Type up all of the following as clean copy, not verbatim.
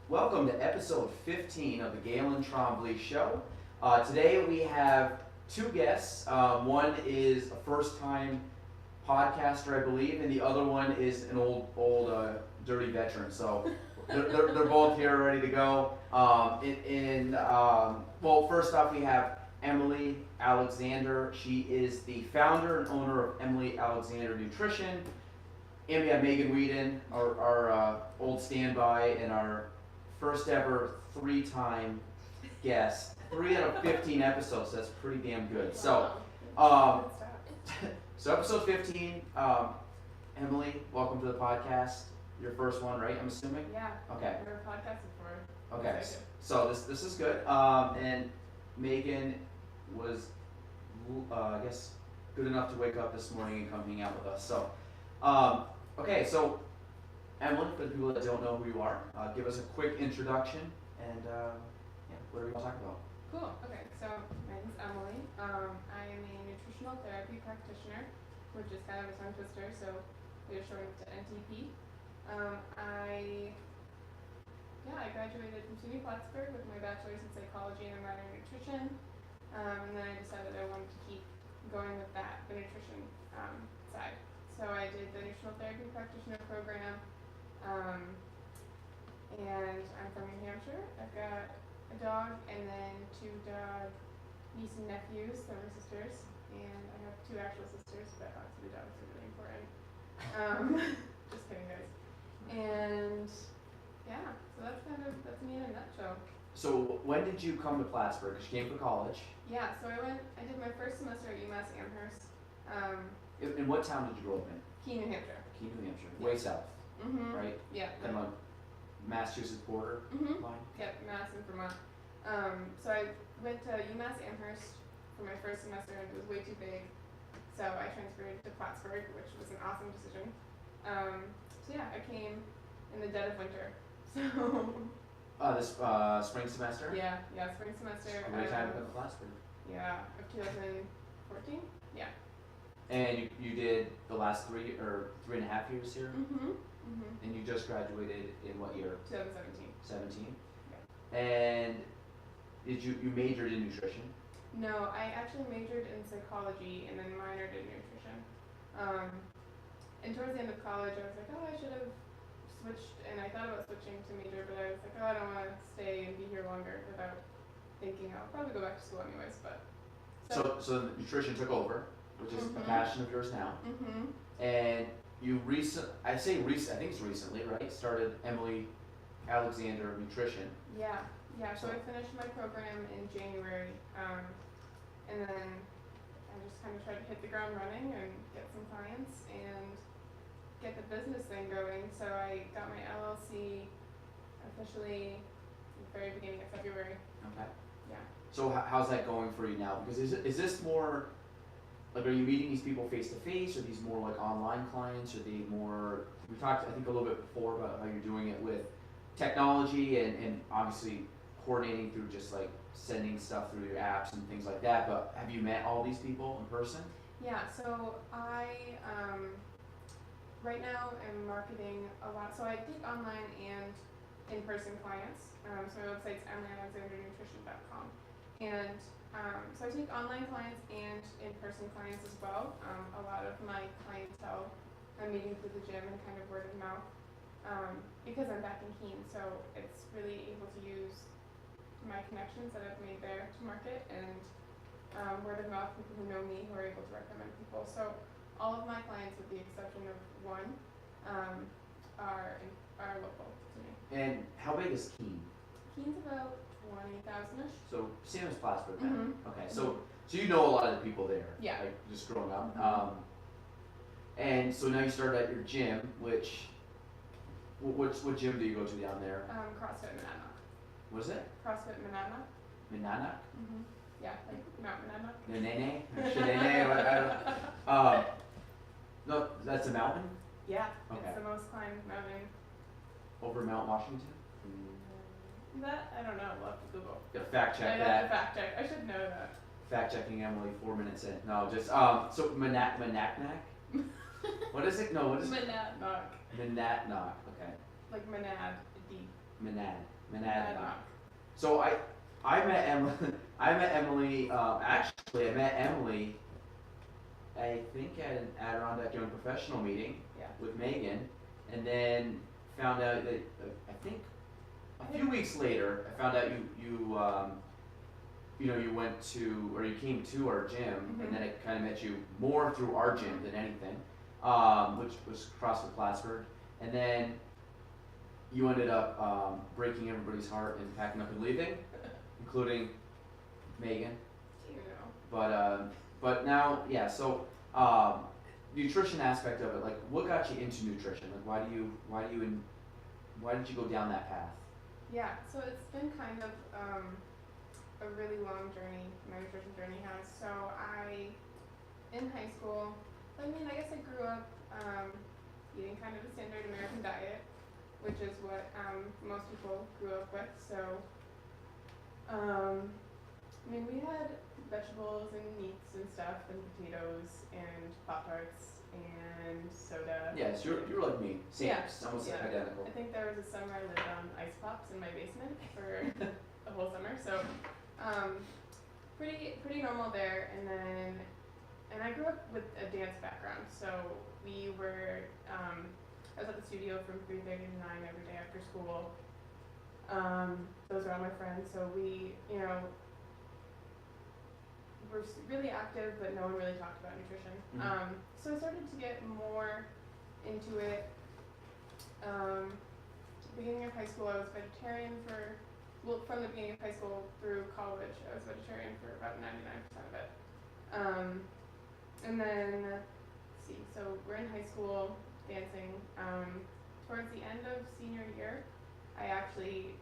Welcome to episode 15 of the Galen Trombley Show. Today we have two guests. One is a first-time podcaster, I believe, and the other one is an old dirty veteran. So they're both here, ready to go. Well, first off, we have Emily Alexander. She is the founder and owner of Emily Alexander Nutrition. And we have Meghan Weeden, our old standby, and our first ever 3-time guest. 3 out of 15 episodes. That's pretty damn good. So, so episode 15. Emily, welcome to the podcast. Your first one, right? I'm assuming. Yeah. Okay. I've never podcasted before. Okay. So this is good. And Meghan was, I guess, good enough to wake up this morning and come hang out with us. So, okay. So, Emily, for the people that don't know who you are, give us a quick introduction and whatever you want to talk about. Cool. Okay. So my name's Emily. I am a nutritional therapy practitioner, which is kind of a tongue twister. So we are shortened to NTP. I graduated from SUNY Plattsburgh with my bachelor's in psychology and a minor in nutrition. And then I decided I wanted to keep going with that, the nutrition side. So I did the nutritional therapy practitioner program. And I'm from New Hampshire. I've got a dog and then 2 dog niece and nephews that are sisters. And I have 2 actual sisters, but obviously the dogs are really important. Just kidding, guys. And yeah, so that's me in a nutshell. So when did you come to Plattsburgh? 'Cause you came for college. Yeah, so I did my first semester at UMass Amherst. In what town did you grow up in? Keene, New Hampshire. Keene, New Hampshire. Yeah. Way south, Mm-hmm. right? Yeah. Kind of Massachusetts border Mm-hmm. line. Yep, Mass and Vermont. So I went to UMass Amherst for my first semester and it was way too big. So I transferred to Plattsburgh, which was an awesome decision. So yeah, I came in the dead of winter. So This spring semester? yeah, spring semester. Great time to go to Plattsburgh. Yeah, of 2014. Yeah. And you did the last 3 or 3.5 years here? Mhm. Mhm. And you just graduated in what year? 2017. 17? Yeah. And did you majored in nutrition? No, I actually majored in psychology and then minored in nutrition. And towards the end of college, I was like, oh, I should have switched, and I thought about switching to major, but I was like, oh, I don't want to stay and be here longer without thinking I'll probably go back to school anyways. But So nutrition took over, which is a Mhm. passion of yours now. Mhm. And you I think it's recently, right? Started Emily Alexander Nutrition. Yeah. So I finished my program in January, and then I just kind of tried to hit the ground running and get some clients and get the business thing going. So I got my LLC officially at the very beginning of February. Okay. Yeah. So how's that going for you now? Because is this more, like, are you meeting these people face to face? Are these more like online clients? Are they more, we talked I think a little bit before about how you're doing it with technology and obviously coordinating through just like sending stuff through your apps and things like that, but have you met all these people in person? Yeah, so I right now am marketing a lot. So I take online and in-person clients. So my website's emilyalexandernutrition.com. And so I take online clients and in-person clients as well. A lot of my clientele I'm meeting through the gym and kind of word of mouth because I'm back in Keene. So it's really able to use my connections that I've made there to market and word of mouth, people who know me who are able to recommend people. So all of my clients, with the exception of one, are local to me. And how big is Keene? Keene's about 20,000-ish. So same as Plattsburgh then? Mhm. Okay, so you know a lot of the people there? Yeah. Like just growing up. Mhm. And so now you started at your gym, which what gym do you go to down there? CrossFit Monadnock. What is it? CrossFit Monadnock. Monadnock? Yeah, like Mount Monadnock. Nenene? Shenene? I don't no, that's a mountain? Yeah, Okay. it's the most climbed mountain. Over Mount Washington? That, I don't know, we'll have to Google. Gotta fact check I'd have that. to fact check, I should know that. Fact checking Emily 4 minutes in. No, just, so Monadnock? What is it? No, what is it? Monadnock. Monadnock. Okay. Like monad, deep. Monadnock. So I met Emily. I met Emily. Actually, I met Emily. I think at an Adirondack Young Professional meeting Yeah. with Meghan, and then found out that I think a few weeks later, I found out you went to, or you came to our gym, and then I kind of met you more through our gym than anything, which was CrossFit Plattsburgh, and then you ended up breaking everybody's heart and packing up and leaving, including Meghan. You know. But now, yeah. So nutrition aspect of it, like, what got you into nutrition? Like, why did you go down that path? Yeah, so it's been kind of a really long journey, my nutrition journey has. So in high school, I guess I grew up eating kind of a standard American diet, which is what most people grew up with. So, we had vegetables and meats and stuff, and potatoes and Pop-Tarts and soda. Yes, you're like me. Same. Yeah. Almost Yeah. identical. I think there was a summer I lived on ice pops in my basement for a whole summer, so pretty normal there. And I grew up with a dance background, so we were I was at the studio from 3:30 to 9 every day after school. Those are all my friends, so we were really active, but no one really talked about nutrition. Mhm. So I started to get more into it. Beginning of high school, I was vegetarian from the beginning of high school through college. I was vegetarian for about 99% of it. And then, let's see, so we're in high school dancing. Towards the end of senior year, I actually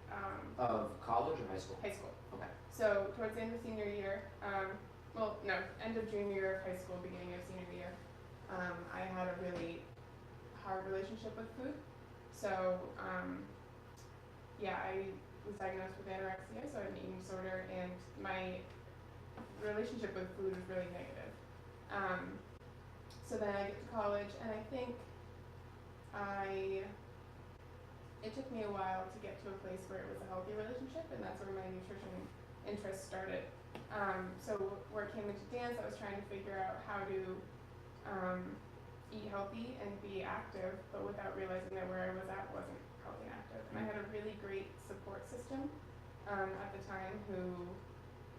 Of college or high school? high school. Okay. So towards the end of senior year, end of junior year of high school, beginning of senior year, I had a really hard relationship with food. So, I was diagnosed with anorexia, so I had an eating disorder, and my relationship with food was really negative. So then I get to college, and I think it took me a while to get to a place where it was a healthy relationship, and that's where my nutrition interest started. So where it came into dance, I was trying to figure out how to eat healthy and be active, but without realizing that where I was at wasn't healthy and active. And I had a really great support system at the time who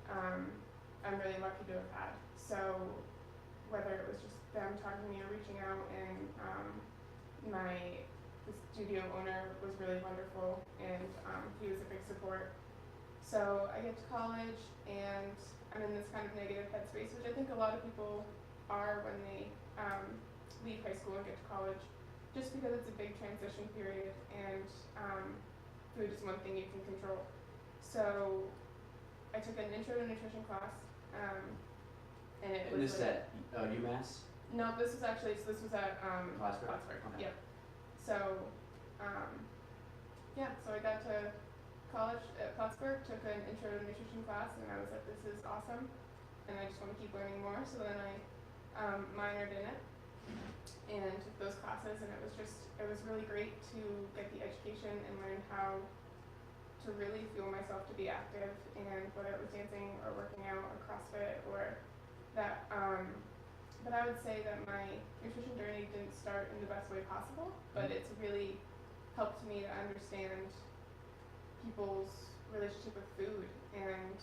I'm really lucky to have had. So whether it was just them talking to me or reaching out, and the studio owner was really wonderful, and he was a big support. So I get to college, and I'm in this kind of negative headspace, which I think a lot of people are when they leave high school and get to college, just because it's a big transition period, and food is one thing you can control. So I took an intro to nutrition class, and it was this at UMass? No, this was at Plattsburgh? Okay. Yep. So, so I got to college at Plattsburgh, took an intro to nutrition class, and I was like, this is awesome, and I just want to keep learning more. So then I minored in it and took those classes, and it was really great to get the education and learn how to really fuel myself to be active, and whether it was dancing or working out or CrossFit or that. But I would say that my nutrition journey didn't start in the best way possible, but it's really helped me to understand people's relationship with food, and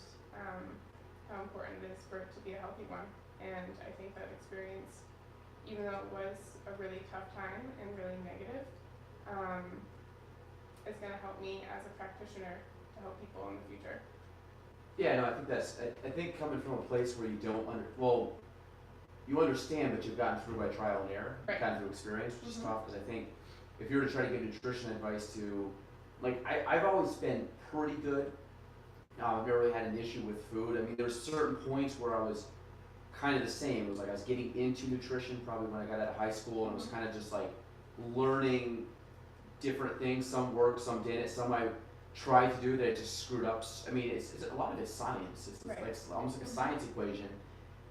how important it is for it to be a healthy one. And I think that experience, even though it was a really tough time and really negative, is going to help me as a practitioner to help people in the future. Yeah, no, I think I think coming from a place where you don't you understand, but you've gotten through by trial and error, Right. gotten through experience, which is tough, because I think if you were to try to give nutrition advice to, like, I've always been pretty good. I've never really had an issue with food. I mean, there's certain points where I was kind of the same. It was like I was getting into nutrition probably when I got out of high school, and it was kind of just like learning different things. Some worked, some didn't. Some I tried to do that I just screwed up. I mean, it's a lot of it's science. It's Right. like almost like a science equation.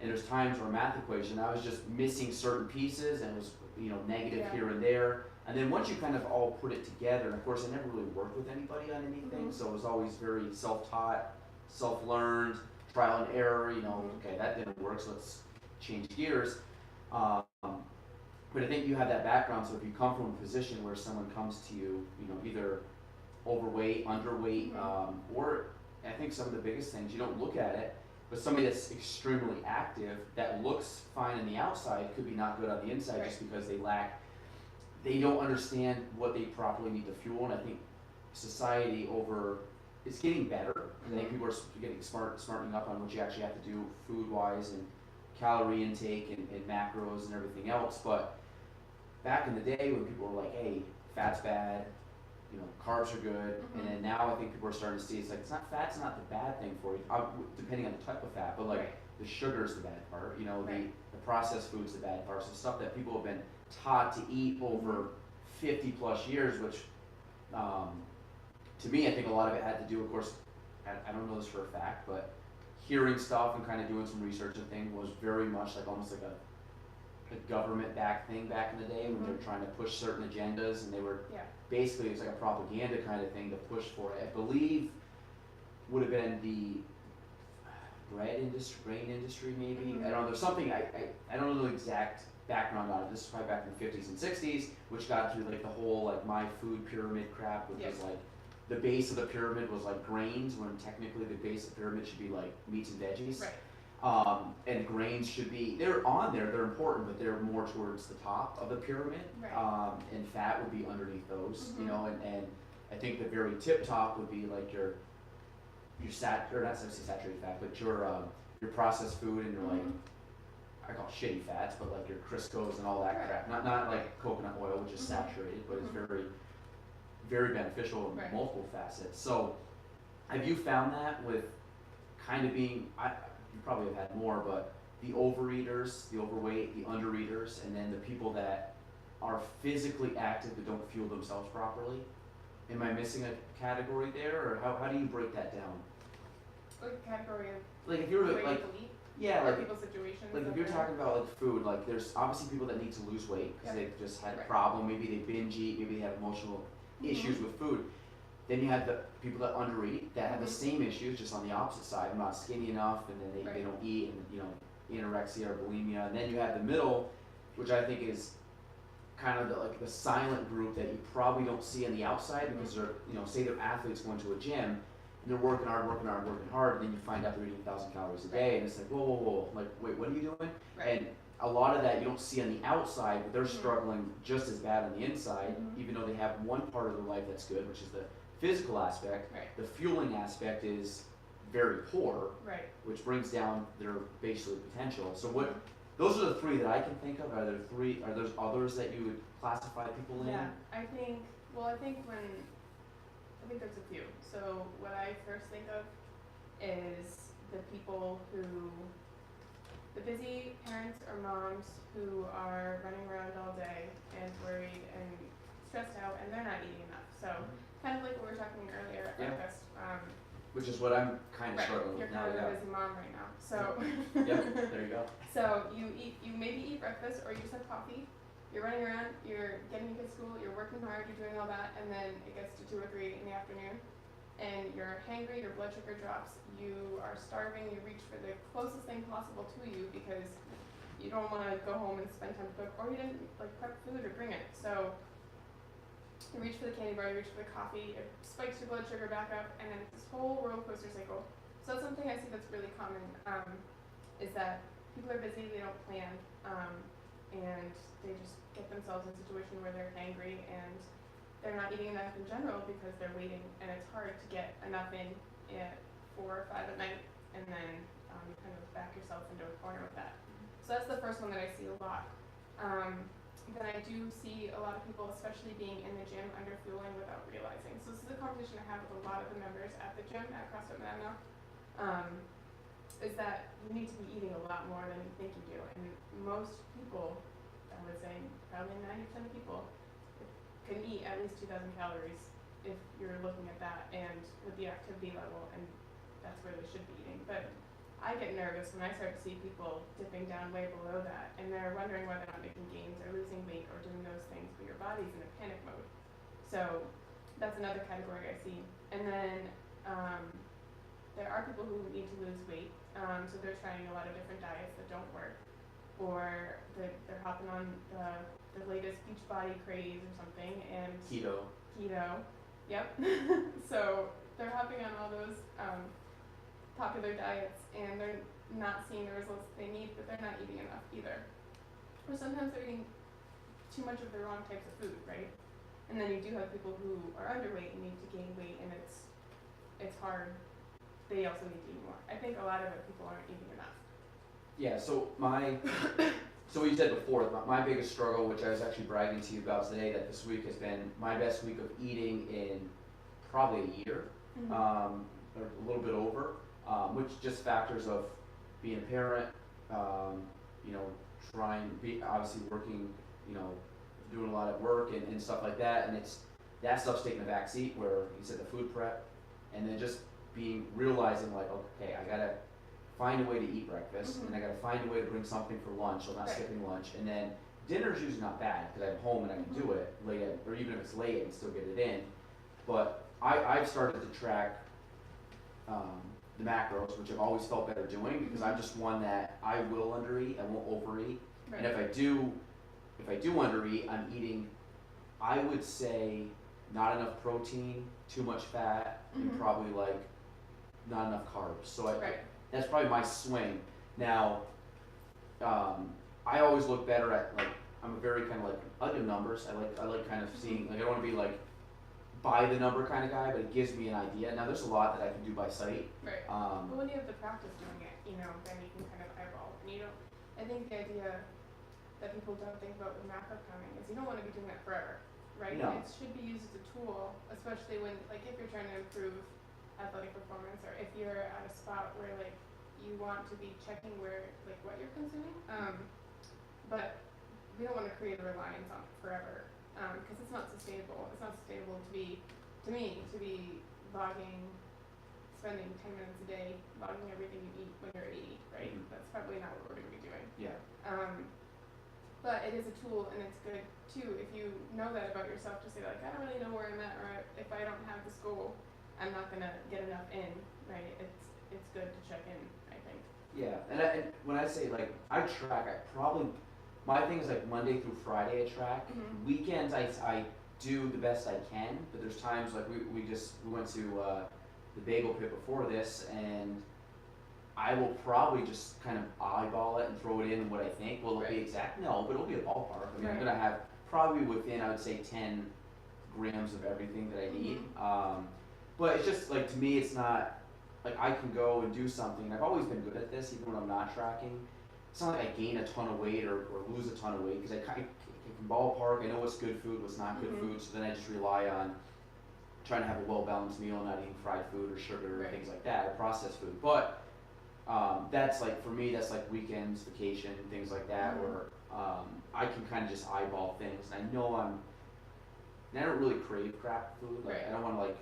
And there's times or a math equation, I was just missing certain pieces, and it negative Yeah. here and there. And then once you kind of all put it together, and of course I never really worked with anybody on anything, so it was always very self-taught, self-learned, trial and error, okay, that didn't work, so let's change gears. But I think you have that background, so if you come from a position where someone comes to you, either overweight, underweight, or I think some of the biggest things, you don't look at it, but somebody that's extremely active, that looks fine on the outside, could be not good on the inside just because they don't understand what they properly need to fuel, and I think society it's getting better. I think people are getting smartening up on what you actually have to do food-wise and calorie intake and macros and everything else, but back in the day when people were like, hey, fat's bad, carbs are good, and then now I think people are starting to see fat's not the bad thing for you, depending on the type of fat, but the sugar's the bad part, the processed food's the bad part, so stuff that people have been taught to eat over 50 plus years, which to me I think a lot of it had to do, of course, I don't know this for a fact, but hearing stuff and kind of doing some research and thing was very much almost like a government backed thing back in the day when they were trying to push certain agendas, and they were basically, it was like a propaganda kind of thing to push for it. I believe would have been the grain industry maybe. I don't know, there's something, I don't know the exact background on it. This is probably back in the 50s and 60s, which got through the whole my food pyramid crap, which was the base of the pyramid was grains, when technically the base of the pyramid should be meats and veggies. And grains should be, they're on there, they're important, but they're more towards the top of the pyramid. And fat would be underneath those, and I think the very tip top would be your or not necessarily saturated fat, but your processed food and your I call it shitty fats, but your Crisco's and all that crap. Not like coconut oil, which is saturated, but it's very, very beneficial in multiple facets. So, have you found that with kind of being, you probably have had more, but the overeaters, the overweight, the undereaters, and then the people that are physically active but don't fuel themselves properly? Am I missing a category there, or how do you break that down? Like a category of if you were people eat? Yeah, people's situations. if you're talking about food, there's obviously people that need to lose weight because they've just had a problem. Maybe they binge eat. Maybe they have emotional issues with food. Then you have the people that undereat that have the same issues, just on the opposite side. I'm not skinny enough, and then they don't eat, and anorexia or bulimia. And then you have the middle, which I think is kind of the silent group that you probably don't see on the outside because they're say they're athletes going to a gym. And they're working hard, and then you find out they're eating 1,000 calories a day, and it's whoa, wait, what are you doing? And a lot of that you don't see on the outside, but they're struggling just as bad on the inside, even though they have one part of their life that's good, which is the physical aspect. The fueling aspect is very poor, which brings down their basically potential. So those are the three that I can think of. Are there others that you would classify people in? Yeah, I think there's a few. So what I first think of is the people the busy parents or moms who are running around all day and worried and stressed out, and they're not eating enough. So kind of like what we were talking earlier at breakfast. Which is what I'm kind of struggling with now. You're kind of a busy mom right now. So there you go. So you maybe eat breakfast, or you just have coffee. You're running around, you're getting your kids to school, you're working hard, you're doing all that, and then it gets to 2 or 3 in the afternoon, and you're hangry, your blood sugar drops, you are starving, you reach for the closest thing possible to you because you don't want to go home and spend time to cook, or you didn't prep food or bring it. So you reach for the candy bar, you reach for the coffee, it spikes your blood sugar back up, and then it's this whole roller coaster cycle. So that's something I see that's really common, is that people are busy, they don't plan, and they just get themselves in a situation where they're angry and they're not eating enough in general because they're waiting, and it's hard to get enough in at 4 or 5 at night, and then you kind of back yourself into a corner with that. So that's the first one that I see a lot. Then I do see a lot of people, especially being in the gym, under fueling without realizing. So this is a conversation I have with a lot of the members at the gym at CrossFit Meghan, is that you need to be eating a lot more than you think you do. And most people, I would say probably 90% of people, can eat at least 2,000 calories if you're looking at that and with the activity level, and that's where they should be eating. But I get nervous when I start to see people dipping down way below that, and they're wondering whether they're not making gains or losing weight or doing those things, but your body's in a panic mode. So that's another category I see. And then there are people who need to lose weight, so they're trying a lot of different diets that don't work, or they're hopping on the latest beach body craze or something, and Keto. Yep. So they're hopping on all those popular diets, and they're not seeing the results they need, but they're not eating enough either. Or sometimes they're eating too much of the wrong types of food, right? And then you do have people who are underweight and need to gain weight, and it's hard. They also need to eat more. I think a lot of it, people aren't eating enough. Yeah, so so what you said before, my biggest struggle, which I was actually bragging to you about today, that this week has been my best week of eating in probably a year, or a little bit over, which just factors of being a parent, you know, obviously working, you know, doing a lot of work and stuff like that, and that stuff's taking a back seat, where you said the food prep, and then just realizing like, okay, I gotta find a way to eat breakfast, and I gotta find a way to bring something for lunch, so I'm not skipping lunch, and then dinner's usually not bad, because I'm home and I can do it late, or even if it's late, I can still get it in. But I've started to track the macros, which I've always felt better doing, because I'm just one that I will undereat, I won't overeat, and if I do undereat, I'm eating, I would say, not enough protein, too much fat, and probably like not enough carbs. So that's probably my swing. Now, I always look better at, like, I'm a very kind of like, I like numbers. I like kind of seeing, like, I don't want to be like by the number kind of guy, but it gives me an idea. Now there's a lot that I can do by sight. Right. But when you have the practice doing it, you know, then you can kind of eyeball. And you don't, I think the idea that people don't think about with macro counting is you don't want to be doing that forever, right? No. It should be used as a tool, especially when, like, if you're trying to improve athletic performance, or if you're at a spot where, like, you want to be checking where, like, what you're consuming. But we don't want to create a reliance on it forever, because it's not sustainable. It's not sustainable to be logging, spending 10 minutes a day logging everything you eat when you're 80, right? That's probably not what we're going to be doing. Yeah. But it is a tool, and it's good too if you know that about yourself, to say, like, I don't really know where I'm at, or if I don't have this goal, I'm not gonna get enough in, right? It's good to check in, I think. Yeah, and when I say, like, I track, my thing is like Monday through Friday I track. Weekends I do the best I can, but there's times like we went to the bagel pit before this, and I will probably just kind of eyeball it and throw it in what I think. Will it be exact? No, but it'll be a ballpark. I mean, I'm gonna have probably within, I would say, 10 grams of everything that I need. But it's just like, to me, it's not like I can go and do something. And I've always been good at this, even when I'm not tracking. It's not like I gain a ton of weight or lose a ton of weight, because I can ballpark. I know what's good food, what's not good food. So then I just rely on trying to have a well-balanced meal, not eating fried food or sugar or things like that, or processed food. But that's like, for me, that's like weekends, vacation, things like that, where I can kind of just eyeball things, and I know I don't really crave crap food. Like, I don't want to like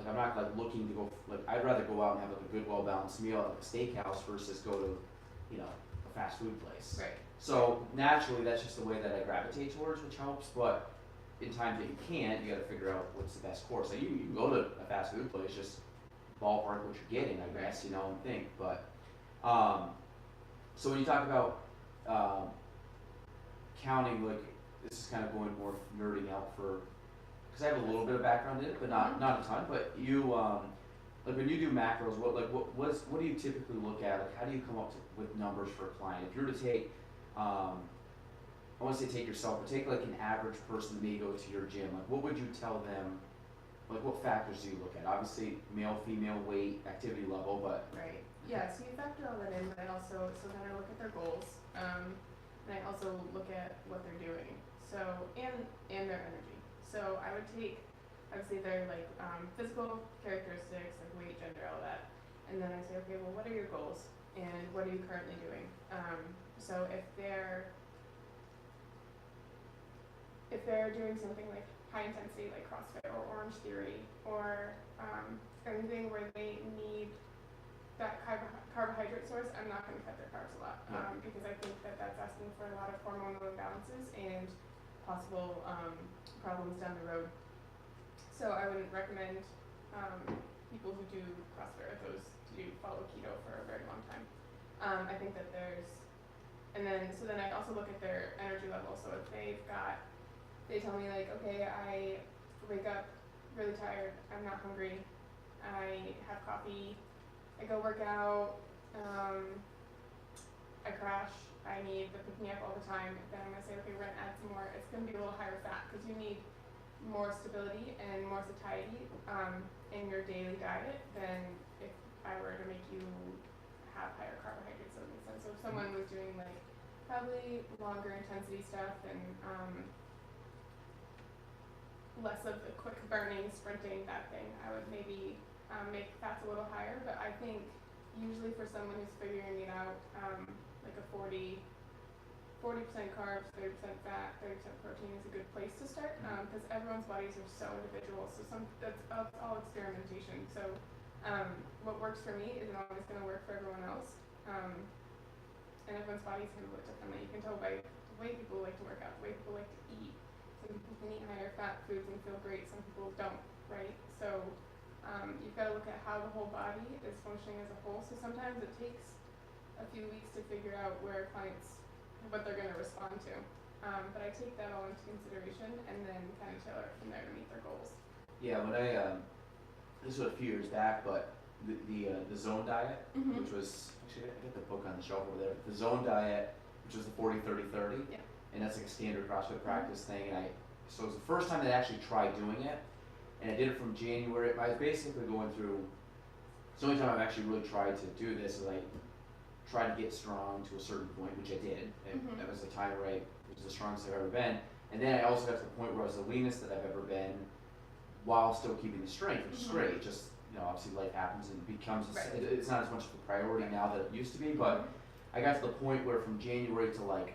I'm not like looking to go, like, I'd rather go out and have like a good, well-balanced meal at like a steakhouse versus go to, you know, a fast food place. Right. So naturally, that's just the way that I gravitate towards, which helps. But in times that you can't, you got to figure out what's the best course. Like, you can go to a fast food place, just ballpark what you're getting, I guess, you know, and think. But so when you talk about counting, like, this is kind of going more nerding out for, because I have a little bit of background in it, but not a ton. But you, like, when you do macros, what do you typically look at? Like, how do you come up with numbers for a client? If you were to take, I want to say take yourself, but take like an average person that may go to your gym, like, what would you tell them? Like, what factors do you look at? Obviously, male, female, weight, activity level, but Yeah, so you factor all that in, but I also, so then I look at their goals, and I also look at what they're doing, so, and their energy. So I would say their, like, physical characteristics, like weight, gender, all that, and then I say, okay, well, what are your goals, and what are you currently doing? So if they're doing something like high intensity, like CrossFit or Orange Theory, or anything where they need that carbohydrate source, I'm not going to cut their carbs a lot, because I think that that's asking for a lot of hormonal imbalances and possible problems down the road. So I wouldn't recommend people who do CrossFit or those to follow keto for a very long time. I think that so then I also look at their energy level. So if they tell me like, okay, I wake up really tired, I'm not hungry, I have coffee, I go work out, I crash, I need the pick me up all the time, then I'm going to say, okay, we're going to add some more. It's going to be a little higher fat because you need more stability and more satiety in your daily diet than if I were to make you have higher carbohydrates. So that makes sense. So if someone was doing like probably longer intensity stuff and less of the quick burning, sprinting, that thing, I would maybe make fats a little higher. But I think usually for someone who's figuring it out, like a 40% carbs, 30% fat, 30% protein is a good place to start, because everyone's bodies are so individual. So that's all experimentation. So what works for me isn't always going to work for everyone else, and everyone's bodies can look differently. You can tell by the way people like to work out, the way people like to eat. Some people can eat higher fat foods and feel great. Some people don't, right? So you've got to look at how the whole body is functioning as a whole. So sometimes it takes a few weeks to figure out what they're going to respond to. But I take that all into consideration and then kind of tailor it from there to meet their goals. Yeah, when this was a few years back, but the zone diet, which was, actually I got the book on the shelf over there, the zone diet, which was the 40-30-30, and that's like a standard CrossFit practice thing, and so it was the first time that I actually tried doing it, and I did it from January. I was basically going through, it's the only time I've actually really tried to do this, is I tried to get strong to a certain point, which I did, and that was the time where I was the strongest I've ever been, and then I also got to the point where I was the leanest that I've ever been, while still keeping the strength, which is great. Just, obviously life happens and it becomes, it's not as much of a priority now that it used to be, but I got to the point where from January to like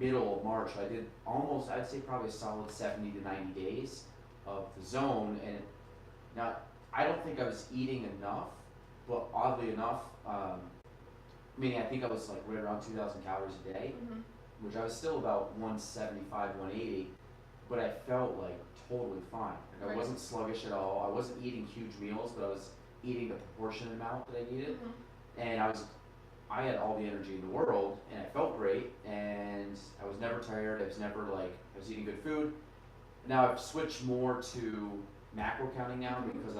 middle of March, I did almost, I'd say probably a solid 70 to 90 days of the zone, and now I don't think I was eating enough, but oddly enough, meaning I think I was like right around 2,000 calories a day, which I was still about 175, 180, but I felt like totally fine. Like I wasn't sluggish at all. I wasn't eating huge meals, but I was eating the proportionate amount that I needed, and I had all the energy in the world, and I felt great, and I was never tired. I was eating good food. Now I've switched more to macro counting now because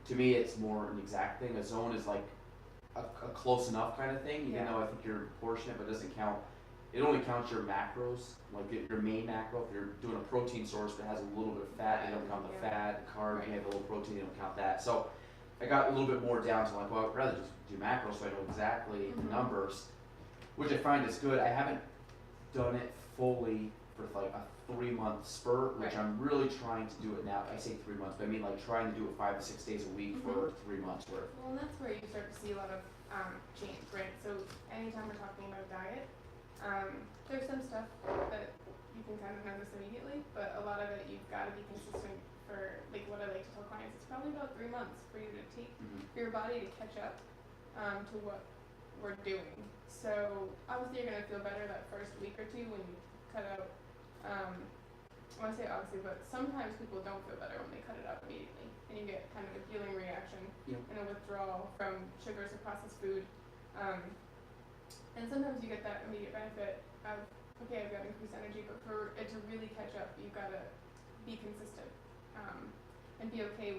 to me it's more an exact thing. A zone is like a close enough kind of thing, even though I think you're proportionate, but it doesn't count. It only counts your macros, like your main macro. If you're doing a protein source that has a little bit of fat, they don't count the fat. The carb, you have a little protein, they don't count that. So I got a little bit more down to like, well, I'd rather just do macros so I know exactly the numbers, which I find is good. I haven't done it fully for like a 3-month spurt, which I'm really trying to do it now. I say 3 months, but I mean like trying to do it 5 to 6 days a week for 3 months worth. Well, and that's where you start to see a lot of change, right? So anytime we're talking about diet, there's some stuff that you can kind of notice immediately, but a lot of it you've got to be consistent for, like what I like to tell clients, it's probably about 3 months for you to take, for your body to catch up to what we're doing. So obviously you're going to feel better that first week or two when you cut out, I want to say obviously, but sometimes people don't feel better when they cut it out immediately, and you get kind of a healing reaction and a withdrawal from sugars or processed food. And sometimes you get that immediate benefit of, okay, I've got increased energy, but for it to really catch up, you've got to be consistent and be okay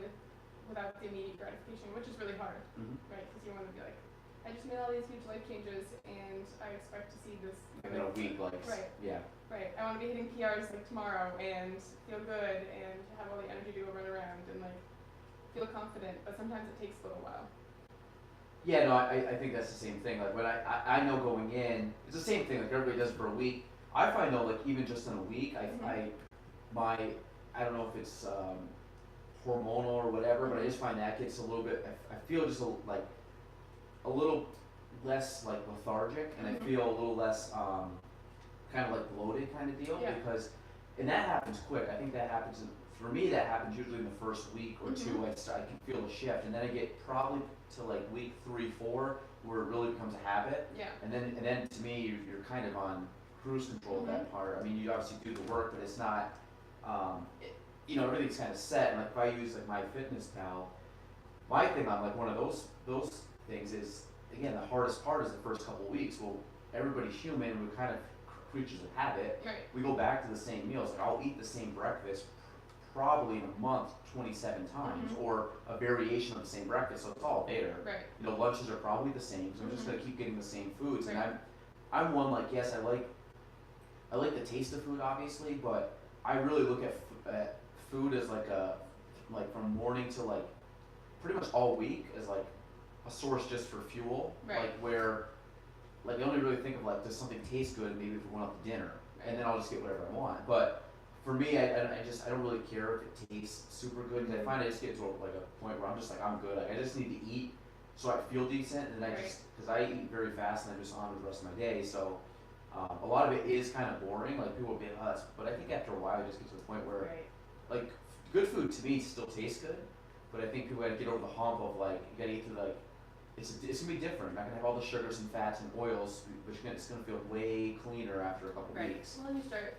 without the immediate gratification, which is really hard, right? Because you want to be like, I just made all these huge life changes, and I expect to see this in a week, like, right. I want to be hitting PRs like tomorrow and feel good and have all the energy to go run around and like feel confident, but sometimes it takes a little while. Yeah, no, I think that's the same thing. Like when I know going in, it's the same thing. Like everybody does it for a week. I find though, like even just in a week, I don't know if it's hormonal or whatever, but I just find that gets a little bit. I feel just a little less like lethargic, and I feel a little less kind of like bloated kind of deal because, and that happens quick. I think that happens for me, that happens usually in the first week or two. I can feel a shift, and then I get probably to like week 3, 4, where it really becomes a habit. Yeah. And then to me, you're kind of on cruise control at that part. I mean, you obviously do the work, but it's not, you know, everything's kind of set. And like if I use like MyFitnessPal, my thing on like one of those things is, again, the hardest part is the first couple weeks. Well, everybody's human. We're kind of creatures of habit. Right. We go back to the same meals. Like I'll eat the same breakfast probably in a month 27 times, or a variation of the same breakfast. So it's all there. Right. You know, lunches are probably the same. So I'm just gonna keep getting the same foods. Right. And I'm one like, yes, I like the taste of food, obviously, but I really look at food as like from morning to like pretty much all week as like a source just for fuel. Right. Like where, like I only really think of like, does something taste good maybe if we went out to dinner, and then I'll just get whatever I want. But for me, I don't really care if it tastes super good, because I find I just get to like a point where I'm just like, I'm good. Like, I just need to eat so I feel decent, and then because I eat very fast and I'm just on with the rest of my day. So a lot of it is kind of boring. Like people will be like, but I think after a while, it just gets to the point where like good food to me still tastes good, but I think people gotta get over the hump of like, you gotta eat through like, it's gonna be different. You're not gonna have all the sugars and fats and oils, but it's gonna feel way cleaner after a couple weeks. Well, you start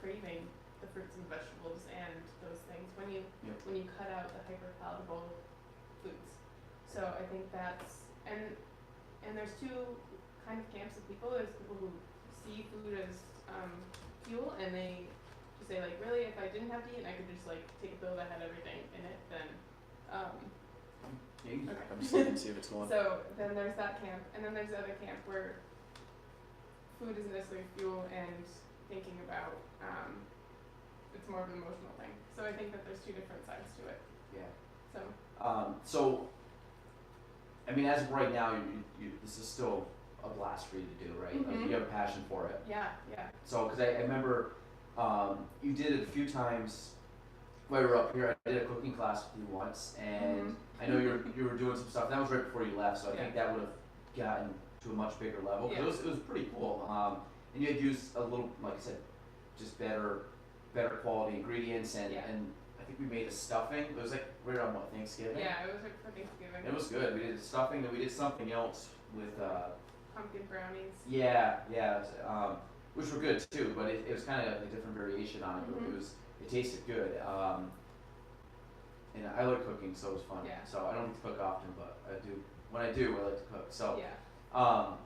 craving the fruits and vegetables and those things when you cut out the hyper palatable foods. So I think that's and there's two kind of camps of people. There's people who see food as fuel, and they just say like, really, if I didn't have to eat and I could just like take a pill that had everything in it, then I'm just looking to see if it's going. So then there's that camp, and then there's the other camp where food isn't necessarily fuel, and thinking about it's more of an emotional thing. So I think that there's two different sides to it. Yeah. So So, I mean, as of right now, you this is still a blast for you to do, right? Like you have a passion for it. yeah. So, because I remember you did it a few times while we were up here. I did a cooking class with you once, and I know you were doing some stuff. That was right before you left, so I think that would have gotten to a much bigger level. 'Cause it was pretty cool. And you had used a little, like I said, just better quality ingredients, and I think we made a stuffing. It was like right on Thanksgiving. Yeah, it was like for Thanksgiving. It was good. We did stuffing, then we did something else with Pumpkin brownies. yeah, which were good too, but it was kind of a different variation on it. But it tasted good. And I like cooking, so it was fun. Yeah. So I don't get to cook often, but I do. When I do, I like to cook. So Yeah.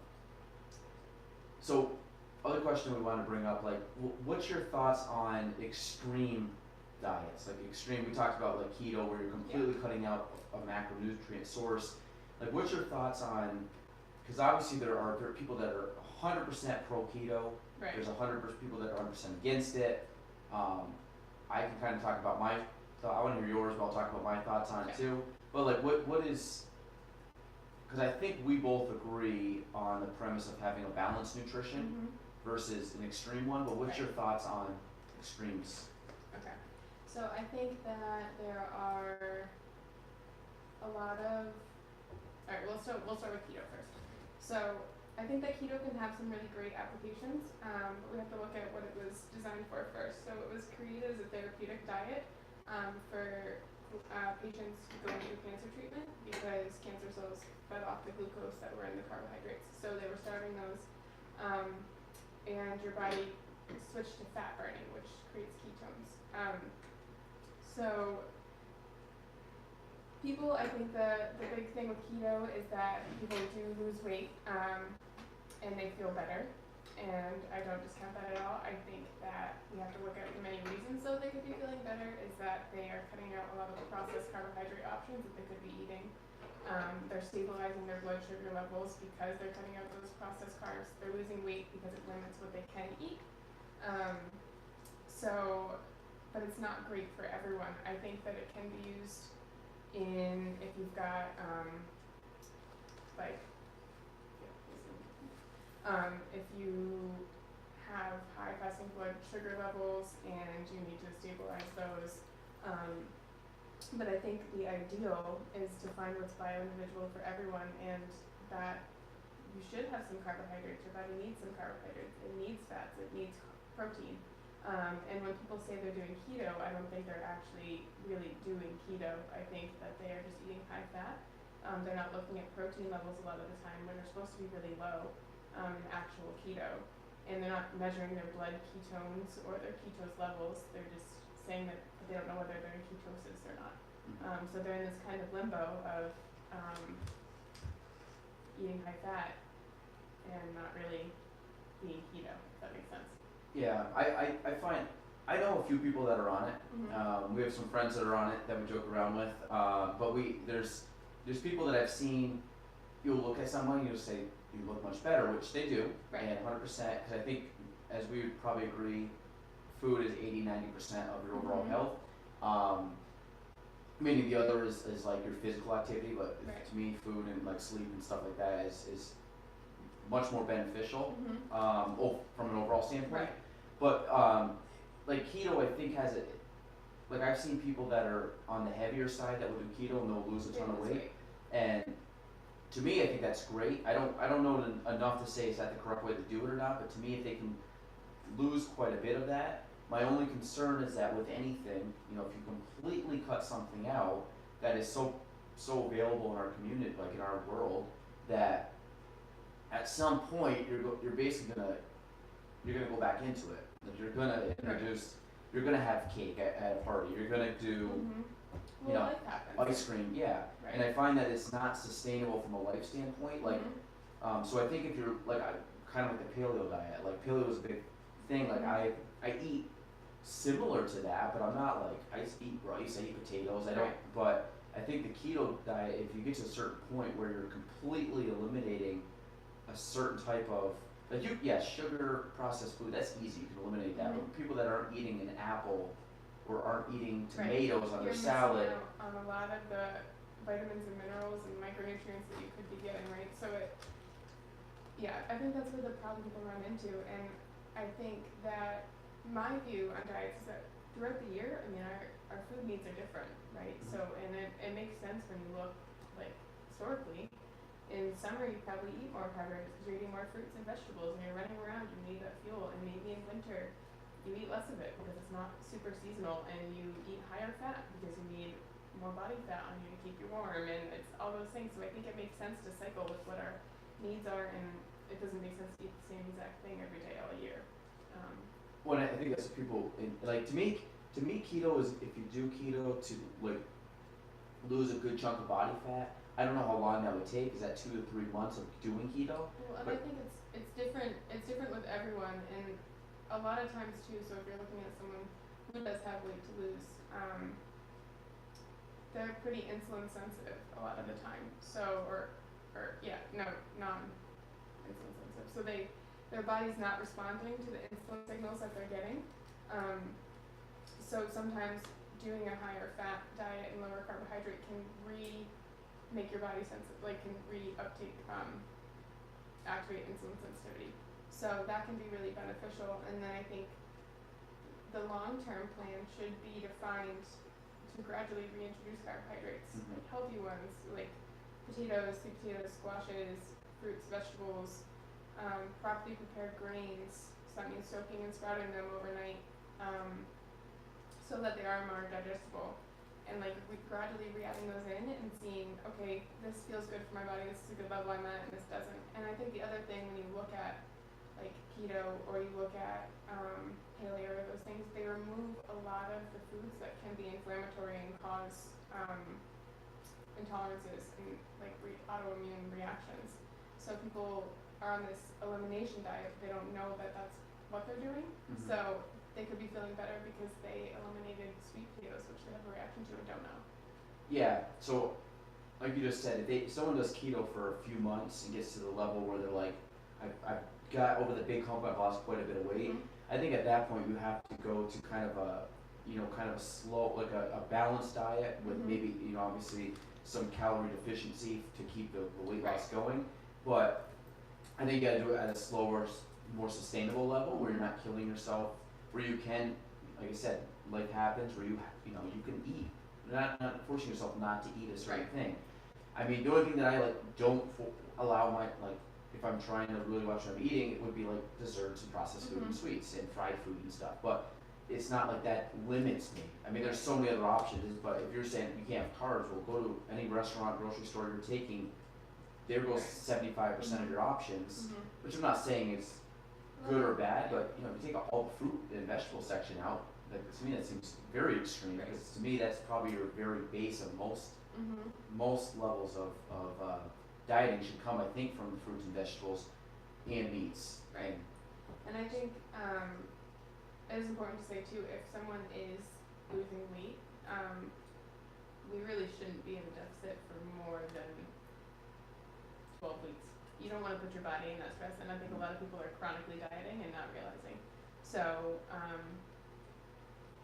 So other question we want to bring up, like, what's your thoughts on extreme diets? Like extreme, we talked about like keto, where you're completely cutting out a macronutrient source. Like, what's your thoughts on? Because obviously there are people that are 100% pro keto. Right. There's 100% people that are 100% against it. I can kind of talk about my thought. I want to hear yours, but I'll talk about my thoughts on it too. But like, what is? Because I think we both agree on the premise of having a balanced nutrition versus an extreme one. But what's your thoughts on extremes? Okay. So I think that there are a lot of. All right. We'll start with keto first. So I think that keto can have some really great applications, but we have to look at what it was designed for first. So it was created as a therapeutic diet for patients going through cancer treatment, because cancer cells fed off the glucose that were in the carbohydrates. So they were starving those, and your body switched to fat burning, which creates ketones. So people, I think the big thing with keto is that people do lose weight, and they feel better, and I don't discount that at all. I think that we have to look at the many reasons though they could be feeling better is that they are cutting out a lot of the processed carbohydrate options that they could be eating. They're stabilizing their blood sugar levels because they're cutting out those processed carbs. They're losing weight because it limits what they can eat. But it's not great for everyone. I think that it can be used if you've got if you have high fasting blood sugar levels and you need to stabilize those. But I think the ideal is to find what's bio-individual for everyone, and that you should have some carbohydrates. Your body needs some carbohydrates. It needs fats. It needs protein. And when people say they're doing keto, I don't think they're actually really doing keto. I think that they are just eating high fat. They're not looking at protein levels a lot of the time when they're supposed to be really low in actual keto. And they're not measuring their blood ketones or their ketose levels. They're just saying that they don't know whether they're in ketosis or not. So they're in this kind of limbo of eating high fat and not really being keto, if that makes sense. Yeah, I find, I know a few people that are on it. Mm-hmm. We have some friends that are on it that we joke around with. But there's people that I've seen, you'll look at someone and you'll say, you look much better, which they do, Right. and 100%, because I think, as we would probably agree, food is 80-90% of your overall Mhm. health. Meaning the other is like your physical activity, but Right. to me, food and like sleep and stuff like that is much more beneficial, Mm-hmm. from an overall standpoint. Right. But like keto, I think has it. Like I've seen people that are on the heavier side that will do keto and they'll lose a ton of weight. And to me, I think that's great. I don't know enough to say is that the correct way to do it or not. But to me, if they can lose quite a bit of that, my only concern is that with anything, you know, if you completely cut something out that is so available in our community, like in our world, that at some point you're basically gonna go back into it. Like you're gonna introduce, you're gonna have cake at a party. You're gonna do Mm-hmm. you know, life happens. ice cream, yeah. Right. And I find that it's not sustainable from a life standpoint. Like, so I think if you're like kind of like the paleo diet, like paleo is a big thing. Like I eat similar to that, but I'm not like I eat rice, I eat potatoes. I don't. Right. But I think the keto diet, if you get to a certain point where you're completely eliminating a certain type of like sugar, processed food, that's easy. You can eliminate that. But people that aren't eating an apple or aren't eating tomatoes on their salad. You're missing out on a lot of the vitamins and minerals and micronutrients that you could be getting, right? So I think that's where the problem people run into, and I think that my view on diets is that throughout the year, I mean, our food needs are different, right? So, and it makes sense when you look, like, historically. In summer, you probably eat more carbohydrates because you're eating more fruits and vegetables, and you're running around, you need that fuel, and maybe in winter, you eat less of it because it's not super seasonal, and you eat higher fat because you need more body fat on you to keep you warm, and it's all those things. So I think it makes sense to cycle with what our needs are, and it doesn't make sense to eat the same exact thing every day all year. Well, I think that's what people like. To me, keto is if you do keto to like lose a good chunk of body fat. I don't know how long that would take. Is that 2 to 3 months of doing keto? Well, and I think it's different. It's different with everyone, and a lot of times too. So if you're looking at someone who does have weight to lose, they're pretty insulin sensitive a lot of the time. So non-insulin sensitive. So their body's not responding to the insulin signals that they're getting. So sometimes doing a higher fat diet and lower carbohydrate can make your body sensitive, like can activate insulin sensitivity. So that can be really beneficial. And then I think the long-term plan should be to gradually reintroduce carbohydrates, like healthy ones, like potatoes, sweet potatoes, squashes, fruits, vegetables, properly prepared grains. So that means soaking and sprouting them overnight, so that they are more digestible. And like gradually re-adding those in and seeing, okay, this feels good for my body, this is a good level I'm at, and this doesn't. And I think the other thing when you look at like keto or you look at paleo or those things, they remove a lot of the foods that can be inflammatory and cause intolerances and like autoimmune reactions. So people are on this elimination diet, they don't know that that's what they're doing. So they could be feeling better because they eliminated sweet potatoes, which they have a reaction to and don't know. Yeah, so like you just said, if someone does keto for a few months and gets to the level where they're like, I've got over the big hump, I've lost quite a bit of weight, I think at that point you have to go to kind of a slow, like a balanced diet with maybe, obviously some calorie deficiency to keep the weight loss going. But I think you gotta do it at a slower, more sustainable level where you're not killing yourself, where you can, like I said, life happens where you can eat. You're not forcing yourself not to eat a certain thing. I mean, the only thing that I don't allow if I'm trying to really watch what I'm eating, it would be like desserts and processed food and sweets and fried food and stuff. But it's not like that limits me. I mean, there's so many other options, but if you're saying you can't have carbs, well, go to any restaurant, grocery store you're taking, there goes 75% of your options, which I'm not saying is good or bad, but you know, if you take all the fruit and vegetable section out, like to me that seems very extreme, because to me that's probably your very base of most levels of dieting should come, I think, from the fruits and vegetables and meats. Right. And I think it is important to say too, if someone is losing weight, we really shouldn't be in a deficit for more than 12 weeks. You don't want to put your body in that stress, and I think a lot of people are chronically dieting and not realizing. So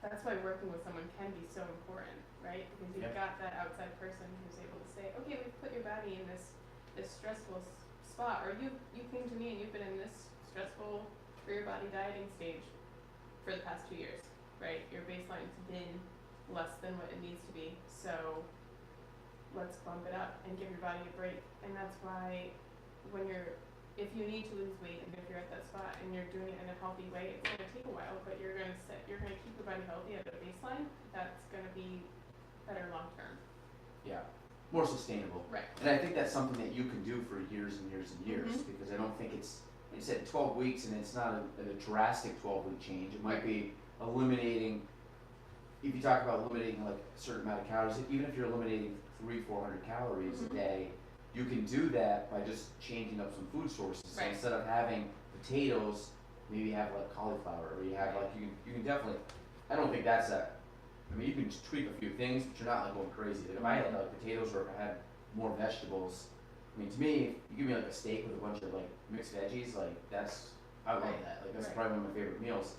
that's why working with someone can be so important, right? Because you've got that outside person who's able to say, okay, we've put your body in this stressful spot, or you came to me and you've been in this stressful for your body dieting stage for the past 2 years, right? Your baseline's been less than what it needs to be, so let's bump it up and give your body a break. And that's why if you need to lose weight and if you're at that spot and you're doing it in a healthy way, it's gonna take a while, but you're gonna keep your body healthy at a baseline. That's gonna be better long term. Yeah, more sustainable. Right. And I think that's something that you can do for years and years and years, because I don't think it's, like you said, 12 weeks, and it's not a drastic 12-week change. It might be eliminating, if you talk about eliminating like a certain amount of calories, even if you're eliminating 300-400 calories a day, you can do that by just changing up some food sources. So instead of having potatoes, maybe have like cauliflower, or you have like, you can definitely, I don't think that's I mean, you can tweak a few things, but you're not like going crazy. Like if I had like potatoes, or if I had more vegetables, I mean, to me, if you give me like a steak with a bunch of like mixed veggies, like I love that. Like that's probably one of my favorite meals.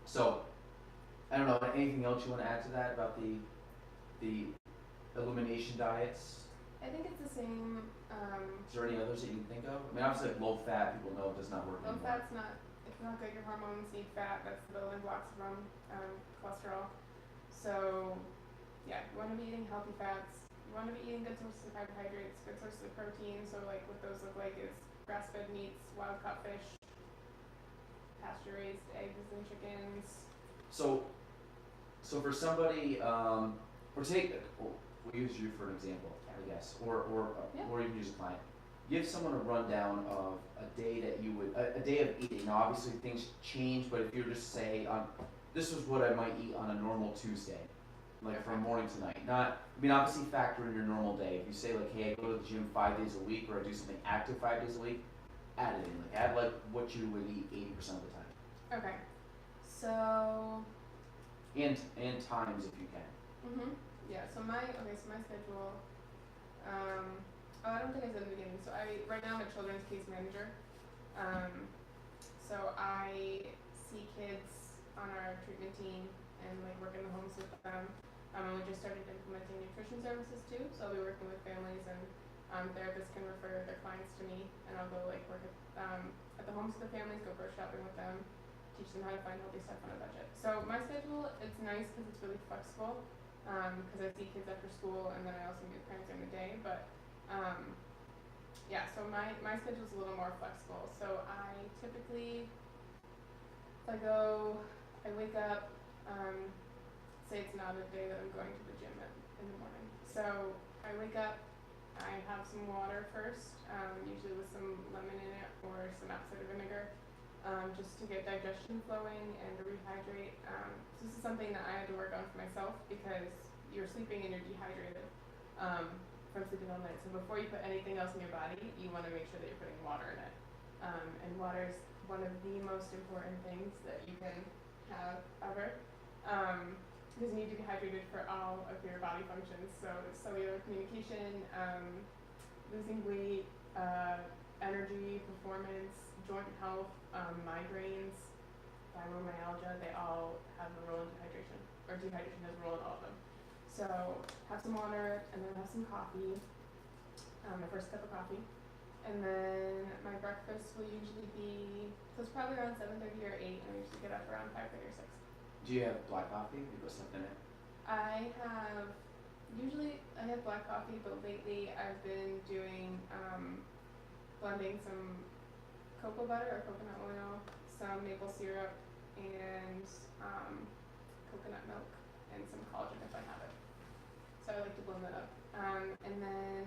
So I don't know, anything else you want to add to that about the elimination diets? I think it's the same. Is there any others that you can think of? I mean, obviously, like low fat, people know does not work anymore. Low fat's it's not good. Your hormones need fat. That's the building blocks from cholesterol. So, yeah, you want to be eating healthy fats. You want to be eating good sources of carbohydrates, good sources of protein. So, like, what those look like is grass-fed meats, wild-caught fish, pasture-raised eggs and chickens. So for somebody, or we'll use you for an example, I guess, or even use a client. Give someone a rundown of a day that you would, a day of eating. Now, obviously, things change, but if you were just say, this is what I might eat on a normal Tuesday, like from morning to night. Obviously, factor in your normal day. If you say, like, hey, I go to the gym 5 days a week, or I do something active 5 days a week, add it in. Like, add like what you would eat 80% of the time. Okay. So. And times if you can. Yeah. So my schedule. I don't think I said in the beginning. So right now I'm a children's case manager. So I see kids on our treatment team and like work in the homes with them. We just started implementing nutrition services too. So I'll be working with families, and therapists can refer their clients to me, and I'll go like work at the homes with the families, go grocery shopping with them, teach them how to find healthy stuff on a budget. So my schedule, it's nice because it's really flexible. Because I see kids after school, and then I also meet parents during the day. But so my schedule's a little more flexible. So I typically, I wake up. Say it's not a day that I'm going to the gym in the morning. So I wake up. I have some water first, usually with some lemon in it or some apple cider vinegar. Just to get digestion flowing and to rehydrate. So this is something that I had to work on for myself, because you're sleeping and you're dehydrated from sleeping all night. So before you put anything else in your body, you want to make sure that you're putting water in it. And water is one of the most important things that you can have ever, because you need to be hydrated for all of your body functions. So cellular communication, losing weight, energy, performance, joint health, migraines, fibromyalgia, they all have a role in dehydration, or dehydration has a role in all of them. So have some water, and then have some coffee, my first cup of coffee. And then my breakfast will usually be, so it's probably around 7:30 or 8, and I usually get up around 5:30 or 6. Do you have black coffee? You put something in it? Usually I have black coffee, but lately I've been doing, blending some cocoa butter or coconut oil, some maple syrup, and coconut milk and some collagen if I have it. So I like to blend that up. And then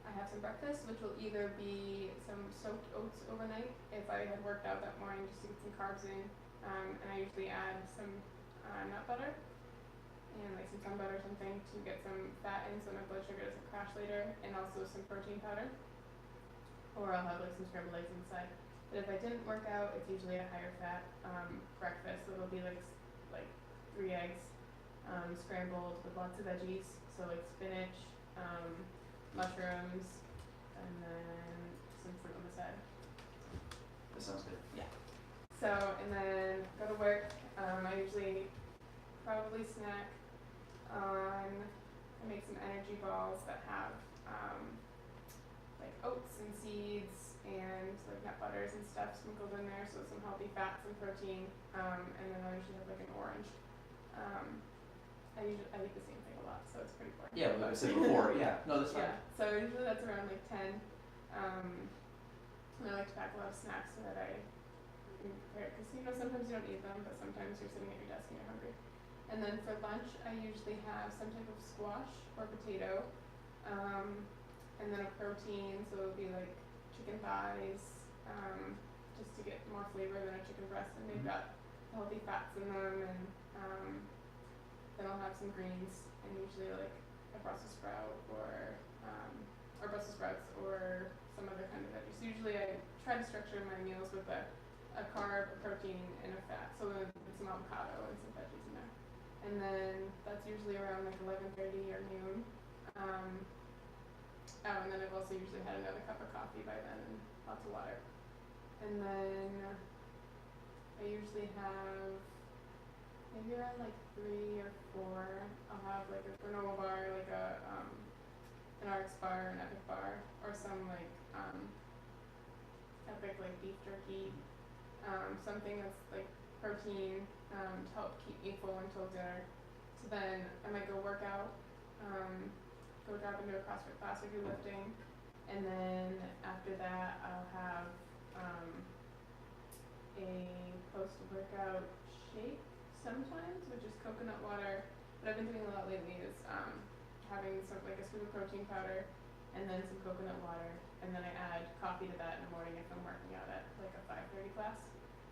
I have some breakfast, which will either be some soaked oats overnight if I had worked out that morning just to get some carbs in. And I usually add some nut butter and like some sun butter or something to get some fat in so my blood sugar doesn't crash later, and also some protein powder. Or I'll have like some scrambled eggs inside. But if I didn't work out, it's usually a higher fat breakfast. So it'll be like 3 eggs scrambled with lots of veggies. So like spinach, mushrooms, and then some fruit on the side. That sounds good. Yeah. So, and then go to work. I usually probably snack on, I make some energy balls that have like oats and seeds and like nut butters and stuff sprinkled in there, so some healthy fats and protein. And then I usually have like an orange. I eat the same thing a lot, so it's pretty boring. Yeah, like I said before, yeah. No, that's fine. Yeah, so usually that's around like 10. And I like to pack a lot of snacks so that I can prepare, because you know sometimes you don't eat them, but sometimes you're sitting at your desk and you're hungry. And then for lunch, I usually have some type of squash or potato, and then a protein, so it'll be like chicken thighs, just to get more flavor than a chicken breast, and they've got healthy fats in them, and then I'll have some greens, and usually like a Brussels sprout or Brussels sprouts or some other kind of veggie. So usually I try to structure my meals with a carb, a protein, and a fat. So then with some avocado and some veggies in there. And then that's usually around like 11:30 or noon. And then I've also usually had another cup of coffee by then and lots of water. And then I usually have maybe around like 3 or 4. I'll have like a granola bar, like an RX bar, an Epic bar, or some like Epic like beef jerky, something that's like protein to help keep me full until dinner. So then I might go work out, go drop into a CrossFit class or do lifting, and then after that I'll have a post-workout shake sometimes, which is coconut water. What I've been doing a lot lately is having some like a scoop of protein powder and then some coconut water, and then I add coffee to that in the morning if I'm working out at like a 5:30 class,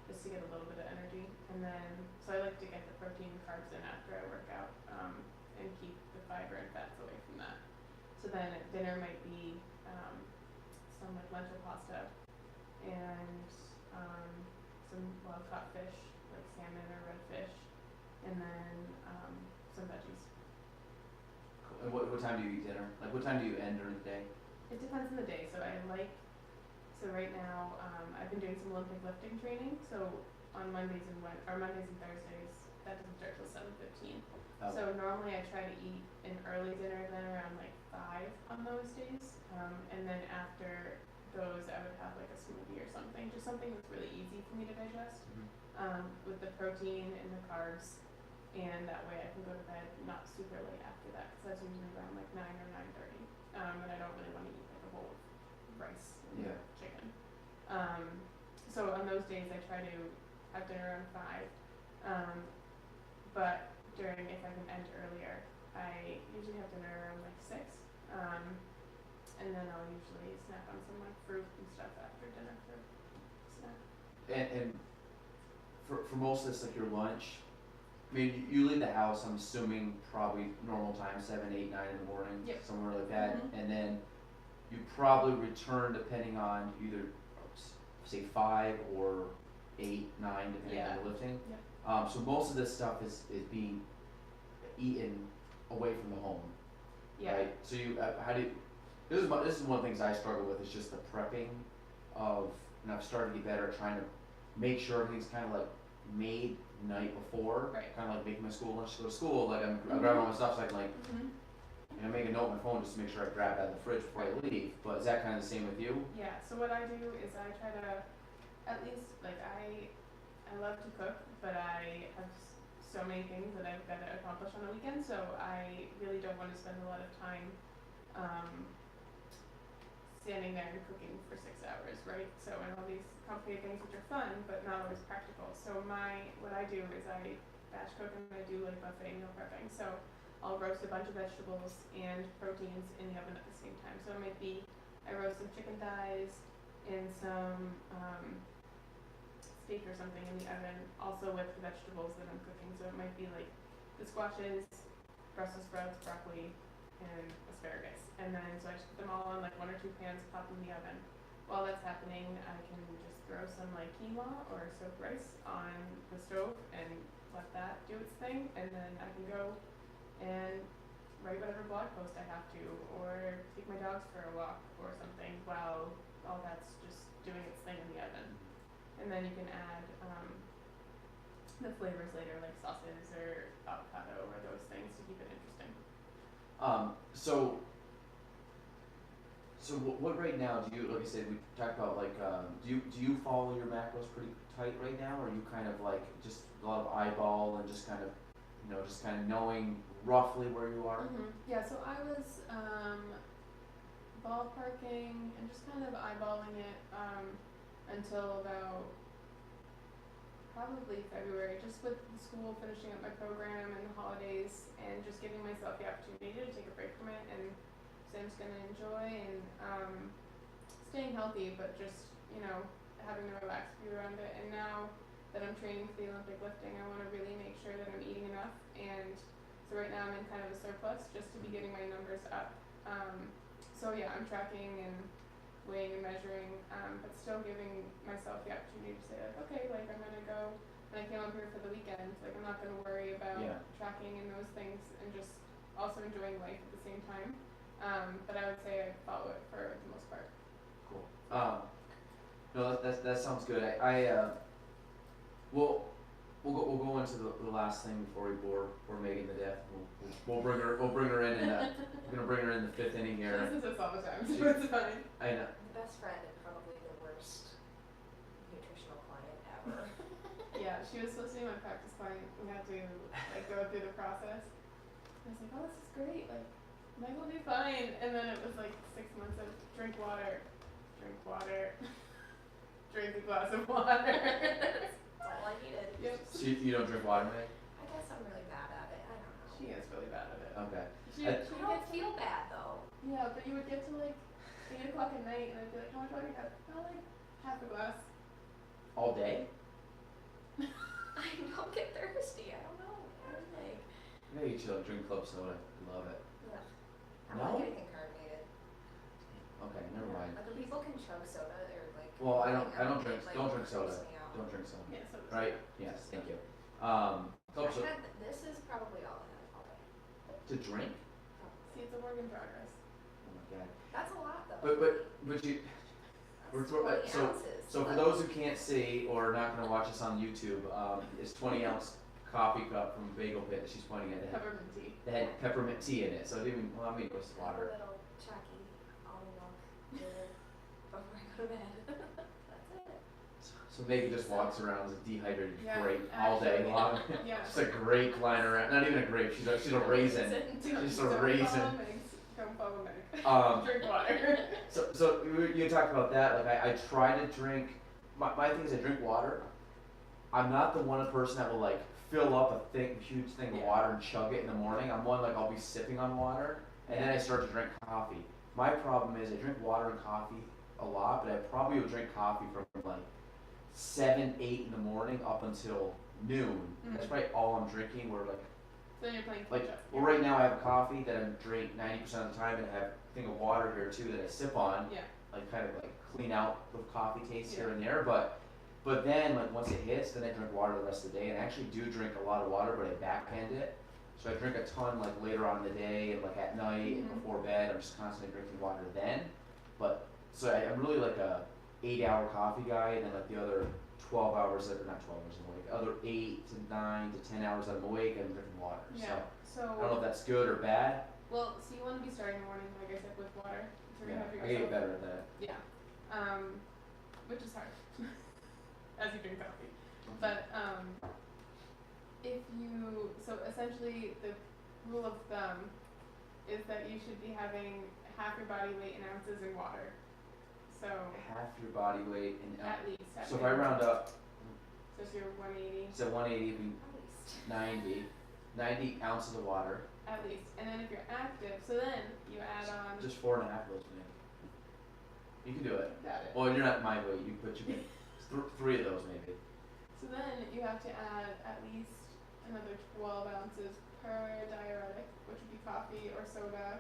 just to get a little bit of energy. And then so I like to get the protein and carbs in after I work out, and keep the fiber and fats away from that. So then at dinner might be some like lentil pasta and some wild caught fish like salmon or redfish, and then some veggies. Cool. And what time do you eat dinner? Like what time do you end during the day? It depends on the day. So right now I've been doing some Olympic lifting training. So on Mondays and Thursdays, that doesn't start till 7:15. Oh. So normally I try to eat an early dinner then around like 5 on those days, and then after those I would have like a smoothie or something, just something that's really easy for me to digest, with the protein and the carbs, and that way I can go to bed not super late after that, because that's usually around like 9 or 9:30, and I don't really want to eat like a bowl of rice and chicken. So on those days I try to have dinner around 5, but if I can end earlier, I usually have dinner around like 6, and then I'll usually snack on some like fruit and stuff after dinner for snack. And for most of this, like your lunch, I mean, you leave the house, I'm assuming probably normal time, 7, 8, 9 in the morning, Yep. somewhere like that, and then you probably return depending on either, say 5 or 8, 9, depending on the lifting. Yep. So most of this stuff is being eaten away from the home, Yeah. right? So you, how do you, this is one of the things I struggle with, is just the prepping of, and I've started to get better at trying to make sure everything's kind of like made the night before, Right. kind of like making my school lunch to go to school, like I'm grabbing all my stuff so I can like, you know, make a note on my phone just to make sure I grab it out of the fridge before I leave, but is that kind of the same with you? Yeah, so what I do is I try to, at least, like I love to cook, but I have so many things that I've got to accomplish on the weekend, so I really don't want to spend a lot of time, standing there and cooking for 6 hours, right? So, and all these complicated things which are fun, but not always practical. So what I do is I batch cook and I do like buffet meal prepping. So I'll roast a bunch of vegetables and proteins in the oven at the same time. So it might be, I roast some chicken thighs and some steak or something in the oven, also with the vegetables that I'm cooking. So it might be like the squashes, Brussels sprouts, broccoli, and asparagus. And then, so I just put them all on like 1 or 2 pans, pop in the oven. While that's happening, I can just throw some like quinoa or soaked rice on the stove and let that do its thing. And then I can go and write whatever blog post I have to, or take my dogs for a walk or something while all that's just doing its thing in the oven. And then you can add the flavors later, like sauces or avocado or those things to keep it interesting. So what right now do you, like I said, we talked about like, do you follow your macros pretty tight right now, or are you kind of like just a lot of eyeball and just kind of, you know, just kind of knowing roughly where you are? Yeah, so I was ballparking and just kind of eyeballing it until about probably February, just with the school finishing up my program and the holidays, and just giving myself the opportunity to take a break from it and say I'm just gonna enjoy and staying healthy, but just, you know, having a relaxed view around it. And now that I'm training for the Olympic lifting, I want to really make sure that I'm eating enough. And so right now I'm in kind of a surplus just to be getting my numbers up. So yeah, I'm tracking and weighing and measuring, but still giving myself the opportunity to say like, okay, like I'm gonna go when I came up here for the weekend. Like I'm not gonna worry about tracking and those things, and just also enjoying life at the same time. But I would say I follow it for the most part. Cool. No, that sounds good. We'll go into the last thing before we bore Meghan to death. We'll bring her in we're gonna bring her in the 5th inning here. She listens to us all the time, so it's fine. I know. The best friend and probably the worst nutritional client ever. Yeah, she was supposed to be my practice client. We had to like go through the process. I was like, oh, this is great. Like, Meg will be fine. And then it was like 6 months of drink water, drink a glass of water. That's all I needed. Yep. So you don't drink water, Meg? I guess I'm really bad at it. I don't know. She is really bad at it. Okay. She I would don't get to, feel bad though. yeah, but you would get to like 8 o'clock at night, and I'd be like, how much water you have? Oh, like half a glass. All day? I don't get thirsty. I don't know. Like, Maybe you should drink club soda. Love it. yeah. I No? don't like anything carbonated. Okay, never mind. Other people can chug soda or like. Well, I don't drink. Like, Don't drink soda. freaks me out. Don't drink soda. Yeah, so Right? Yes. Thank you. Club soda This is probably all I have all day. to drink. see, it's a work in progress. Oh my god. That's a lot though. But you. That's we're- 20 so- ounces. So for those who can't see or are not going to watch us on YouTube, this 20-ounce coffee cup from Bagel Pit that she's pointing at. Peppermint tea. That had peppermint tea in it, so it didn't. Well, I mean, it was A water. little chalky almond milk later before I go to bed. That's it. So Megan just walks around as a dehydrated Yeah, grape all day actually. long. Yeah. Just a grape lying around. Not even a grape. She's a raisin. She's a raisin. Don't follow Meg. Drink water. So you talked about that. Like I try to drink. My thing is I drink water. I'm not the one person that will like fill up a huge thing of water and chug it in the morning. I'm one like I'll be sipping on water and then I start to drink coffee. My problem is I drink water and coffee a lot, but I probably would drink coffee from like 7, 8 in the morning up until noon. That's probably all I'm drinking. Where like So then you're playing like catch up. well right now I have a coffee that I drink 90% of the time, and I have a thing of water here too that I sip on. Yeah. Like kind of like clean out the coffee taste here and there, but then like once it hits, then I drink water the rest of the day, and I actually do drink a lot of water, but I backhand it. So I drink a ton like later on in the day and like at night and before bed. I'm just constantly drinking water then. But so I'm really like a 8-hour coffee guy, and then like the other 12 hours, or not 12 hours I'm awake, other 8 to 9 to 10 hours I'm awake, I'm drinking water. Yeah. So I don't know if that's good or bad. Well, so you want to be starting the morning, like I said, with water to Yeah, rehydrate I gotta get yourself. better at that. Yeah. Which is hard as you drink coffee. But so essentially the rule of thumb is that you should be having half your body weight in ounces in water. So half your body weight in at least. So if I round up, So if you're 180. so 180 would be At least. 90 ounces of water. At least. And then if you're active, so then you add on. Just 4.5 of those, maybe. You can do it. Got it. Well, you're not my weight. You put your 3 of those, maybe. So then you have to add at least another 12 ounces per diuretic, which would be coffee or soda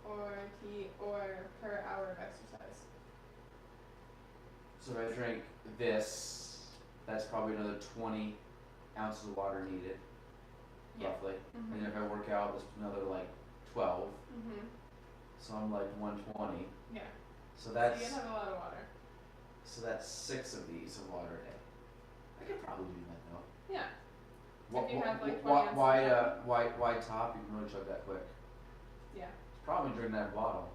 or tea, or per hour of exercise. So if I drink this, that's probably another 20 ounces of water needed, Yeah. roughly. Mhm. And then if I work out, there's another like 12. Mhm. So I'm like 120. Yeah. So So that's you have a lot of water. 6 of these of water a day. I could probably do that though. Yeah. Wha- If you wha- have, like, wha- 20 why, ounces why top? You can really chug that quick. Yeah. Probably drinking that bottle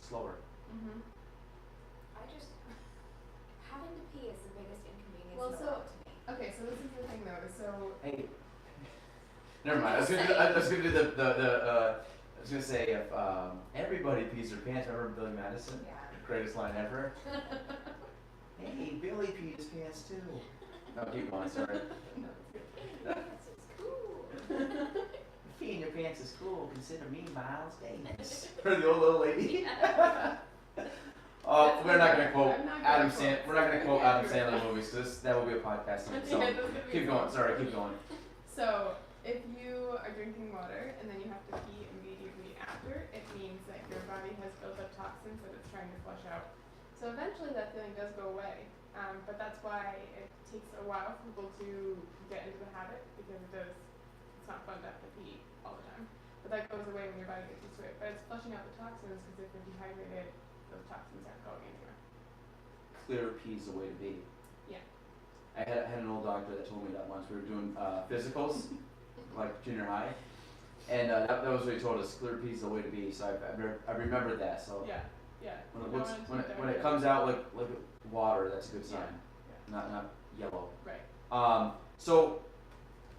slower. Mhm. I just having to pee is the biggest inconvenience Well, in the so- world to me. Okay, so this is the thing though. So Hey. Never mind. I was gonna do I was gonna say if everybody pees their pants. Remember Billy Madison? Yeah. Greatest line ever. Hey, Billy peed his pants too. No, keep going. Sorry. Yes, it's cool. Peeing your pants is cool. Consider me Miles Davis. For the old little lady. That's We're not gonna not- quote I'm not gonna Adam quote. Sandler. We're not gonna quote Yeah, Adam do it. Sandler movies. Cause that will be a podcast in Yeah, itself. that's gonna be Keep a going. song. Sorry, keep going. So if you are drinking water and then you have to pee immediately after, it means that your body has built up toxins that it's trying to flush out. So eventually that feeling does go away. But that's why it takes a while for people to get into the habit, because it's not fun to have to pee all the time. But that goes away when your body gets used to it. But it's flushing out the toxins, because if you're dehydrated, those toxins aren't going anywhere. Clear pee's the way to be. Yeah. I had an old doctor that told me that once. We were doing physicals, like junior high, and that was what he told us. Clear pee's the way to be. So I remembered that. So Yeah, yeah. when You it don't looks wanna take when it that comes risk. out like water, that's a good sign. Yeah. Not yellow. Right. So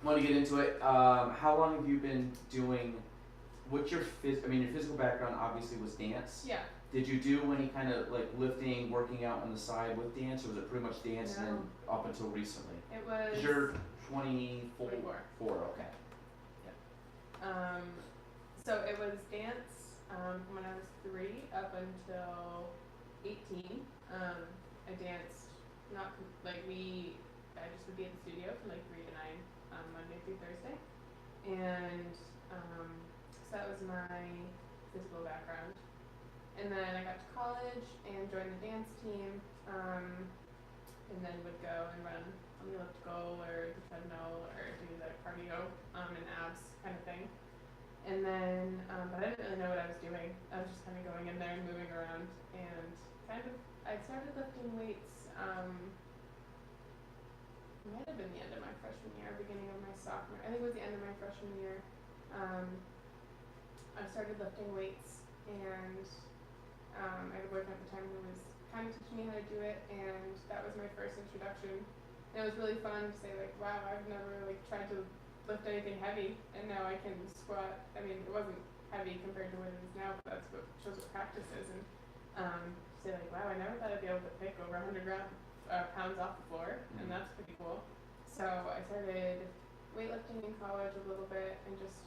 want to get into it. How long have you been doing? What's your your physical background obviously was dance. Yeah. Did you do any kind of like lifting, working out on the side with dance, or was it pretty much dance and then up until recently? It was. 'Cause you're 24. 24. 4, okay. So it was dance from when I was 3 up until 18. I danced I just would be at the studio from like 3 to 9 Monday through Thursday, and so that was my physical background. And then I got to college and joined the dance team, and then would go and run on the elliptical or the treadmill or do the cardio and abs kind of thing. And then, but I didn't really know what I was doing. I was just kind of going in there and moving around, and I started lifting weights, it might have been the end of my freshman year, beginning of my sophomore, I think it was the end of my freshman year. I started lifting weights, and I had a boyfriend at the time who was kind of teaching me how to do it, and that was my first introduction. And it was really fun to say like, wow, I've never like tried to lift anything heavy, and now I can squat. I mean, it wasn't heavy compared to what it is now, but that's what shows what practice is. And say like, wow, I never thought I'd be able to pick over 100 pounds off the floor, and that's pretty cool. So I started weightlifting in college a little bit, and just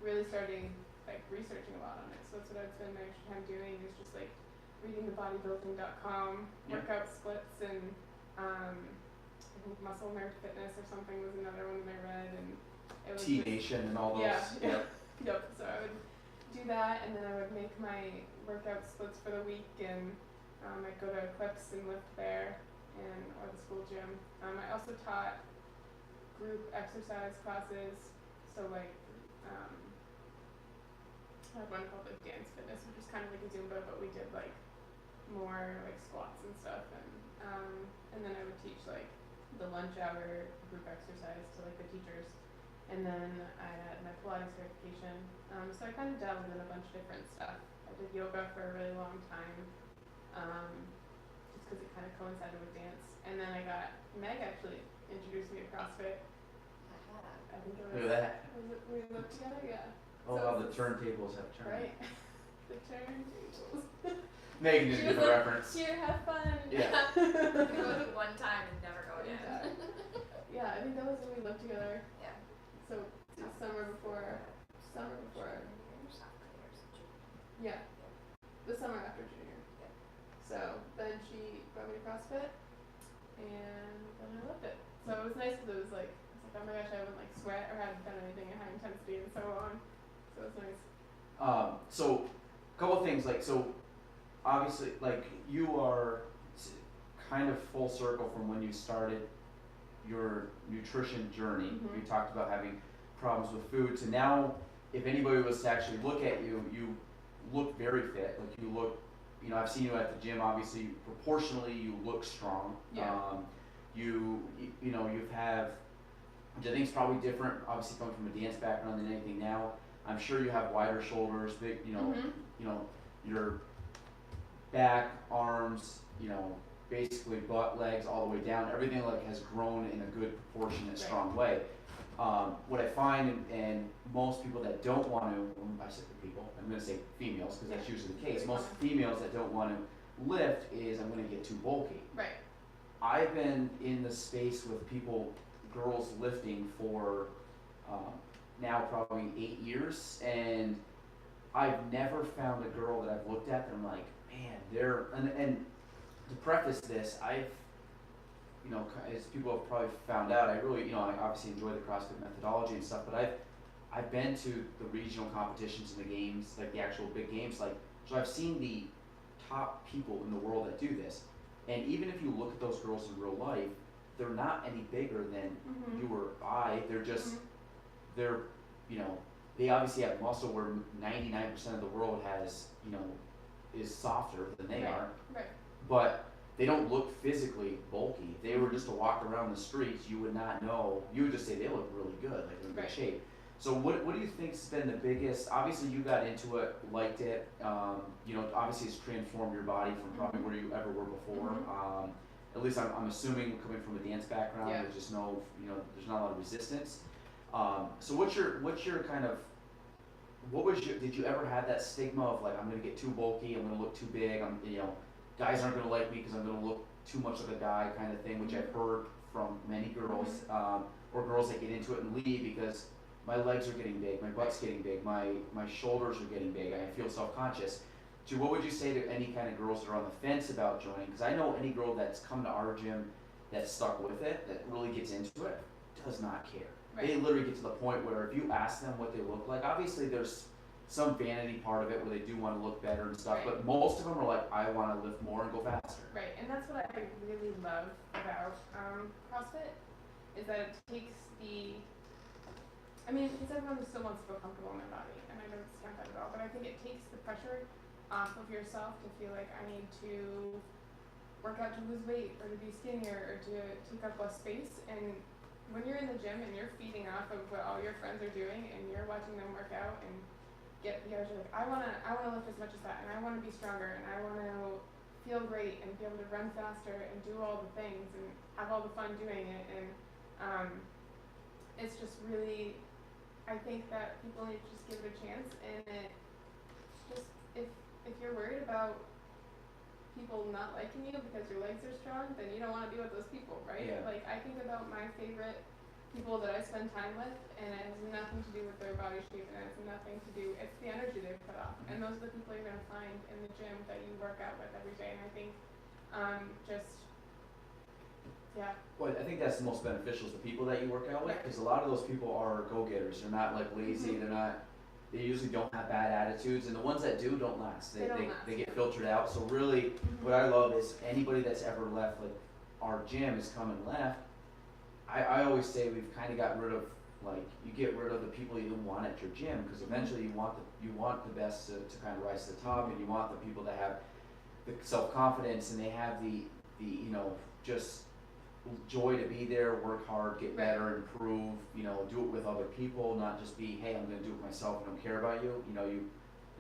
really starting like researching a lot on it. So that's what I've spent my extra time doing, is just like reading the bodybuilding.com workout splits, and I think Muscle Nerd Fitness or something was another one that I read, and it was T Nation and all those. Yeah. Yep. So I would do that, and then I would make my workout splits for the week, and I'd go to Eclipse and lift there, or the school gym. I also taught group exercise classes, so like I had one called like Dance Fitness, which is kind of like a Zumba, but we did like more like squats and stuff, and then I would teach like the lunch hour group exercise to like the teachers, and then I had my Pilates certification, so I kind of dabbled in a bunch of different stuff. I did yoga for a really long time, just because it kind of coincided with dance, and then Meg actually introduced me to CrossFit. I think it was. Look at that. Was it, we lived together? Yeah. Oh So wow, the it's- turntables have turned. Right. The turntables. Megan didn't She get was the like, reference. Here, have fun. Yeah. You go to one time and never go again. Yeah, I think that was when we lived together. Yeah. So the summer before. Yeah. The summer after junior. Yeah. So then she brought me to CrossFit, and then I loved it. So it was nice because it was like, oh my gosh, I haven't like sweat or hadn't done anything at high intensity in so long. So it was nice. So, a couple things, like, so, obviously, like, you are kind of full circle from when you started your nutrition journey. Mhm. You talked about having problems with food, to now, if anybody was to actually look at you, you look very fit, like, you look, you know, I've seen you at the gym, obviously, proportionally, you look strong. Yeah. You know, you have, which I think is probably different, obviously coming from a dance background than anything now. I'm sure you have wider shoulders, big, Mhm. you know, your back, arms, you know, basically butt, legs, all the way down, everything like has grown in a good proportionate, Right. strong way. What I find, and most people that don't want to, I said people, I'm gonna say females, because that's Yeah. usually the case, Pretty most common. females that don't want to lift is, I'm gonna get too bulky. Right. I've been in the space with people, girls lifting for now probably 8 years, and I've never found a girl that I've looked at that I'm like, man, they're, and to preface this, I've, you know, as people have probably found out, I really, you know, I obviously enjoy the CrossFit methodology and stuff, but I've been to the regional competitions and the games, like the actual big games, like, so I've seen the top people in the world that do this. And even if you look at those girls in real life, they're not any bigger than Mhm. you or I. They're just, Mhm. they're, you know, they obviously have muscle where 99% of the world has, you know, is softer than they Right. are. Right. But they don't look physically bulky. If they were just to walk around the streets, you would not know. You would just say they look really good, like they're in good Right. shape. So what do you think's been the biggest? Obviously, you got into it, liked it. You know, obviously, it's transformed your body from probably Mhm. where you ever were before. Mhm. At least I'm assuming, coming from a dance background, Yeah. there's just no, you know, there's not a lot of resistance. So what's your kind of, did you ever have that stigma of like, I'm gonna get too bulky, I'm gonna look too big, you know, guys aren't gonna like me because I'm gonna look too much like a guy kind of thing, which I've heard from many girls, or girls that get into it and leave because my legs are getting big, my butt's getting big, my shoulders are getting big, I feel self-conscious. So what would you say to any kind of girls that are on the fence about joining? Because I know any girl that's come to our gym that's stuck with it, that really gets into it, does not care. They Right. literally get to the point where if you ask them what they look like, obviously there's some vanity part of it where they do want to look better and stuff, Right. but most of them are like, I want to lift more and go faster. Right, and that's what I really love about CrossFit, is that it takes the, I mean, because everyone still wants to feel comfortable in their body, and I don't discount that at all, but I think it takes the pressure off of yourself to feel like I need to work out to lose weight, or to be skinnier, or to take up less space, and when you're in the gym and you're feeding off of what all your friends are doing, and you're watching them work out and get the edge, like, I wanna lift as much as that, and I wanna be stronger, and I wanna feel great, and be able to run faster, and do all the things, and have all the fun doing it, and it's just really, I think that people need to just give it a chance, and it just, if you're worried about people not liking you because your legs are strong, then you don't wanna be with those people, right? Yeah. Like, I think about my favorite people that I spend time with, and it has nothing to do with their body shape, and it has nothing to do, it's the energy they put off, and those are the people you're gonna find in the gym that you work out with every day, and I think, yeah. Well, I think that's the most beneficial is the people that you work out with, Right. because a lot of those people are go-getters. They're not like lazy. Mhm. They're not. They usually don't have bad attitudes, and the ones that do don't last. They don't last, they get yeah. filtered out. So really, what I love is anybody that's ever left, like our gym has come and left. I always say we've kind of got rid of, like, you get rid of the people you don't want at your gym, because eventually you want the best to kind of rise to the top, and you want the people that have the self-confidence and they have the you know, just joy to be there, work hard, get better, improve, you know, do it with other people, not just be, hey, I'm gonna do it myself, I don't care about you. You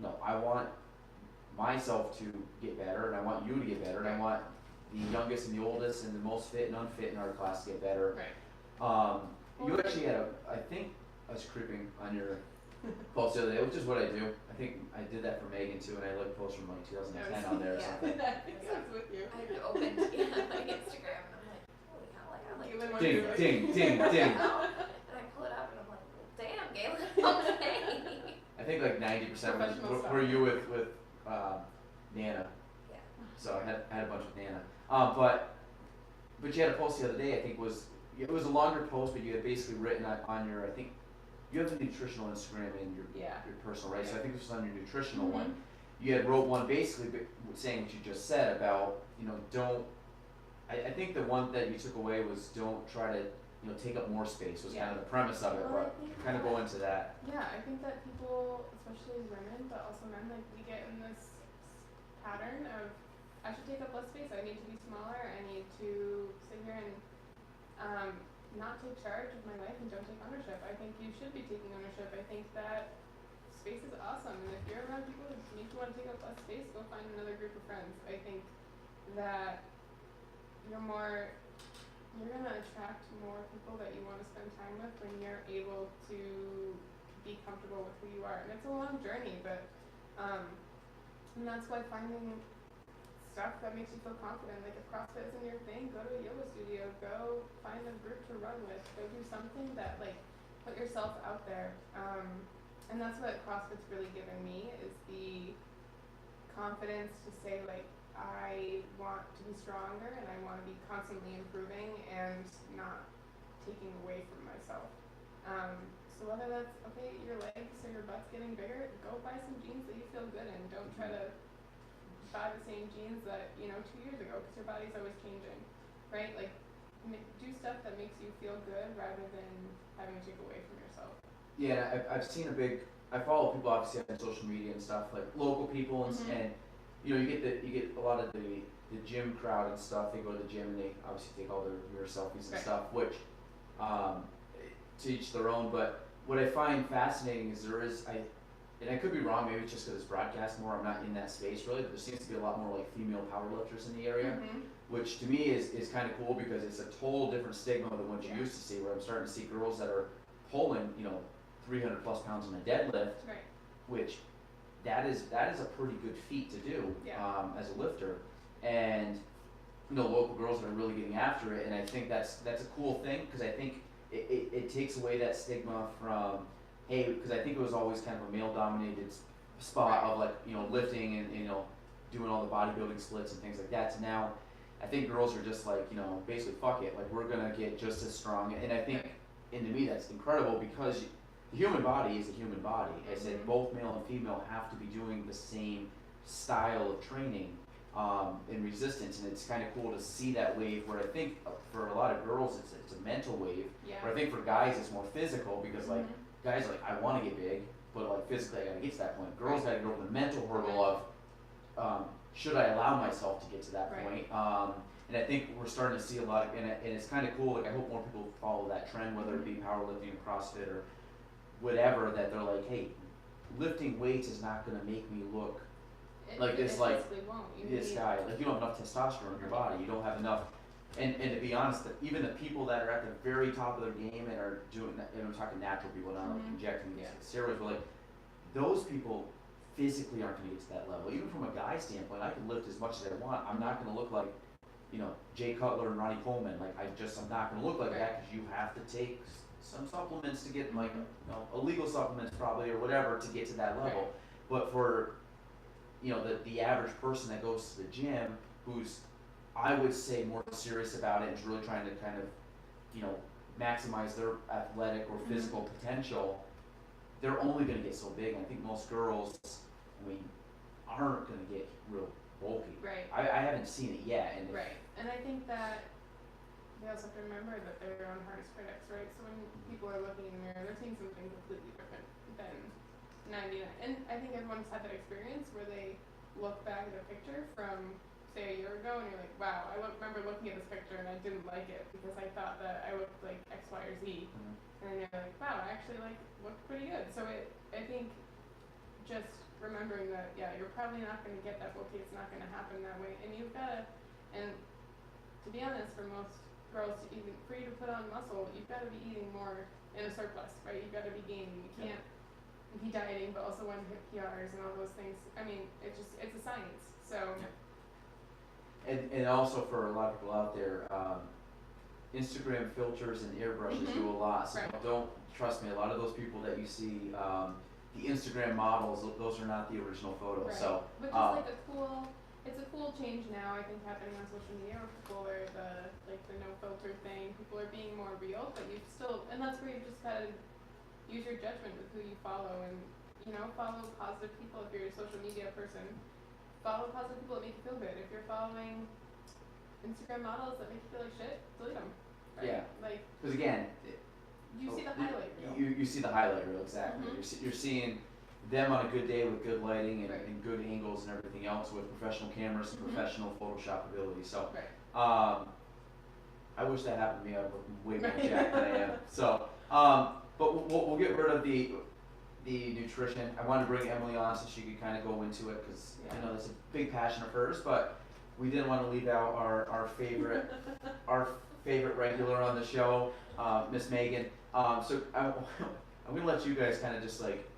know, I want myself to get better, and I want you to get better, and I want the youngest and the oldest and the most fit and unfit in our class to get better. Right. You actually had I think I was creeping on your post the other day, which is what I do. I think I did that for Meghan too, and I like posts from like 2010 on there or Yeah. something. I think I was with you. I opened my Instagram and I'm like, holy cow, like I like Galen, what Ding, do you ding, ding, ding. And I pull it up and I'm like, damn, Galen, okay. I think like 90% Professional were stuff. you with Nana. Yeah. So I had a bunch with Nana. But you had a post the other day. I think it was a longer post, but you had basically written on your, I think you have the nutritional Instagram and your Yeah. personal, right? So I Yeah. think this was on your nutritional Mhm. one. You had wrote one basically saying what you just said about, don't. I think the one that you took away was don't try to take up more space was kind of the premise of it, Well, I but think kind of go into that. Yeah, I think that people, especially women, but also men, like we get in this pattern of I should take up less space. I need to be smaller. I need to sit here and not take charge of my life and don't take ownership. I think you should be taking ownership. I think that space is awesome, and if you're around people who make you want to take up less space, go find another group of friends. I think that you're gonna attract more people that you want to spend time with when you're able to be comfortable with who you are. And it's a long journey, but and that's why finding stuff that makes you feel confident. Like if CrossFit isn't your thing, go to a yoga studio, go find a group to run with, go do something that like put yourself out there. And that's what CrossFit's really given me is the confidence to say like I want to be stronger and I want to be constantly improving and not taking away from myself. So whether that's okay, your legs or your butt's getting bigger, go buy some jeans that you feel good in. Don't try to buy the same jeans that 2 years ago because your body's always changing, right? Like do stuff that makes you feel good rather than having to take away from yourself. Yeah, I've seen I follow people obviously on social media and stuff, like local people and, Mhm. and you get a lot of the gym crowd and stuff. They go to the gym and they obviously take all their mirror selfies and Right. stuff, which to each their own. But what I find fascinating is and I could be wrong, maybe it's just because it's broadcast more. I'm not in that space really, but there seems to be a lot more like female powerlifters in the area, Mhm. which to me is kind of cool because it's a total different stigma than what you Yeah. used to see. Where I'm starting to see girls that are pulling 300 plus pounds on a deadlift, Right. which that is a pretty good feat to do Yeah. as a lifter, and local girls that are really getting after it, and I think that's a cool thing because I think it takes away that stigma from because I think it was always kind of a male dominated spot of like lifting and doing all the bodybuilding splits and things like that. So now I think girls are just like basically fuck it, like we're gonna get just as strong, and I think and to me that's incredible because the human body is a human body. I said Mhm. both male and female have to be doing the same style of training in resistance, and it's kind of cool to see that wave where I think for a lot of girls it's a mental wave, Yeah. where I think for guys it's more physical because like Mhm. guys are like I want to get big, but like physically I gotta get to that point. Girls gotta get over the mental hurdle of should I allow myself to get to that Right. point? And I think we're starting to see a lot of, and it's kind of cool. Like I hope more people follow that trend, whether it be powerlifting or CrossFit or whatever. That they're like, hey, lifting weights is not gonna make me look like this, It like physically won't. You this need- guy. Like you don't have enough testosterone in your body. You don't have enough. And to be honest, even the people that are at the very top of their game and are doing, and I'm talking natural people, not like Mhm. injecting Yeah. steroids, but like those people physically aren't gonna get to that level. Even from a guy standpoint, I can lift as much as I want. I'm not gonna look like, Jay Cutler and Ronnie Coleman. Like I'm not gonna look like that because you have to take some supplements to get like, illegal supplements probably or whatever to get to that level. Right. But for, the average person that goes to the gym who's, I would say more serious about it and is really trying to kind of, maximize their athletic or physical potential, they're only gonna get so big. And I think most girls, aren't gonna get real bulky. Right. I haven't seen it yet, and Right. And I think that they also have to remember that they're their own hardest critics, right? So when people are looking in the mirror, they're seeing something completely different than 99. And I think everyone's had that experience where they look back at a picture from, say, a year ago, and you're like, wow, remember looking at this picture and I didn't like it because I thought that I looked like X, Y, or Z. And then you're like, wow, I actually look pretty good. So I think just remembering that, yeah, you're probably not going to get that bulky. It's not going to happen that way. And you've got to, and to be honest, for most girls, for you to put on muscle, you've got to be eating more in a surplus, right? You've got to be gaining. You can't be dieting, but also want to hit PRs and all those things. I mean, it's a science. So And also for a lot of people out there, Instagram filters and airbrushes do a lot. So Right. don't trust me. A lot of those people that you see, the Instagram models, those are not the original photos. right. So Which is like a cool. It's a cool change now. I think happening on social media where people are the no filter thing. People are being more real, but you still, and that's where you just gotta use your judgment with who you follow, and follow positive people if you're a social media person. Follow positive people that make you feel good. If you're following Instagram models that make you feel like shit, delete them. Right? Yeah. Like because again, you see the highlight reel. you see the highlight reel exactly. Mhm. You're seeing them on a good day with good lighting and, Right. and good angles and everything else with professional cameras and Mhm. professional Photoshop ability. So Right. I wish that happened to me. I would look way more Right. jacked than I am. So but we'll get rid of the nutrition. I wanted to bring Emily on so she could kind of go into it because I know that's a big passion of hers, but we didn't want to leave out our favorite regular on the show, Miss Meghan. So I'm gonna let you guys kind of just like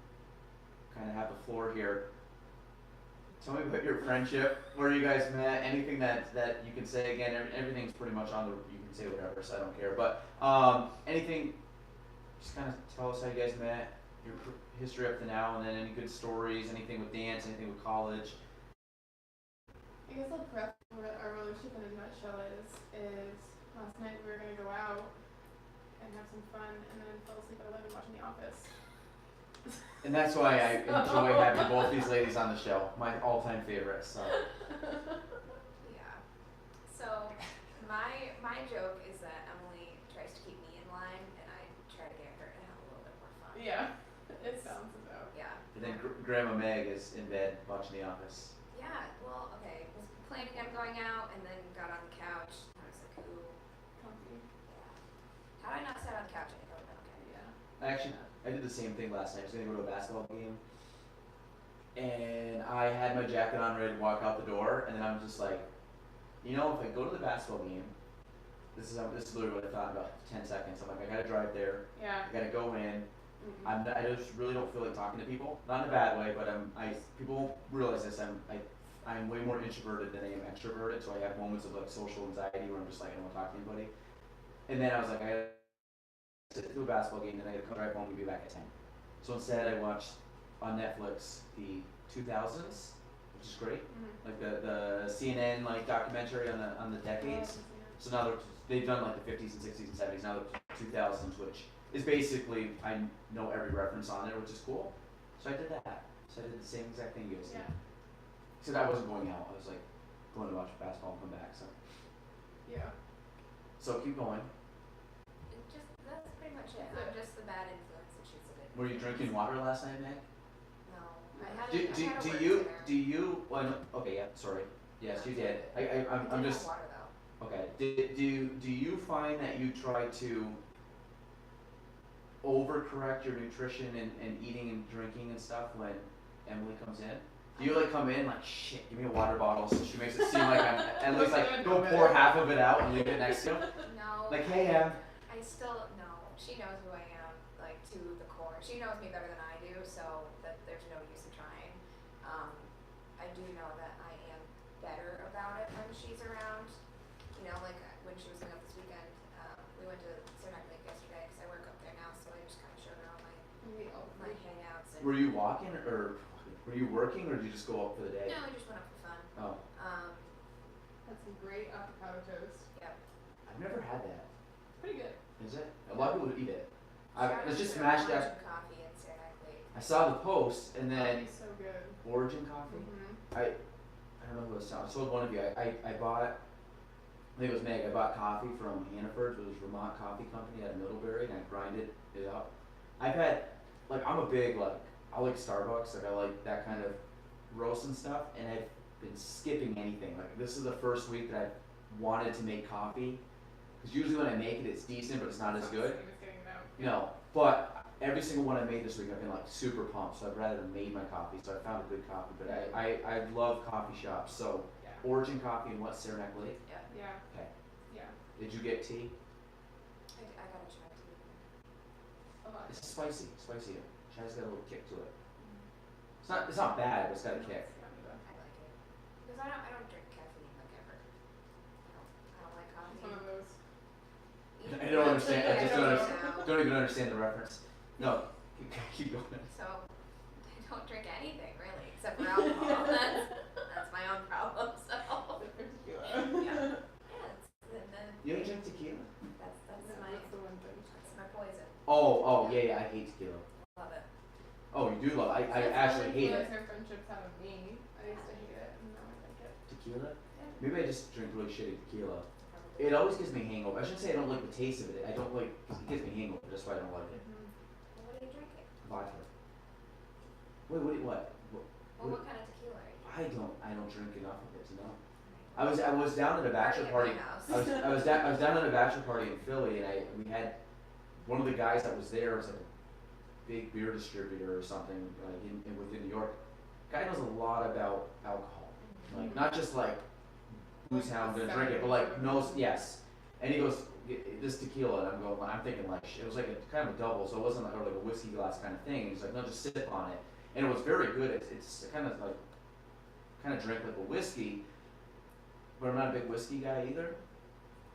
kind of have the floor here. Tell me about your friendship, where you guys met, anything that you can say. Again, everything's pretty much on the, you can say whatever, so I don't care. But anything, just kind of tell us how you guys met, your history up to now, and then any good stories, anything with dance, anything with college. I guess I'll prep what our relationship in a nutshell is last night we were gonna go out and have some fun and then fell asleep at 11 watching The Office. And that's why I enjoy having both these ladies on the show, my all-time favorites. So. Yeah. So my joke is that Emily tries to keep me in line, and I try to get her to have a little bit more fun. Yeah, it sounds about. Yeah. And then Grandma Meg is in bed watching The Office. Yeah. Well, okay. Was planning on going out, and then got on the couch. I was like, ooh. Comfy. Yeah. Had I not sat on the couch, I think I would have been okay. Yeah. Actually, I did the same thing last night. I was gonna go to a basketball game, and I had my jacket on, ready to walk out the door, and then I'm just like, if I go to the basketball game, this is literally what I thought in about 10 seconds. I'm like, I gotta drive there, Yeah. I gotta go in. Mm-hmm. I just really don't feel like talking to people, not in a bad way, but people won't realize this. I'm way more introverted than I am extroverted, so I have moments of like social anxiety where I'm just like, I don't want to talk to anybody. And then I was like, I gotta sit through a basketball game, and I gotta come drive home and be back at 10. So instead, I watched on Netflix the 2000s, which is great, Mm-hmm. like the CNN like documentary on the decades. So now they've done like the 50s and 60s and 70s. Now the 2000s, which is basically I know every reference on there, which is cool. So I did that. So I did the same exact thing you guys did. Yeah. Except I wasn't going out. I was like going to watch basketball and come back. Yeah. So keep going. That's pretty much it. I'm just the bad influence that she's a bit. Were you drinking water last night, Meg? No. I had Do a work you dinner. well, no, okay, yeah, sorry. Yes, you did. I I'm did just have water though. okay. Do you find that you try to overcorrect your nutrition and eating and drinking and stuff when Emily comes in? Do you like come in like shit? Give me a water bottle, so she makes it seem like I'm at least like go pour half of it out and leave it next to you. No. Like hey, I still no. She knows who I am, like to the core. She knows me better than I do, so that there's no use in trying. I do know that I am better about it when she's around. Like when she was going up this weekend, we went to Saranac Lake yesterday because I work up there now, so I just kind of showed her all my hangouts. And were you walking or were you working or did you just go up for the day? no, we just went up for fun. Oh, Had some great avocado toast. Yep. I've never had that. It's pretty good. Is it? A lot of people would eat it. Shout out It's just to mashed Origin up. Coffee in Saranac Lake. I saw the post and then It's so good. Origin Coffee. Mm-hmm. I don't know who it was. I told one of you. I bought. I think it was Meg. I bought coffee from Hannaford's, which was Vermont Coffee Company out of Middlebury, and I grinded it up. I've had I'm a big I like Starbucks. Like I like that kind of roast and stuff, and I've been skipping anything. Like this is the first week that I've wanted to make coffee, because usually when I make it, it's decent, but it's not as good. No, but every single one I made this week, I've been super pumped. So I'd rather made my coffee. So I found a good coffee. But I love coffee shops. So Yeah. Origin Coffee in what, Saranac Lake? Yeah. Okay. Yeah. Did you get tea? I gotta try to. A lot. It's spicy. Chai's got a little kick to it. It's not bad, but it's got a kick. I like it. Because I don't drink caffeine like ever. I don't like coffee. Some of those. I don't understand. I just now. don't even understand the reference. No, keep going. So I don't drink anything really, except for alcohol. That's my own problem. So yeah, then You don't drink tequila? that's Yeah, my that's the one thing. that's my poison. Oh, yeah, I hate tequila. Love it. Oh, you do love it. I actually hate it. Her friendships out of me. I used to hate it, and now I like it. Tequila? Yeah. Maybe I just drink really shitty tequila. Probably. It always gives me hangover. I shouldn't say I don't like the taste of it. I don't like, because it gives me hangover. That's why I don't like it. Mm-hmm. Well, what are you drinking? Vodka. Wait, what? Well, what kind of tequila are you I don't drink enough of it to know. I was down at a bachelor party. at my house. I was down at a bachelor party in Philly, and we had one of the guys that was there was like a big beer distributor or something, like within New York. Guy knows a lot about alcohol, like not just like who's how I'm gonna drink it, but like knows And he goes, this tequila, and I'm thinking like it was like a kind of a double, so it wasn't like a whiskey glass kind of thing. He's like, no, just sip on it, and it was very good. It's kind of drink like a whiskey. But I'm not a big whiskey guy either.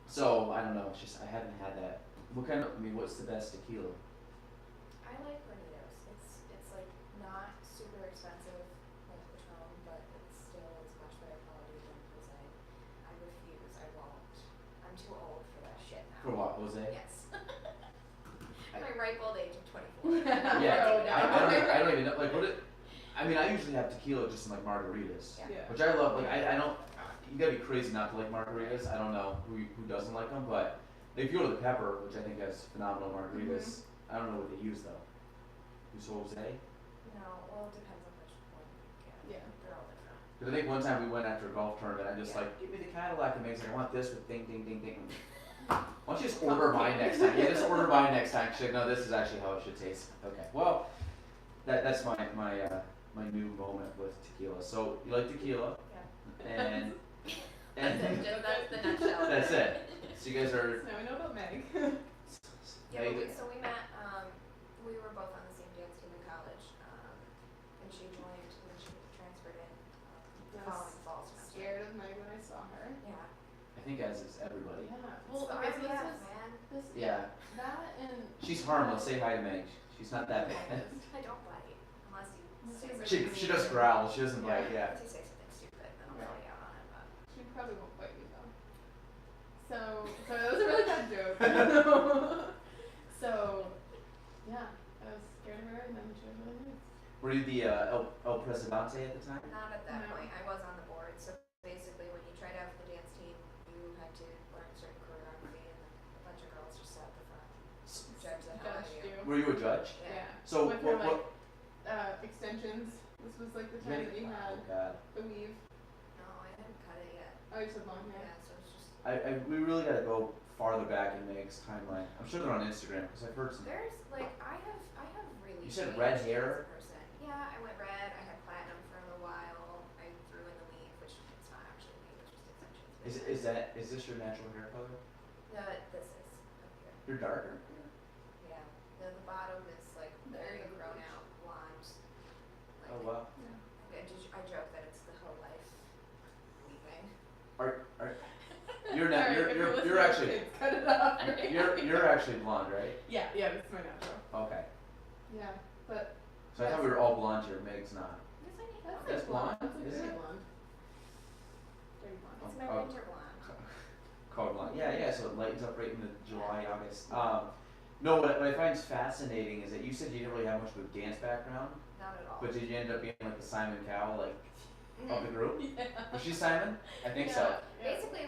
So, I don't know, it's just, I haven't had that. What's the best tequila? I like Bonitos. It's like not super expensive like Patron, but it's much better quality than Jose. I refuse. I won't. I'm too old for that shit now. For what, Jose? Yes. My ripe old age of 24. Yeah, I don't even know, like, I usually have tequila just in like margaritas. Yeah. Which I love, like, I don't, you gotta be crazy not to like margaritas. I don't know who doesn't like them, but if you go to the Pepper, which I think has phenomenal margaritas, I don't know what they use though. Use Jose? No, well, it depends on which one you get. Yeah. They're all different. Because I think one time we went after a golf tournament, I just Yeah. like, give me the Cadillac, and Meg's like, I want this with ding, ding, ding, ding. Why don't you just order mine next time? Yeah, just order mine next time. She's like, no, this is actually how it should taste. Okay, well, that's my new moment with tequila. So you like tequila, and That's the nutshell. that's it. So you guys are. So now we know about Meg. Yeah, we met, we were both on the same dance team in college, and she joined when she transferred in, I following was fall semester. scared of Meg when I saw her. Yeah. I think as is everybody. Yeah. Well, okay, so this yeah, was man. this Yeah. that and She's harmless. Say hi to Meg. She's not that bad. I don't bite, unless you say Unless something. She does growl. She doesn't bite. Yeah. Unless you say something stupid, then I'll call you out on it, but. she probably won't bite me though. So that was a really bad joke. So yeah, I was scared of her and then she was really nice. Were you the El Presidente at the time? Not at that No. point. I was on the board, so basically when you tried out for the dance team, you had to learn certain choreography, and then a bunch of girls just sat at the front, judge the hell out of Judged you. you. Were you a judge? Yeah. So Went what? through, extensions. This was like the time that you Oh had God. the weave. No, I didn't cut it yet. Oh, you said long hair. Yeah, so it's just, We really gotta go farther back in Meg's timeline. I'm sure they're on Instagram because I've heard some. there's like, I have really. You said changed red as hair? a person. Yeah, I went red, I had platinum for a little while, I threw in the weave, which it's not actually weave, it's just extensions. Is this your natural hair color? No, this is up here. You're darker. Yeah, the bottom is like very grown out blonde. Like, Oh wow. I joke that it's the whole life weaving. You're not. Sorry, if You're listening, actually. kids, cut it off. You're actually blonde, right? Yeah, this is my natural. Okay. Yeah, but So I thought we were all blonde here. Meg's not. Yes, I need that's blonde. That's blonde? That's like Is very it? blonde. Very blonde. It's my Oh. winter blonde. Called blonde. Yeah. So it lightens up right in the July, August. No, what I find fascinating is that you said you didn't really have much of a dance background, Not at all. but did you end up being like the Simon Cowell of the Mhm. group? Yeah. Was she Simon? I think so. Yeah. Basically,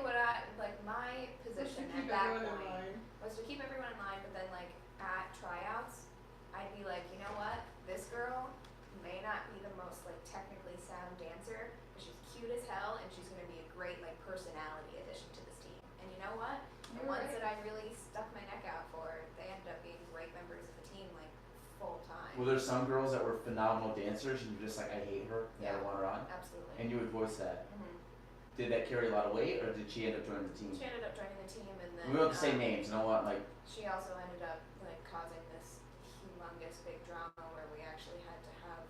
my position at Keep that everyone in point line. was to keep everyone in line, but then like at tryouts, I'd be like, you know what, this girl may not be the most like technically sound dancer, but she's cute as hell, and she's gonna be a great like personality addition to this team. And you know what? The You're ones right. that I really stuck my neck out for, they ended up being great members of the team, like full time. Well, there's some girls that were phenomenal dancers, and you're just like, I hate her. I Yeah. don't want her on. Absolutely. And you would voice that. Mhm. Did that carry a lot of weight, or did she end up joining the team? She ended up joining the team, and then We don't have to say names. I don't want like. she also ended up like causing this humongous this big drama where we actually had to have,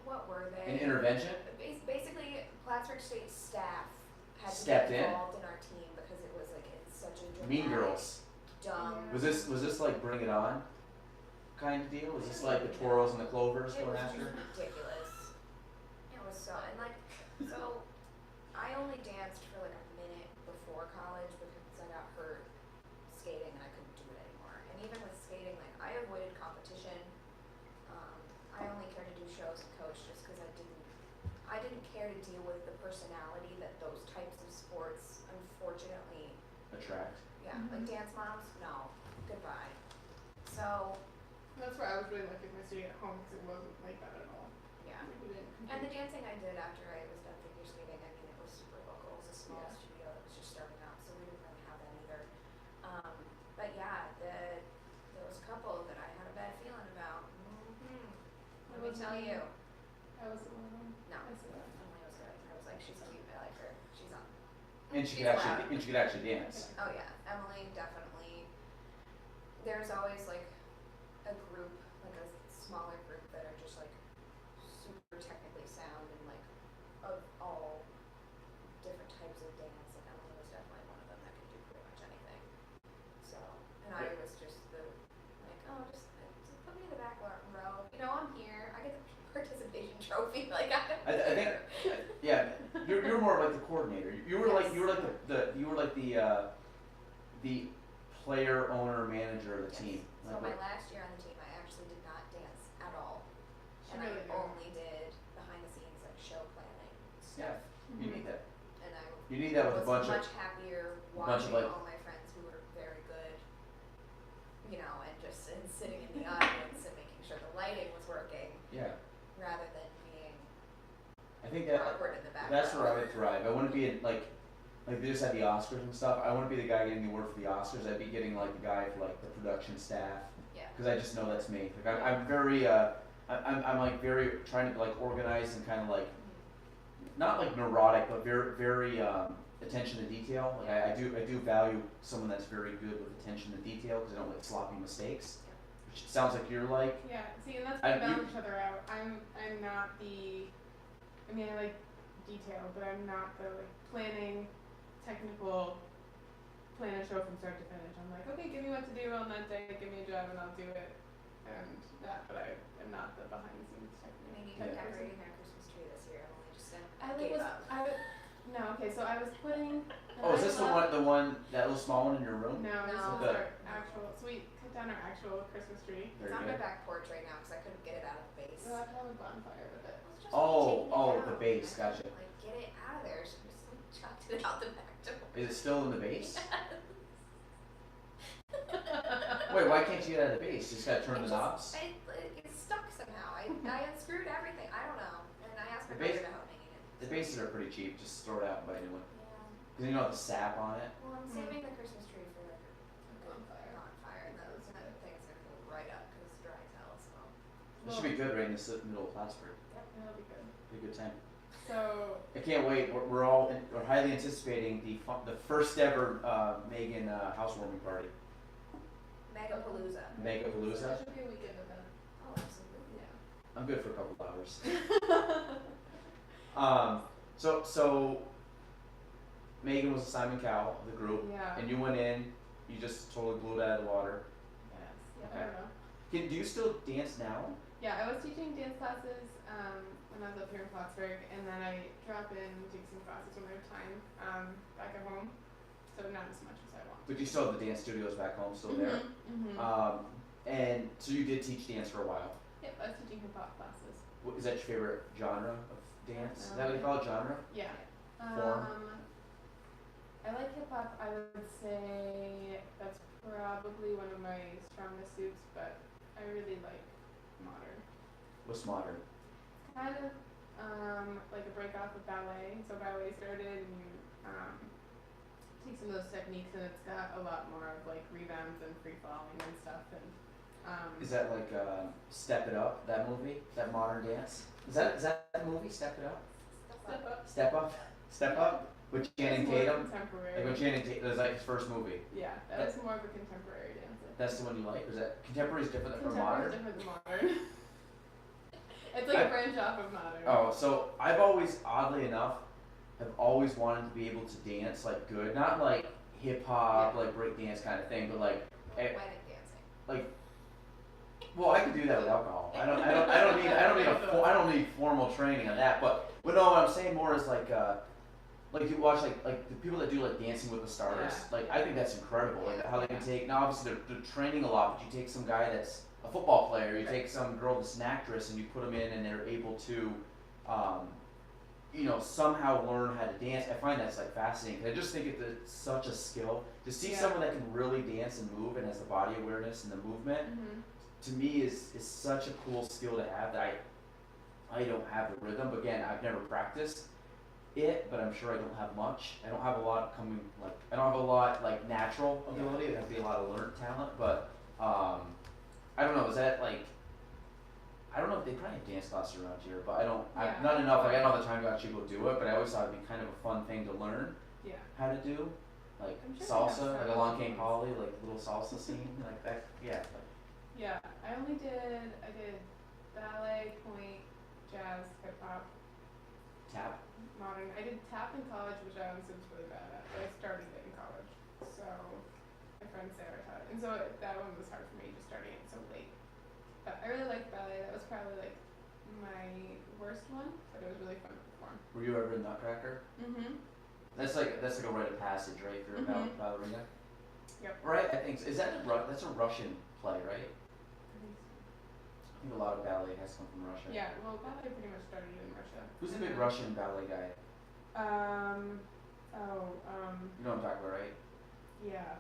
what were they? An intervention? Basically, Plattsburgh State staff had to Stepped get in? involved in our team because it was like in such a dramatic, Mean Girls. dumb. Was this like Bring It On kind of deal? Was this like the Toros and the Clovers It going was after? just ridiculous. It was so, and like, so I only danced for like a minute before college because I got hurt skating and I couldn't do it anymore. And even with skating, like I avoided competition. I only cared to do shows and coach just because I didn't care to deal with the personality that those types of sports unfortunately, Attract. yeah, like dance moms, no, goodbye. So, That's where I was really lucky with my studio at home because it wasn't like that at all. yeah. Like, we didn't And the compete. dancing I did after I was done figure skating, I mean, it was super local. It was a small Yeah. studio that was just starting out, so we didn't really have that either. But yeah, there was a couple that I had a bad feeling about. Let me tell you. I was one of them. No, I said that. Emily was good. I was like, she's cute. I like her. She's on. And she She's loud. could actually dance. Oh yeah, Emily definitely. There's always like a group, like a smaller group that are just like super technically sound and like of all different types of dance, and Emily was definitely one of them that could do pretty much anything. So, and I was just the like, oh, just put me in the back row. You know, I'm here. I get the participation trophy. Like I don't I think, care. yeah, you're more like the coordinator. You were like the player, owner, manager of the Yes. team. So Like my what- last year on the team, I actually did not dance at all, She and really I did. only did behind the scenes like show planning stuff. you need that. And I You need that with a was bunch of much happier bunch of, watching like- all my friends who were very good, you know, and just sitting in the audience and making sure the lighting was working yeah. rather than being I think that awkward in the background. that's where I would thrive. I wouldn't be in, like they just had the Oscars and stuff. I wouldn't be the guy getting the award for the Oscars. I'd be getting like the guy for like the production staff. Yeah. Because I just know that's me. Like I'm very I'm like very trying to like organize and kind of like not like neurotic, but very attention to detail. Like I do value someone that's very good with attention to detail because I don't like sloppy mistakes. Which sounds like you're like. Yeah, see, and that's I- we you- balance each other out. I'm not the, I mean, I like detail, but I'm not the like planning, technical, plan a show from start to finish. I'm like, okay, give me what to do on that day, give me a job and I'll do it, and that. But I am not the behind the scenes I technical. mean, you type did person. decorating their Christmas tree this year. Emily just I like gave was up. no, okay, so I was putting. and Oh, is I this love- the one that little small one in your room? No, this No. is The- our actual. So we cut down our actual Christmas tree. Very It's on good. my back porch right now because I couldn't get it out of the base. So I have a bonfire with it. It's just Oh, taking it oh, down. the base, I gotcha. couldn't, like, get it out of there, so I just like, chucked it out the back door. Is it still in the base? Wait, why can't you get out of the base? You just gotta turn the knobs? It's stuck somehow. I unscrewed everything. I don't know. And I asked my The base- brother to help me. The bases are pretty cheap. Just throw it out and buy a new one. Yeah. Cause you know the sap on it. Well, I'm saving the Christmas tree for like a Bonfire. bonfire, and That was that good. thing's gonna go right up because it's dry as hell. So. It should be good right in the middle of Plattsburgh. That'll be good. Be a good time. So I can't wait. We're highly anticipating the first ever Meghan housewarming party. Megapalooza. Megapalooza. that should be a weekend event. Oh, absolutely. Yeah. I'm good for a couple hours. So Meghan was Simon Cowell of the group, Yeah. and you went in. You just totally blew it out of the water. Yes. Yeah. Okay. I don't know. Do you still dance now? Yeah, I was teaching dance classes when I was up here in Plattsburgh, and then I drop in take some classes when I have time back at home. So not as much as I want. But you still have the dance studios back home, still there. Mm-hmm. And so you did teach dance for a while. Yep, I was teaching hip hop classes. Is that your favorite genre of dance? Is that what you No. call it, genre? Yeah. Form? I like hip hop. I would say that's probably one of my strongest suits, but I really like modern. What's modern? Kind of like a break off of ballet. So ballet started, and you take some of those techniques, and it's got a lot more of like rebounds and free falling and stuff. And Is that like Step It Up, that movie? That modern dance? Is that the movie, Step It Up? step up. Step Up? Step Up? With Channing It's more Tatum? contemporary. Like when Channing Tatum, it was like his first movie. Yeah, that was more of a contemporary dance, I That's the one you like? Or is that contemporary is different from Contemporary modern? is different than modern. It's like a branch off of modern. Oh, so I've always, oddly enough, have always wanted to be able to dance like good, not like hip hop, Yeah. like break dance kind of thing, but like, Wedding dancing. like, well, I could do that with alcohol. I don't need formal training on that. But no, what I'm saying more is like you watch like the people that do like Dancing with the Stars. Yeah. Like I think that's incredible. Like how they can Yeah. take, now obviously they're training a lot, but you take some guy that's a football player, you Right. take some girl that's an actress, and you put them in, and they're able to, somehow learn how to dance. I find that's like fascinating. I just think it's such a skill to see Yeah. someone that can really dance and move and has the body awareness and the movement. Mhm. To me is such a cool skill to have that I don't have the rhythm. But again, I've never practiced it, but I'm sure I don't have much. I don't have a lot coming, like I don't have a lot like natural ability. It has to be a lot of learned talent. But I don't know. Is that like, I don't know if they probably have dance classes around here, but Yeah. not enough. Like I don't have the time to actually go do it. But I always thought it'd be kind of a fun thing to learn Yeah. how to do, like I'm sure they have salsa, like several Along Came things. Polly, like little salsa scene, like that. Yeah. Yeah. I did ballet, point, jazz, hip hop, Tap. modern. I did tap in college, which I honestly was really bad at, but I started it in college. So my friend Sarah taught it. And so that one was hard for me, just starting it so late. But I really liked ballet. That was probably like my worst one, but it was really fun to perform. Were you ever in Nutcracker? Mm-hmm. That's like a rite of passage, right? For a Mhm. ballerina. Yep. Right. I think so. Is that that's a Russian play, right? I think a lot of ballet has come from Russia. Yeah, well, ballet pretty much started in Russia. Who's the And big then- Russian ballet guy? You know what I'm talking about, right? Yeah.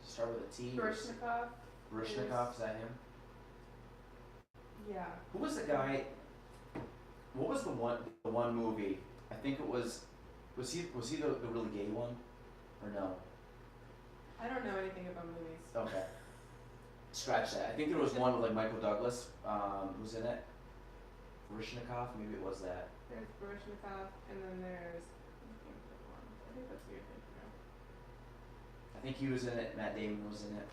Start with a T. or s- Baryshnikov. Baryshnikov, is that him? Yeah. Who was the guy? What was the one movie? I think it was. Was he the really gay one, or no? I don't know anything about movies. Okay. Scratch that. I think there was one with like Michael Douglas, who's in it. Baryshnikov, maybe it was that. There's Baryshnikov, and then there's. I think that's weird thing to know. I think he was in it. Matt Damon was in it.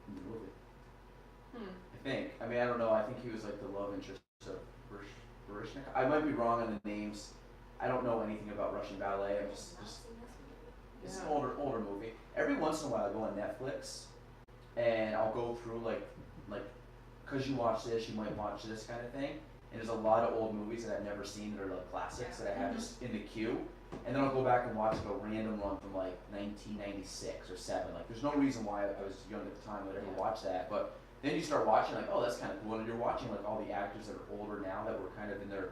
In the movie. I think. I mean, I don't know. I think he was like the love interest of Baryshnikov. I might be wrong on the names. I don't know anything about Russian ballet. I'm just it's an Yeah. older movie. Every once in a while, I go on Netflix, and I'll go through like, cause you watch this, you might watch this kind of thing. And there's a lot of old movies that I've never seen that are like classics that I have just in the queue. And then I'll go back and watch like a random one from like 1996 or 7. Like there's no reason why I was young at the time I'd ever watch that. But then you start watching like, oh, that's kind of cool. And you're watching like all the actors that are older now that were kind of in their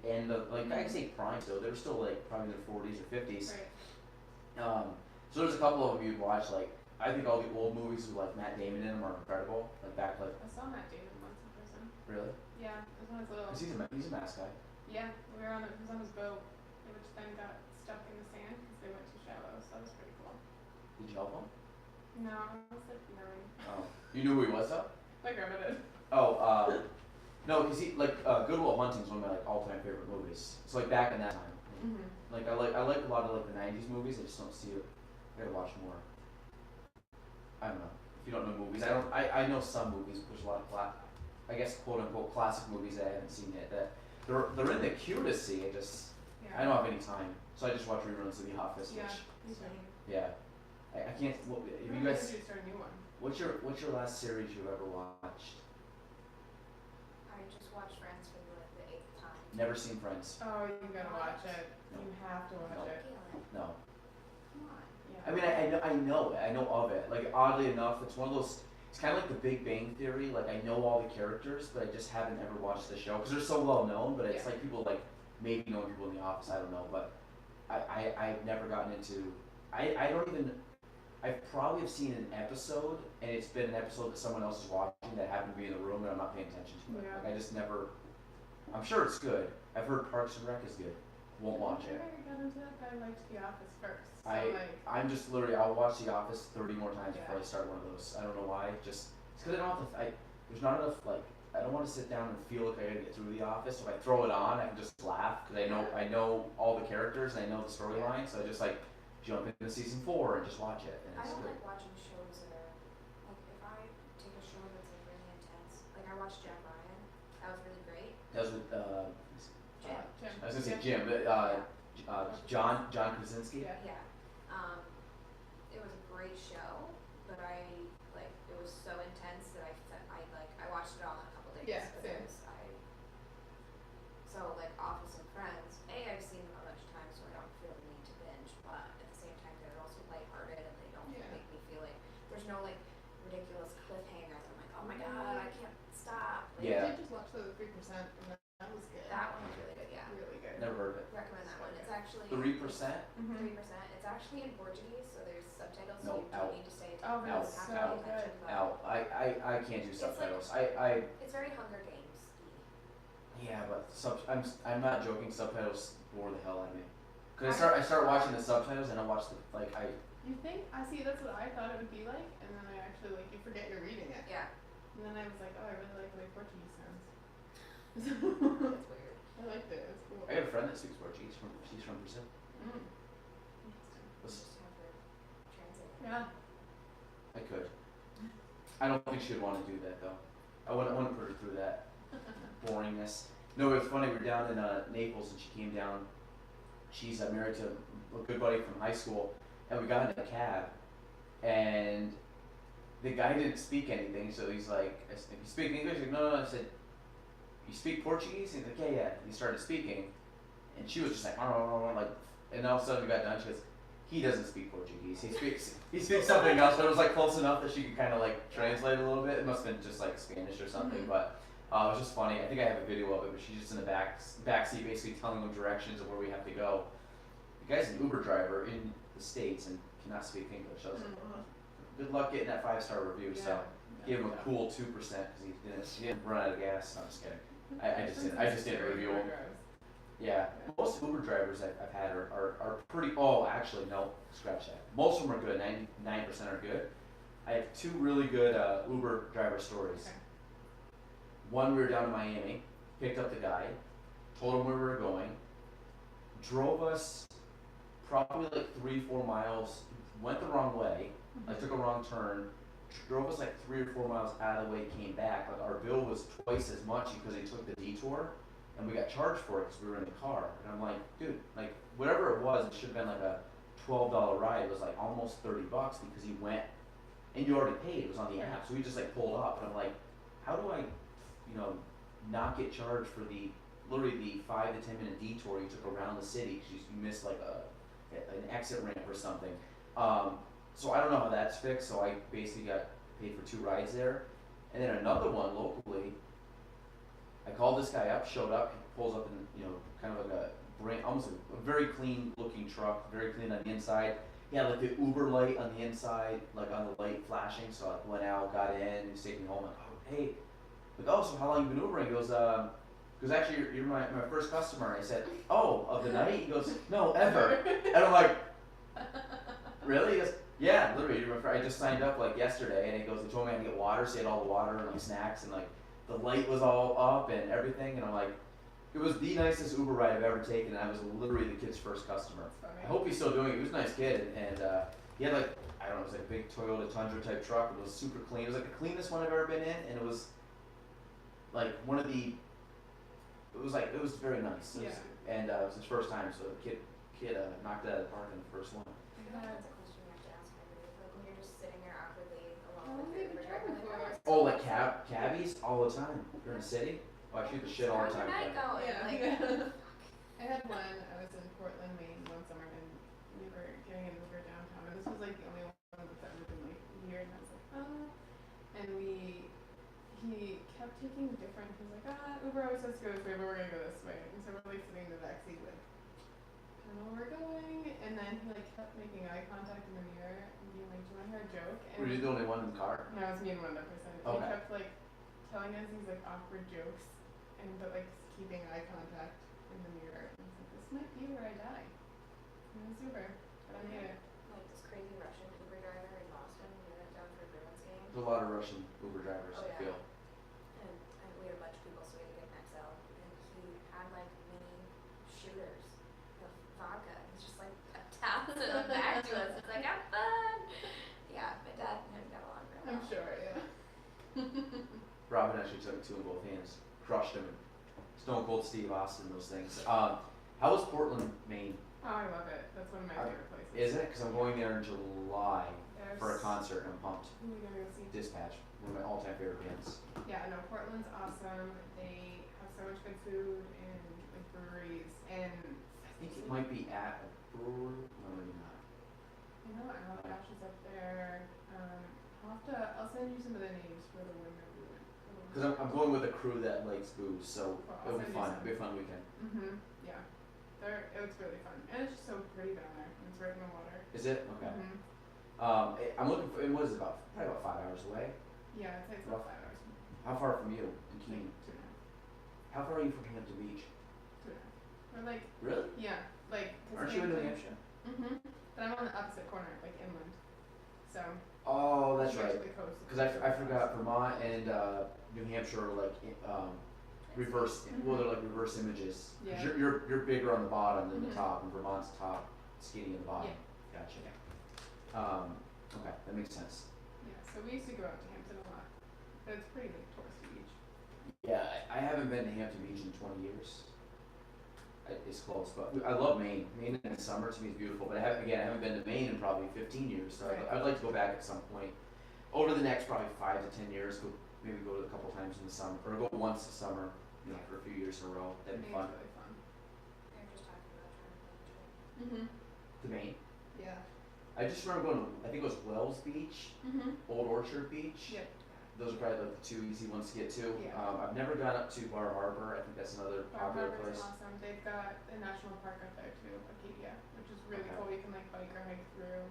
end of, like I can say prime though. They were still like probably in their 40s or 50s. Right. So there's a couple of them you'd watch. Like I think all the old movies with like Matt Damon in them are incredible. Like back like, I saw Matt Damon once in person. really? Yeah, it was when I was little. 'Cause he's a mask guy. Yeah, we were on it. He was on his boat, which then got stuck in the sand because they went too shallow. So that was pretty cool. Did you help him? No, I was like 9. Oh, you knew who he was though? My grandma did. Oh, no, cause he like Good Will Hunting's one of my like all-time favorite movies. It's like back in that time. Mm-hmm. Like I like a lot of like the '90s movies. I just don't see it. I gotta watch more. I don't know. If you don't know movies, I know some movies. But there's a lot of I guess quote unquote classic movies that I haven't seen yet. That they're in the queue to see. I don't have any time, so I just watch reruns of The Office. Yeah. Which, yeah. I can't. What, if you guys, Start a new one. what's your last series you've ever watched? I just watched Friends for the 8th time. Never seen Friends. Oh, you gotta watch it. No. You have to watch No. it. Galen, No. come on. Yeah. I mean, I know of it. Like oddly enough, it's one of those. It's kind of like The Big Bang Theory. Like I know all the characters, but I just haven't ever watched the show because they're so well known. But it's Yeah. like people like maybe know people in The Office. I don't know, but I've never gotten into. I don't even. I probably have seen an episode, and it's been an episode that someone else is watching that happened to be in the room, and I'm not paying attention to it. Yeah. Like I just never. I'm sure it's good. I've heard Parks and Rec is good. Won't watch it. I got into that, but I liked The Office first. So I- like, I'm just literally, I'll watch The Office 30 more times before Yeah. I start one of those. I don't know why. Just, it's because I don't have to, there's not enough, like, I don't want to sit down and feel like I gotta get through The Office. So if I throw it on, I can just laugh because I know all the characters and I know the storyline. So I just like, jump into season 4 and just watch it, and I it's don't good. like watching shows that are, like, if I take a show that's like really intense, like I watched Jack Ryan, that was really great. That was with Jim. Jim. I was gonna say Jim, but John Krasinski. Yeah. Yeah. It was a great show, but it was so intense that I watched it all in a couple days. Yeah, same. So like Office and Friends, I've seen them a bunch of times, so I don't feel the need to binge, but at the same time they're also lighthearted and they don't Yeah. make me feel like there's no like ridiculous cliffhanger that I'm like, oh my god, I can't stop. Like, Yeah. I did just watch the 3%, and that was good. That one was really good, yeah. Really good. Never heard of it. Recommend that So one. good. It's actually 3%. 3%. It's actually in Portuguese, so there's subtitles, No, so you out. don't need to stay Oh, attention. that's You have so to pay attention, good. but Out. I can't do It's subtitles. it's very Hunger Games. Yeah, but I'm not joking. Subtitles bore the hell out of me. Cause I start watching the subtitles and I watch the You think? I see. That's what I thought it would be like, and then I actually you forget you're reading it, Yeah, and then I was like, oh, I really like the way Portuguese sounds. it's weird. I liked it. It's cool. I have a friend that speaks Portuguese. She's from Brazil. Mm. Interesting. Just have to translate. Yeah. I could. I don't think she'd want to do that though. I wouldn't want to put her through that boringness. No, it was funny. We were down in Naples, and she came down. She's married to a good buddy from high school, and we got in a cab, and the guy didn't speak anything. So he's like, I said, "You speak English?" He's like, no. I said, "You speak Portuguese?" And he's like, yeah. And he started speaking, and she was just like, like, and all of a sudden we got done. She goes, "He doesn't speak Portuguese. He speaks something else." But it was like close enough that she could kind of like translate a little bit. It must have been just like Spanish or something, but. It was just funny. I think I have a video of it, but she's just in the back seat, basically telling them directions of where we have to go. The guy's an Uber driver in the States and cannot speak English. So I was like, good luck getting that 5-star review. So gave him a cool 2% because he didn't run out of gas. No, I'm just kidding. I just didn't review him. Yeah, most Uber drivers I've had are pretty. Oh, actually, no, scratch that. Most of them are good. 99% are good. I have 2 really good Uber driver stories. Okay. One, we were down in Miami, picked up the guy, told him where we were going, drove us probably like 3-4 miles, went the wrong way, I took a wrong turn, drove us like 3 or 4 miles out of the way, came back. Like our bill was twice as much because he took the detour, and we got charged for it because we were in the car. And I'm like, dude, like whatever it was, it should have been like a $12 ride. It was like almost 30 bucks because he went, and you already paid. It was on the app, so we just like pulled up, and I'm like, how do I, not get charged for literally the 5 to 10 minute detour you took around the city because you missed like an exit ramp or something. So I don't know how that's fixed. So I basically got paid for 2 rides there, and then another one locally. I called this guy up, showed up, he pulls up in kind of like almost a very clean looking truck, very clean on the inside. He had like the Uber light on the inside, like on the light flashing. So I went out, got in, he was taking me home. Like, oh, hey. Like, oh, so how long you been Ubering? He goes, actually, you're my first customer. I said, oh, of the night? He goes, no, ever. And I'm like, really? He goes, yeah, literally, you're my friend. I just signed up like yesterday. And he goes, he told me I can get water, so he had all the water and like snacks, and like the light was all up and everything. And I'm like, it was the nicest Uber ride I've ever taken. And I was literally the kid's first customer. I hope he's still doing it. He was a nice kid, and he had like, I don't know, it was like a big Toyota Tundra type truck. It was super clean. It was like the cleanest one I've ever been in, and it was like it was very nice. And it was his first time, so the kid knocked it out of the park in the first one. That's a question you have to ask, I believe. Like when you're just sitting there awkwardly alone with your Uber driver, like, Oh, like cabbies all the time. If you're in the city. Oh, I shoot the shit all the time. how's your night going? Yeah. Like, I had one. I was in Portland, Maine one summer, and we were getting an Uber downtown, and this was like the only one that's ever been like weird. And I was like, oh. And he kept taking different. He was like, Uber always has to go this way, but we're gonna go this way. And so we're like sitting in the backseat, like, I don't know where we're going. And then he like kept making eye contact in the mirror and being like, do you want to hear a joke? And Were you the only one in the car? no, it was me and one other person. Okay. He kept like telling us these like awkward jokes, but like keeping eye contact in the mirror. And I was like, this might be where I die. And it was Uber, but I made it. like this crazy Russian Uber driver in Boston. We went down for a Bruins game. There's a lot of Russian Uber drivers. Oh, I yeah. feel. And we had a bunch of people, so we had to get an XL. And he had like mini shooters of vodka. It's just like a tap in the back Robin actually took it two in both hands, crushed him. Stone Cold Steve Austin, those things. How was Portland, Maine? Oh, I love it. That's one of my favorite places. Is it? Because I'm going there in July for a There's- concert and I'm pumped. Who are we gonna go see? Dispatch, one of my all-time favorite bands. Yeah, no, Portland's awesome. They have so much good food and like breweries and I think it might be at a brewery. No, maybe not. I know Allagash is up there. I'll send you some of the names for the one that we went. Because I'm going with a crew that likes booze, so Cool, I'll it'll be send you fun. some. It'll be a fun weekend. Yeah. It was really fun. And it's just so pretty down there. And it's right in the water. Is it? Okay. I'm looking for. It was probably about 5 hours away. Yeah, I'd say it's about 5 hours. How far from you in Keene? 2.5. How far are you from Hampton Beach? 2.5. Or like, Really? yeah, like. 'Cause Aren't you in New Hampshire? But I'm on the opposite corner, like inland. So. Oh, that's you get right. to the coast. Because I forgot Vermont and New Hampshire are like reverse. Well, they're like reverse images. 'Cause Yeah. you're bigger on the bottom than the Mhm. top, and Vermont's top, skinny at the bottom. Yeah. Gotcha. Okay, that makes sense. Yeah, so we used to go out to Hampton a lot. But it's pretty like touristy beach. Yeah, I haven't been to Hampton Beach in 20 years. It's close, but I love Maine. Maine in the summer to me is beautiful. But I haven't been to Maine in probably 15 years. So Right. I'd like to go back at some point. Over the next probably 5 to 10 years, maybe go a couple times in the summer, or go once a summer, for a few years in a row. That'd be Maine's fun. really fun. They're just talking about trying to plan a trip. Mm-hmm. To Maine. Yeah. I just remember going to, I think it was Wells Beach, Mm-hmm. Old Orchard Beach. Yep. Those are probably like the two easy ones to get to. Yeah. I've never gone up to Bar Harbor. I think that's another Bar popular Harbor's place. awesome. They've got a national park up there too, Acadia, which is really Okay. cool. You can like bike or hike through,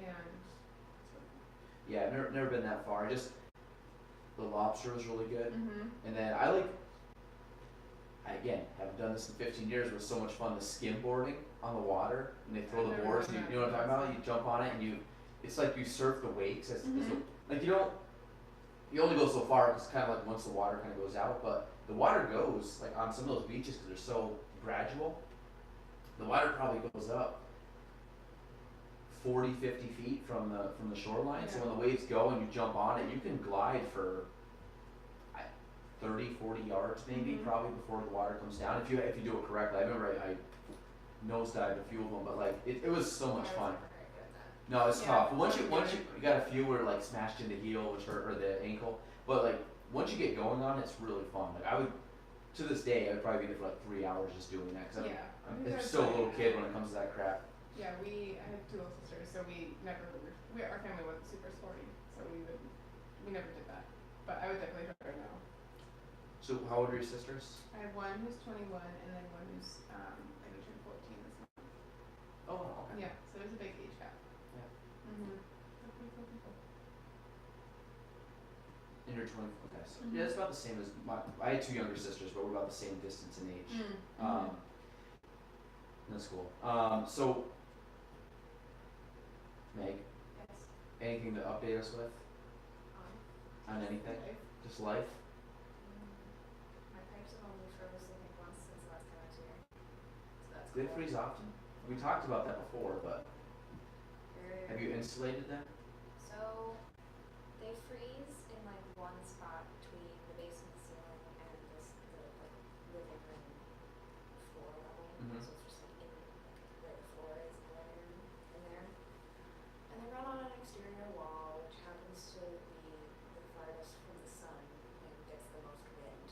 and it's really cool. Yeah, I've never been that far. The lobster was really good. Mm-hmm. And then I again, haven't done this in 15 years, but it's so much fun, the skimboarding on the water, and they throw I've the never boards, done and that. you know what I'm talking about? You jump on it, and it's like you surf the wakes, Mhm. like you only go so far, because kind of like once the water kind of goes out, but the water goes, like on some of those beaches, because they're so gradual, the water probably goes up 40, 50 feet from the shoreline, so Yeah. when the waves go and you jump on it, you can glide for 30, 40 yards maybe, Mhm. probably before the water comes down, if you do it correctly. I remember I nosedived a few of them, but like it was so much fun. Very good at that. No, it's Yeah, tough. But once I'm you got a few where like smashed in the heel, which hurt, or the ankle, but like once you get going on it, it's really fun. Like to this day, I would probably be there for like 3 hours just doing that, because Yeah. I I'm think that's still a like- little kid when it comes to that crap. Yeah, I have two little sisters, so our family wasn't super sporty, so we never did that. But I would definitely try it now. So how old are your sisters? I have one who's 21 and then one who's gonna turn 14 this month. Oh, okay. Yeah, so there's a big age gap. Yeah. Mhm. They're pretty cool people. And you're 20. Okay, so Mhm. yeah, it's about the same as I had two younger sisters, but we're about the same distance in age. Mm. That's cool. So, Meg, Yes. anything to update us with on anything? Life. Just life? My pipes have only frozen I think once since the last time I was here. So that's Do they cool. freeze often? We talked about that before, but Very- have you insulated them? So they freeze in like one spot between the basement ceiling and the like living room floor level. Mhm. So it's just like in like where the floor is in the living room in there. And they run on an exterior wall, which happens to be the farthest from the sun and gets the most wind.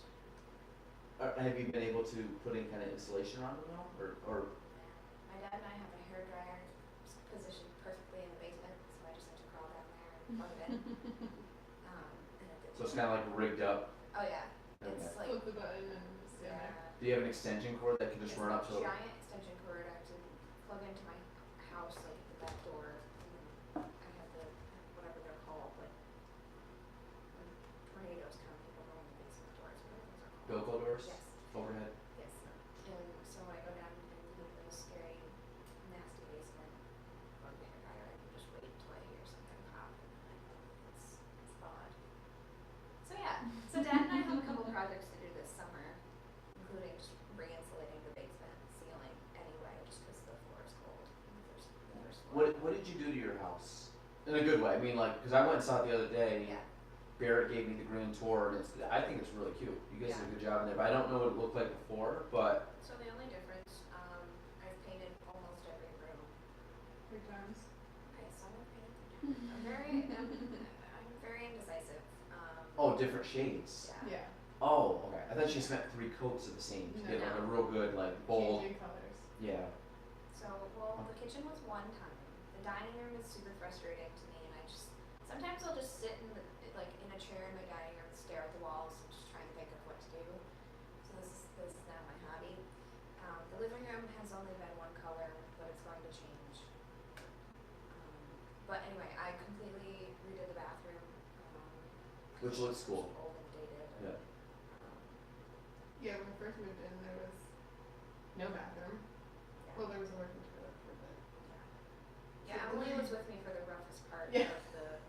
Have you been able to put in kind of insulation on them now, or My dad and I have a hairdryer positioned perfectly in the basement, so I just had to crawl down there and plug it in. And it did. so it's kind of like rigged up? Oh yeah, Okay. it's like Flip the button and just stand there. yeah. Do you have an extension cord that can just It's run a up to? giant extension cord I have to plug into my house, like the back door. And I have the whatever they're called, like when tornadoes come, people go in the basement doors, whatever those are called. Bilko doors? Yes. Overhead? Yes. And so I go down and leave the scary, nasty basement, plug the hairdryer, and just wait until I hear something pop, and then it's thawed. So yeah, so Dad and I have a couple projects to do this summer, including just re-insulating the basement ceiling anyway, just because the floor is cold. And the first floor. What did you do to your house? In a good way. I mean, like, because I went and saw it the other day. Yeah. Barrett gave me the grand tour, and I think it's really cute. You guys did a good job in there, but I don't know what it looked like before, but So the only difference, I've painted almost every room. 3 times. Okay, some I've painted 3 times. I'm very indecisive. oh, different shades. Yeah. Yeah. Oh, okay. I thought she just meant 3 coats of the same to get like a real good like bold. Changing colors. Yeah. So, well, the kitchen was one time. The dining room is super frustrating to me, and sometimes I'll just sit in in a chair in my dining room and stare at the walls and just try and think of what to do. So this is now my hobby. The living room has only been one color, but it's going to change. But anyway, I completely redid the bathroom. Which looks cool. Old and dated. Yeah. Yeah, when I first moved in, there was no bathroom. Yeah. Well, there was a working toilet for a bit. Yeah, Emily was with me for the roughest part Yeah. of the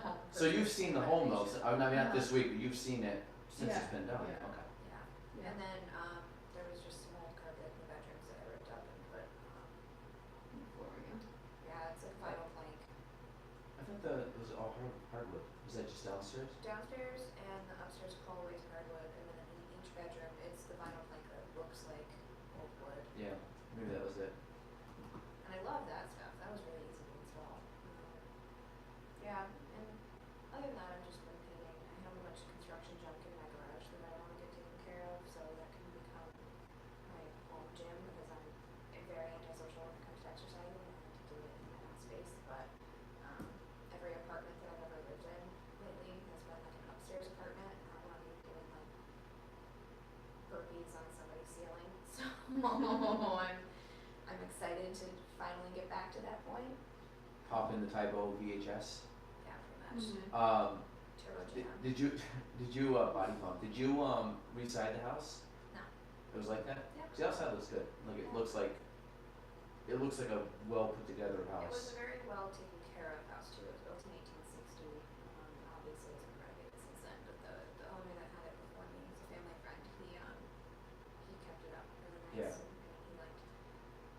home. So you've seen the home though. So, I mean, not Uh-huh. this week, but you've seen it since Yeah. it's been done. Yeah. Okay. Yeah. Yeah. And then there was just some old carpet in the bedrooms that I ripped up and put. Flooring. Yeah, it's like vinyl plank I thought it was all hardwood. Was that just downstairs? downstairs, and the upstairs hallway is hardwood, and then in each bedroom it's the vinyl plank that looks like old wood. Yeah. Maybe that was it. And I love that stuff. That was really easy to install. Yeah, and other than that, I've just been painting. I have a bunch of construction junk in my garage that I want to get taken care of, so that can become my home gym because I'm very antisocial when it comes to exercising and I like to do it in my own space. But every apartment that I've ever lived in lately has been like an upstairs apartment, and I want to be doing like burpees on somebody's ceiling. So I'm excited to finally get back to that point. Pop in the Tybo VHS. Yeah, pretty much. Um, Turbo did, jam. did you body pump? Did you reside the house? No. It was like that. Yeah. See, the outside looks good. Like it looks like a well put together It was house. a very well taken care of house too. It was built in 1860. Obviously, it's been renovated since then. But the owner that had it before me, he's a family friend. He kept it up really Yeah. nice, and he liked.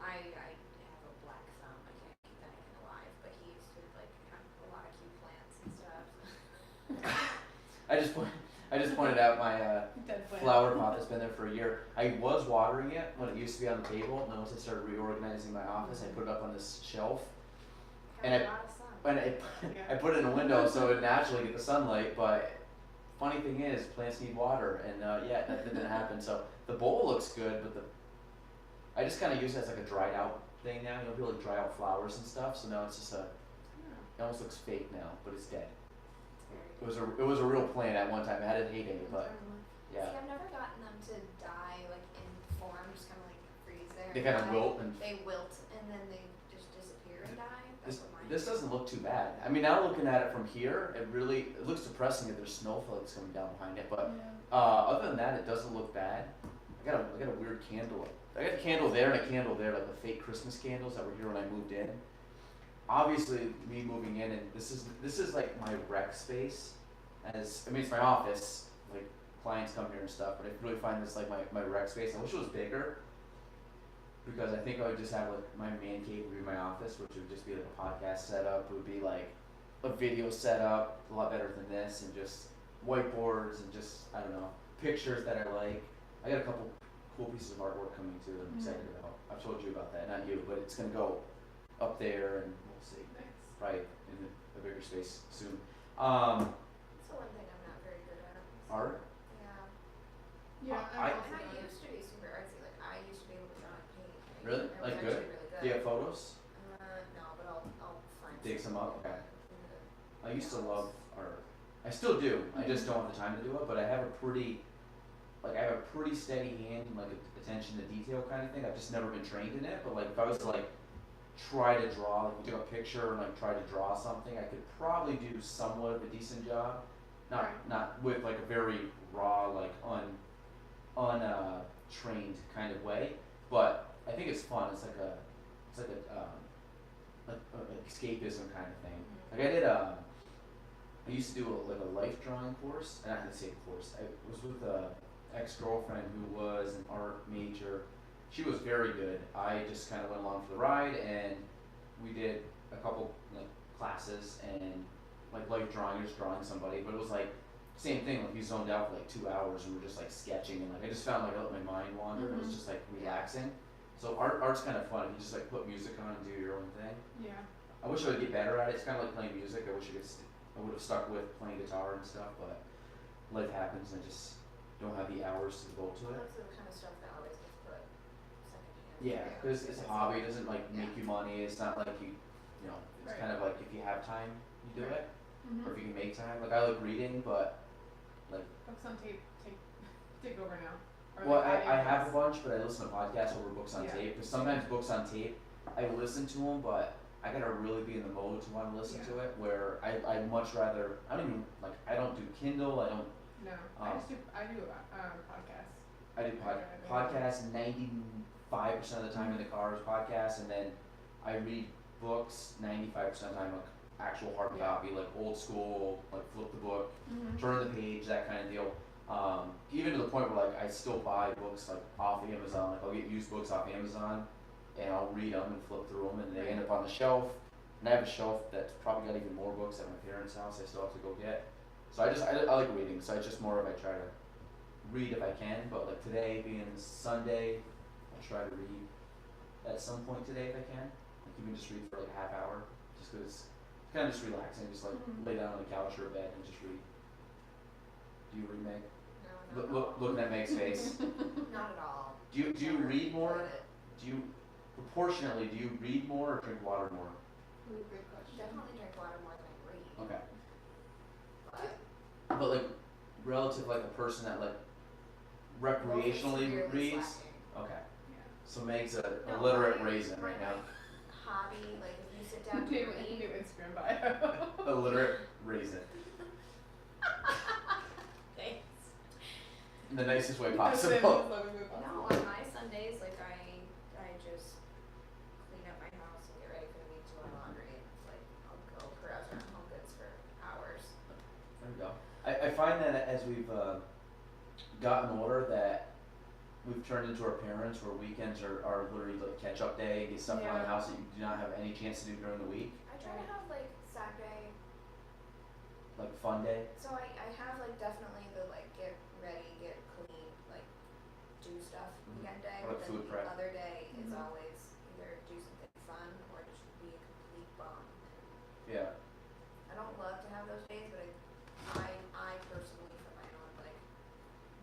I have a black thumb. I can't keep anything alive. But he used to like have a lot of cute plants and stuff. I just pointed out my Dead plant. flower pot that's been there for a year. I was watering it when it used to be on the table, and then once I started reorganizing my office, I put it up on this shelf. And Have a lot of sun. And I put it in a window so it naturally get the sunlight, but funny thing is, plants need water, and yeah, that didn't happen. So the bowl looks good, but I just kind of use it as like a dried out thing now. You know, people like dry out flowers and stuff. So now it's just it almost looks fake now, but it's dead. It was a real plant at one time. It had a heyday, but yeah, See, I've never gotten them to die like in form, just kind of like freeze there. they and kind of die. wilt and. They wilt and then they just disappear and die. That's what mine This do. doesn't look too bad. I mean, now looking at it from here, it looks depressing that there's snowflakes coming down behind it. But other than that, it doesn't look bad. I got a weird candle. I got a candle there and a candle there, like the fake Christmas candles that were here when I moved in. Obviously, me moving in, and this is like my rec space. It's my office. Like clients come here and stuff, but I really find this like my rec space. I wish it was bigger. Because I think I would just have like my man cave would be my office, which would just be like a podcast setup. It would be like a video setup, a lot better than this, and just whiteboards and just I don't know pictures that I like. I got a couple cool pieces of artwork coming too that I'm excited about. I've told you about that, not you, but it's gonna go up there and we'll see. Nice. Right in a bigger space soon. That's the one thing I'm not very good at. Art. Yeah. Yeah, I- I'm also And I done. used to be super artsy. Like I used to be able to draw and paint. Really? I was Like actually good? really good. Do you have photos? No, but I'll find Dig some up? Okay. in the I used to love art. I still do. I just don't have the time to do it, but I have a pretty steady hand and like attention to detail kind of thing. I've just never been trained in it, but like if I was to like try to draw, like we took a picture and like try to draw something, I could probably do somewhat of a decent job. Not with like a very raw, like trained kind of way, but I think it's fun. It's like escapism kind of thing. Like I used to do a life drawing course, and I didn't say course. I was with a ex-girlfriend who was an art major. She was very good. I just kind of went along for the ride, and we did a couple like classes, and light drawing, you're just drawing somebody, but it was like, same thing, like you zoned out for like 2 hours and we're just like sketching and like, I just found like I let my mind wander and it was just like relaxing. So art's kind of fun, if you just like put music on and do your own thing. Yeah. I wish I would get better at it, it's kinda like playing music, I wish I would've stuck with playing guitar and stuff, but life happens and I just don't have the hours to devote to it. That's the kind of stuff that always gets put secondhand. Yeah, cause it's a hobby, it doesn't like make you money, it's not like you know, it's Right. kind of like if you have time, you do Right. it, or if you can make time, like I like reading, but like, Books on tape take over now. Or well, like I have a audiobooks. bunch, but I listen to podcasts over books on Yeah. tape, cause sometimes books on tape, I listen to them, but I gotta really be in the mode to wanna listen Yeah. to it, where I'd much rather, I don't even, like, I don't do Kindle, I don't, No, I do podcasts. I do podcasts 95% of the time in the car is podcasts, and then I read books 95% of the time, like actual hard Yeah. copy, like old school, like flip the book, Mm-hmm. turn the page, that kind of deal. Even to the point where like I still buy books like off Amazon, like I'll get used books off Amazon, and I'll read them and flip through them, and they end up on the shelf. And I have a shelf that's probably got even more books at my parents' house I still have to go get. So I like reading, so it's just more of I try to read if I can, but like today being Sunday, I'll try to read at some point today if I can. Like even just read for like a half hour, just 'cause it's kind of just relaxing, just like Mhm. lay down on the couch or a bed and just read. Do you read, Meg? No, not at all. Looking at Meg's face. Not at all. Do you Never read more? enjoyed it. Do you, proportionally, do you read more or drink water more? Ooh, good question. Definitely drink water more than I read. Okay. But But like, relative, like a person that like both are recreationally severely reads? slacking. Okay. Yeah. So Meg's a No, illiterate my- raisin my right now. Hobby, like if you sit down to New read, Instagram bio. Illiterate raisin. thanks. In the nicest way That's it, possible. most loving way possible. No, on my Sundays, like I just clean up my house and get ready for the week, do my laundry, and it's like I'll go carouse around Home Goods for hours. There we go. I find that as we've gotten older that we've turned into our parents where weekends are literally like catch up day and get stuff around the Yeah. house that you do not have any chance to do during the week. I try to have like Saturday, Like fun day. so I have like definitely the like get ready, get clean, like do stuff Mhm. weekend day, Or like but then food the prep. other day is Mhm. always either do something fun or just be a complete bum. Yeah. I don't love to have those days, but I personally, for my own like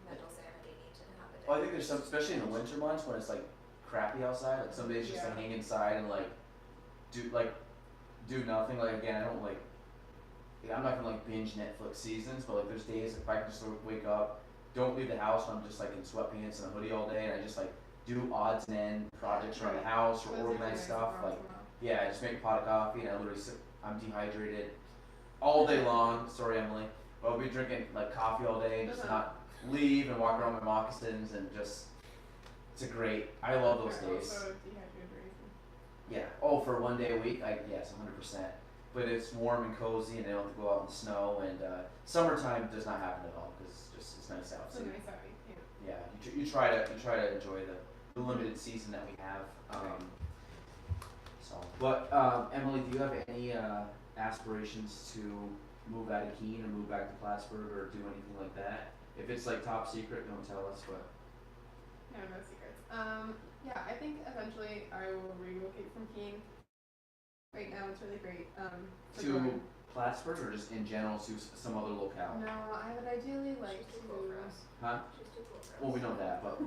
mental sanity, need to have a day. Well, I think there's some, especially in the winter months when it's like crappy outside, like some days just Yeah. like hang inside and like do nothing. Like again, I don't like, I'm not gonna like binge Netflix seasons, but like there's days if I can just sort of wake up, don't leave the house when I'm just like in sweatpants and a hoodie all day, and I just like do odds and end projects around the house or Those are organize nice stuff. once in a Like while. yeah, I just make a pot of coffee and I literally sit, I'm dehydrated all day long. Sorry, Emily, but I'll be drinking like coffee all day and just not leave and walk around with my moccasins and just. It's a great. I love those You're days. also dehydrated raisin. Yeah. Oh, for one day a week, yes, 100%. But it's warm and cozy, and they don't have to go out in the snow. And summertime does not happen at all because it's nice out. It's So a nice outing, yeah. yeah, you try to enjoy the limited season that we have. So, but Emily, do you have any aspirations to move out of Keene or move back to Plattsburgh or do anything like that? If it's like top secret, don't tell us. But No secrets. Yeah, I think eventually I will relocate from Keene. Right now it's really great. For to growing. Plattsburgh or just in general to some other locale? No, I would ideally like She's too cool for to. us. Huh? She's too cool for us. Well, we know that, but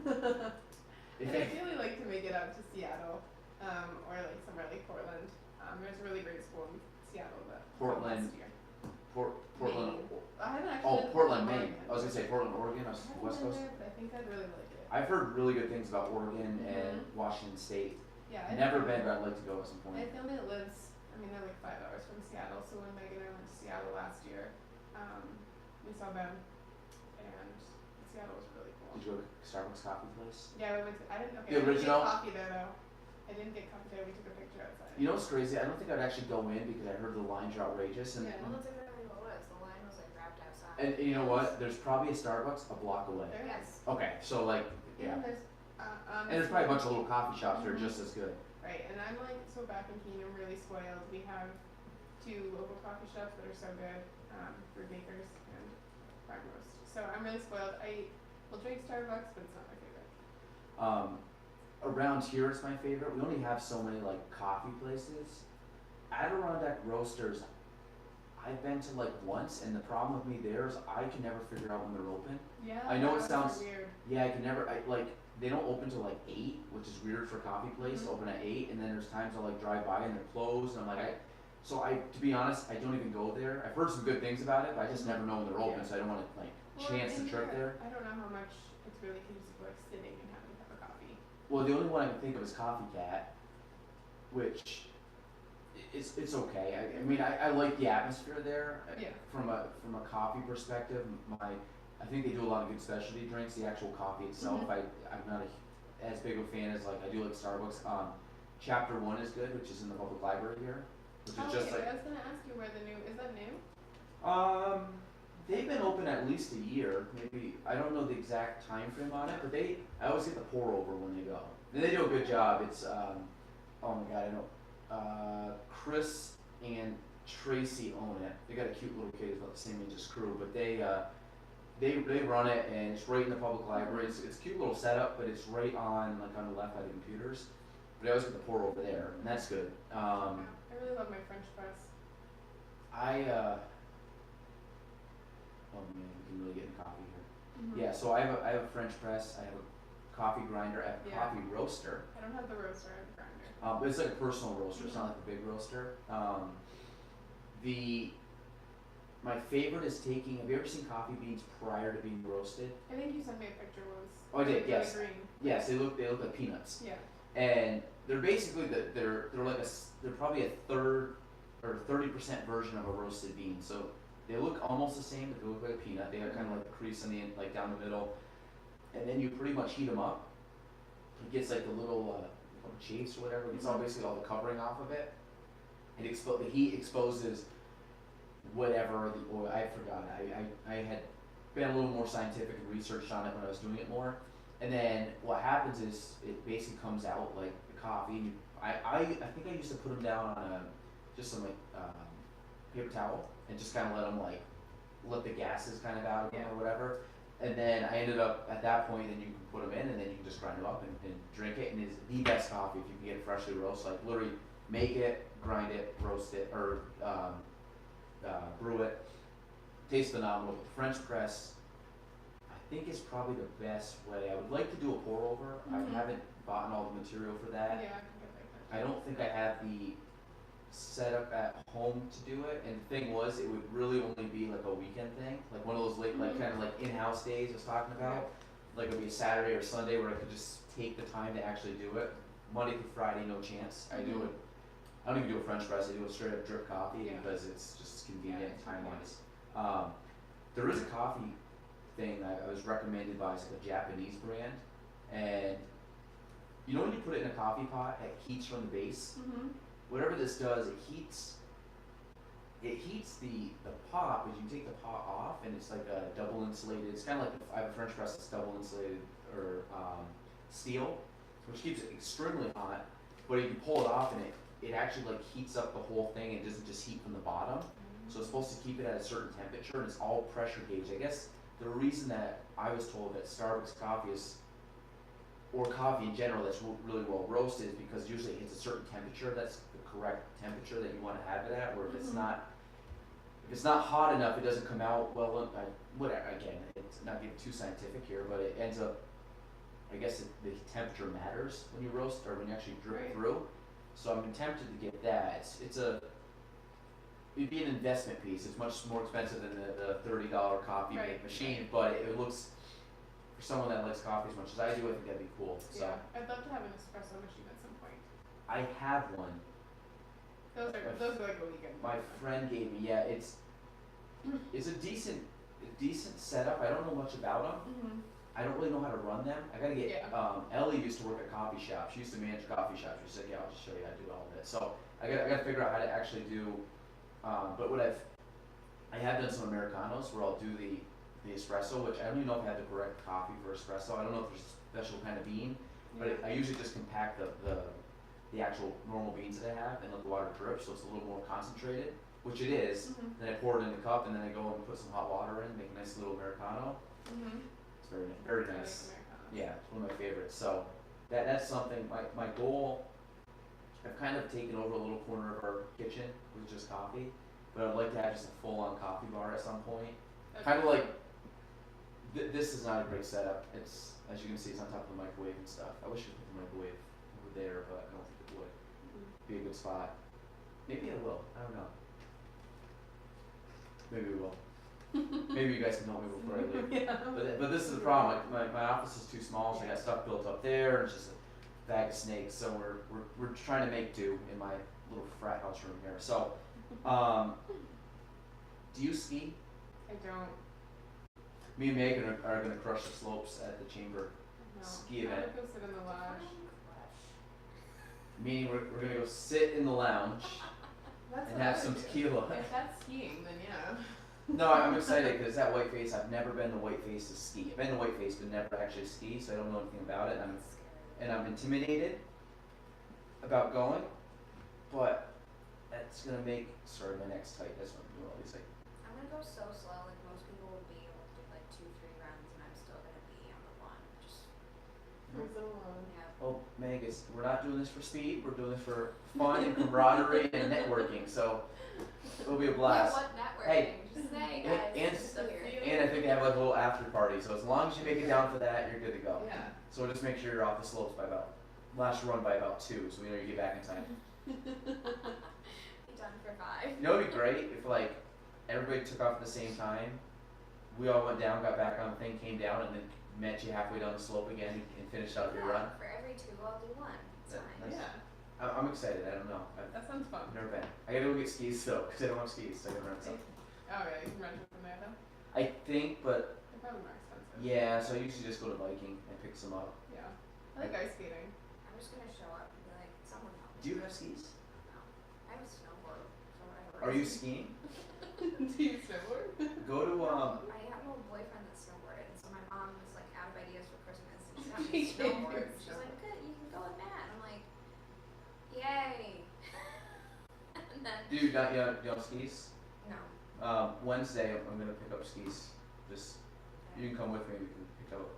if I'd it, ideally like to make it out to Seattle, or like somewhere like Portland. There's a really great school in Seattle that Portland, last year. Portland. Maine. I haven't actually. Oh, been to Portland, Oregon. Maine. I was gonna say Portland, Oregon, I haven't West been Coast. there, but I think I'd really like it. I've heard really good things about Oregon and Mhm. Washington State. Yeah. Never been, but I'd like to go at some My point. family lives. I mean, they're like 5 hours from Seattle. So when Megan and I went to Seattle last year, we saw them, and Seattle was really cool. Did you go to Starbucks coffee place? Yeah, we went to, I didn't. Okay, The I didn't original? get coffee there though. I didn't get coffee there. We took a picture outside. You know what's crazy? I don't think I'd actually go in because I heard the lines are outrageous and Yeah. Well, that's exactly what it was. The line was like wrapped outside. and you know what? There's probably a Starbucks a block away. There Yes. Okay, so like yeah. And there's. And there's probably a bunch of little coffee shops that are just as good. Right, and I'm like so back in Keene. I'm really spoiled. We have 2 local coffee shops that are so good, Brew Bakers and Farm Roast. So I'm really spoiled. I will drink Starbucks, but it's not my favorite. Around here it's my favorite. We only have so many like coffee places. Adirondack Roasters, I've been to like once, and the problem with me there is I can never figure out when they're open. Yeah, I know it that was sounds- weird. Yeah, I can never. I like they don't open till like 8, which is weird for a coffee place. Mhm. Open at 8, and then there's times I'll like drive by and they're closed, and I'm like, to be honest, I don't even go there. I've heard some good things about it, but I just never know when they're open, Yeah. so I don't want to like Well, chance the in trip there. I don't know how much it's really conducive to like sitting and having a cup of coffee. Well, the only one I can think of is Coffee Cat, which it's okay. I mean, I like the atmosphere there. Yeah. From a coffee perspective, I think they do a lot of good specialty drinks. The actual coffee itself, Mhm. I'm not as big of a fan as like I do like Starbucks. Chapter 1 is good, which is in the public library here, which is just Okay, like I was gonna ask you where the new, is that new? they've been open at least a year. Maybe I don't know the exact time frame on it, but I always get the pour over when they go. And they do a good job. It's oh my god, I know Chris and Tracy own it. They got a cute little kid, about the same age as Crew, but they run it, and it's right in the public library. It's a cute little setup, but it's right on like on the left by the computers. But I always get the pour over there, and that's good. I really love my French press. Oh man, we can really get in coffee here. Mhm. Yeah, so I have a French press. I have a coffee grinder. I have a Yeah. coffee roaster. I don't have the roaster, I have the grinder. But it's like a personal roaster. It's not like a big roaster. My favorite is taking. Have you ever seen coffee beans prior to being roasted? I think you sent me a picture once. Oh, I did, Really yes. green. Yes, they look like peanuts, Yeah. and they're basically they're probably a third or 30% version of a roasted bean. So they look almost the same, but they look like a peanut. They have kind of like a crease on the end, like down the middle, and then you pretty much heat them up. It gets like the little chafes or whatever. It gets basically all the covering off of it. The heat exposes whatever the oil. I forgot. I had been a little more scientific and researched on it when I was doing it more. And then what happens is it basically comes out like the coffee. And I think I used to put them down on just some like paper towel and just kind of let the gases kind of out of them or whatever. And then I ended up at that point, then you can put them in, and then you can just grind them up and drink it. And it's the best coffee if you can get it freshly roasted. Like literally make it, grind it, roast it, or brew it. Tastes phenomenal. But the French press, I think, is probably the best way. I would like to do a pour over. Mhm. I haven't bought all the material for that. Yeah, I can get like that. I don't think I have the setup at home to do it. And the thing was, it would really only be like a weekend thing, like one of those late, like kind of like in-house days I was talking about. Like it'd be a Saturday or Sunday where I could just take the time to actually do it. Monday through Friday, no chance. I do it. I don't even do a French press. I do a straight up drip coffee because it's just convenient time wise. There is a coffee thing I was recommended by a Japanese brand, and you know when you put it in a coffee pot, it heats from the base. Whatever this does, it heats the pot, but you take the pot off, and it's like a double insulated. It's kind of like I have a French press that's double insulated or steel, which keeps it extremely hot. But you can pull it off, and it actually like heats up the whole thing. It doesn't just heat from the bottom. So it's supposed to keep it at a certain temperature, and it's all pressure gauge. I guess the reason that I was told that Starbucks coffee is, or coffee in general, that's really well roasted is because usually it hits a certain temperature. That's the correct temperature that you want to have it at. Where if it's not hot enough, it doesn't come out well. Whatever. Again, it's not getting too scientific here, but it ends up. I guess the temperature matters when you roast or when you actually drip through. So I'm tempted to get that. It'd be an investment piece. It's much more expensive than the $30 coffee machine, but it looks, for someone that likes coffee as much as I do, I think that'd be cool. So Yeah, I'd love to have an espresso machine at some point. I have one. Those are like a weekend. My friend gave me. Yeah, it's a decent setup. I don't know much about them. I don't really know how to run them. I gotta get. Ellie used to work at coffee shops. She used to manage coffee shops. She said, "Yeah, I'll just show you how to do all of it." So I gotta figure out how to actually do. But I have done some Americanos where I'll do the espresso, which I don't even know if I have the correct coffee for espresso. I don't know if there's a special kind of bean, but I usually just compact the actual normal beans that I have and let the water drip, so it's a little more concentrated. which it is. Mhm. Then I pour it in the cup, and then I go and put some hot water in, make a nice little Americano. Mhm. It's very I like nice. Americanos. Yeah, it's one of my favorites. So that's something. My goal. I've kind of taken over a little corner of our kitchen with just coffee, but I'd like to have just a full-on coffee bar at some point. Okay. Kind of like. This is not a great setup. It's, as you can see, it's on top of the microwave and stuff. I wish I could put the microwave over there, but I don't think it would be a good spot. Maybe it will. I don't know. Maybe we will. Maybe you guys can help me before I leave. Yeah. But this is the problem. Like my office is too small, so I got stuff built up there. And it's just a bag of snakes. So we're trying to make do in my little frat house room here. So, do you ski? I don't. Me and Megan are gonna crush the slopes at the chamber No. ski I event. wanna go sit in the lodge. Meaning we're gonna go sit in the lounge That's and what have I some would do. tequila. If that's skiing, then yeah. No, I'm excited because that Whiteface. I've never been to Whiteface to ski. I've been to Whiteface, but never actually ski, so I don't know anything about it. And I'm intimidated about going, but that's gonna make my neck's tight. That's what I'm doing all these things. I'm gonna go so slow, like most people would be able to do like 2-3 runs, and I'm still gonna be on the one. Just Cruising along. yeah. Well, Meg, we're not doing this for speed. We're doing this for fun and camaraderie and networking. So it'll be a blast. Yeah, what networking? Hey, Just say, and- guys. and- I'm still here. And I think they have like a little after party. So as long as you make it down for that, you're good to go. Yeah. So just make sure you're off the slopes by about last run by about 2, so we know you get back in time. Be done for 5. You know what'd be great if like everybody took off at the same time. We all went down, got back on the thing, came down, and then met you halfway down the slope again and finished out your run. For every 2, I'll do 1. It's That- fine. Nice. Yeah. I'm excited. I don't know. That sounds fun. I've never been. I gotta go get skis though, because I don't have skis. So I gotta rent some. Oh yeah, you can rent it from there though. I think, but They're probably more expensive. yeah. So I usually just go to Viking and pick some up. Yeah. I like ice skating. I'm just gonna show up and be like, someone help me. Do you have skis? No. I have a snowboard for whatever Are you reason. skiing? Do you snowboard? Go to I have an old boyfriend that snowboarded, and so my mom was like out of ideas for Christmas, and she got me a snowboard. She's like, good, you can go with Matt. I'm like, yay. And then, Do you got skis? no. Wednesday I'm gonna pick up skis. Just you can come with me. We can pick up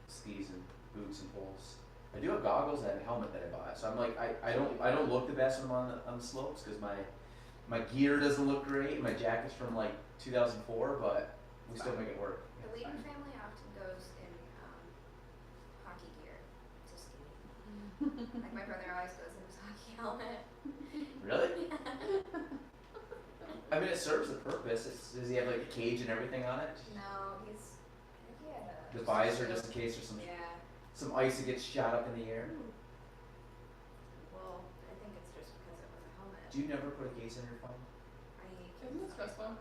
skis and boots and poles. I do have goggles and a helmet that I bought. So I'm like I don't look the best when I'm on the slopes because my gear doesn't look great. My jacket's from like 2004, but we still make it work. The Weeden family often goes in hockey gear to ski. Like my brother always goes in his hockey helmet. Really? I mean, it serves the purpose. Does he have like a cage and everything on it? No, I think he had a. The visor, just in case there's Yeah. some ice that gets shot up in the air. Well, I think it's just because it was a helmet. Do you never put a case in your phone? Isn't it stressful?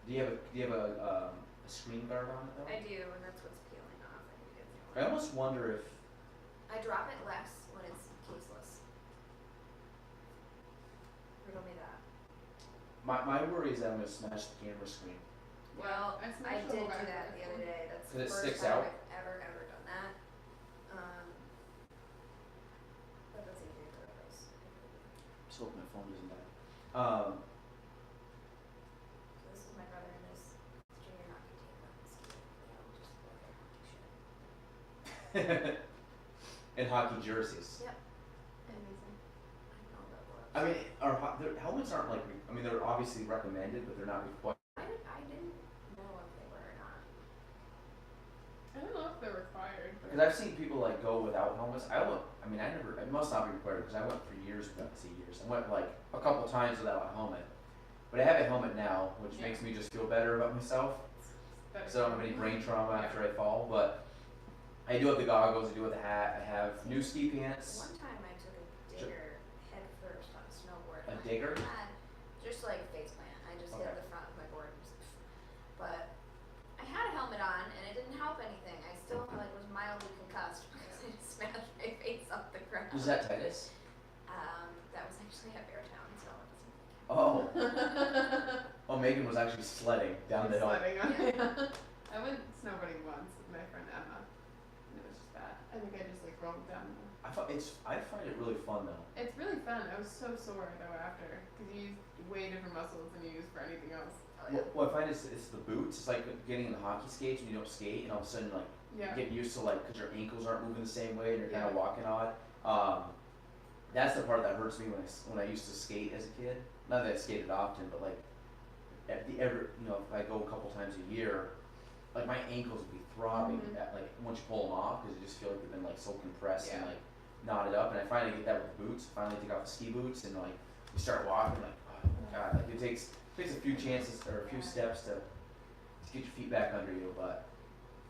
Do you have a screen guard on it though? I do, and that's what's peeling off. I think it's I almost wonder if I drop it less when it's caseless. Riddle me that. my worry is that I'm gonna smash the camera screen. Well, I I smashed the did whole do back that of the it. other day. That's 'Cause the it first sticks time out? I've ever done that. But that's easy to replace. Just hope my phone doesn't die. So this is my brother and his junior hockey team on the ski. They all just wear their hockey shirt. And hockey jerseys. Yep. Amazing. I know that works. I mean, their helmets aren't like. I mean, they're obviously recommended, but they're not required. I didn't know if they were or not. I don't know if they're required. Because I've seen people like go without helmets. It must not be required because I went for years without years. I went like a couple times without a helmet. But I have a helmet now, which Yeah. makes me just feel better about myself. Better So I don't have any brain trauma Yeah. after I fall. But I do have the goggles, I do have the hat, I have new ski pants. One time I took a digger head first on a snowboard. A and digger? I had just like face plant. I just hit Okay. the front of my board. And just, but I had a helmet on and it didn't help anything. I still like was mildly concussed because I just smashed my face off the ground. Was that Titus? That was actually at Beartown, so it doesn't really count. Oh. Oh, Megan was actually sledding down the hill. Sledding on Yeah. I went snowboarding once with my friend Emma, and it was just bad. I think I just like rolled down. I find it really fun though. It's really fun. I was so sore though after, because you use way different muscles than you use for anything else. What I find is it's the boots. It's like getting in the hockey skates when you don't skate, and all of a sudden like Yeah. you get used to like because your ankles aren't moving the same way and you're kind of Yeah. walking odd. That's the part that hurts me when I used to skate as a kid. Not that I skated often, but like if I go a couple times a year, like my ankles would be throbbing at, like once you pull them off because you just feel like they've been like so compressed and Yeah. like knotted up. And I finally get that with boots. Finally take off the ski boots and like you start walking like oh my god, like it takes a few chances or a few steps to get your feet back under you, but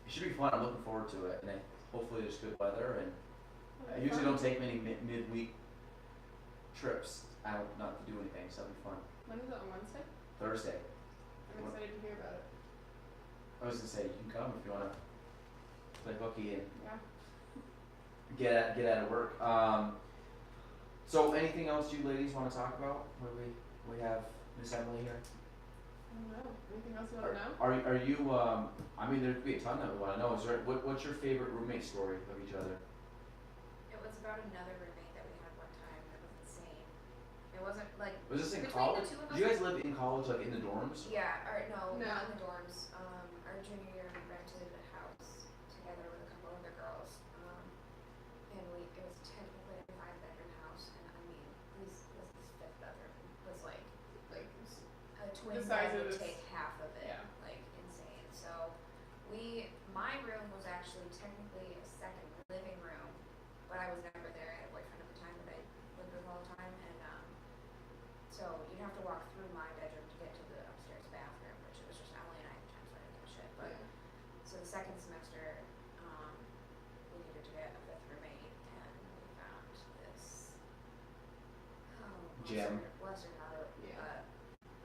it should be fun. I'm looking forward to it, and hopefully there's good weather. And I usually don't take many midweek trips out not to do anything, so that'll be fun. When is it, on Wednesday? Thursday. I'm excited to hear about it. I was gonna say you can come if you wanna play hooky and Yeah. get out of work. So anything else you ladies want to talk about? What we have Miss Emily here. I don't know. Anything else you want to know? Are you? I mean, there'd be a ton that we want to know. Is there? What's your favorite roommate story of each other? It was about another roommate that we had one time that was insane. It wasn't like Was this in between college? the two of Did you us. guys live in college, like in the dorms? Yeah, or no, No. not in the dorms. Our junior year we rented a house together with a couple other girls. And it was technically a 5-bedroom house, and I mean, this fifth bedroom was like a twin The size bed of would this- take half of it, yeah. like insane. So my room was actually technically a second living room, but I was never there. I had a boyfriend at the time that I lived with all the time, and so you'd have to walk through my bedroom to get to the upstairs bathroom, which it was just Emily and I at the time, so I didn't give a shit. But so the second semester, we needed to get a fifth roommate, and we found this. Gem. Bless her heart. Yeah.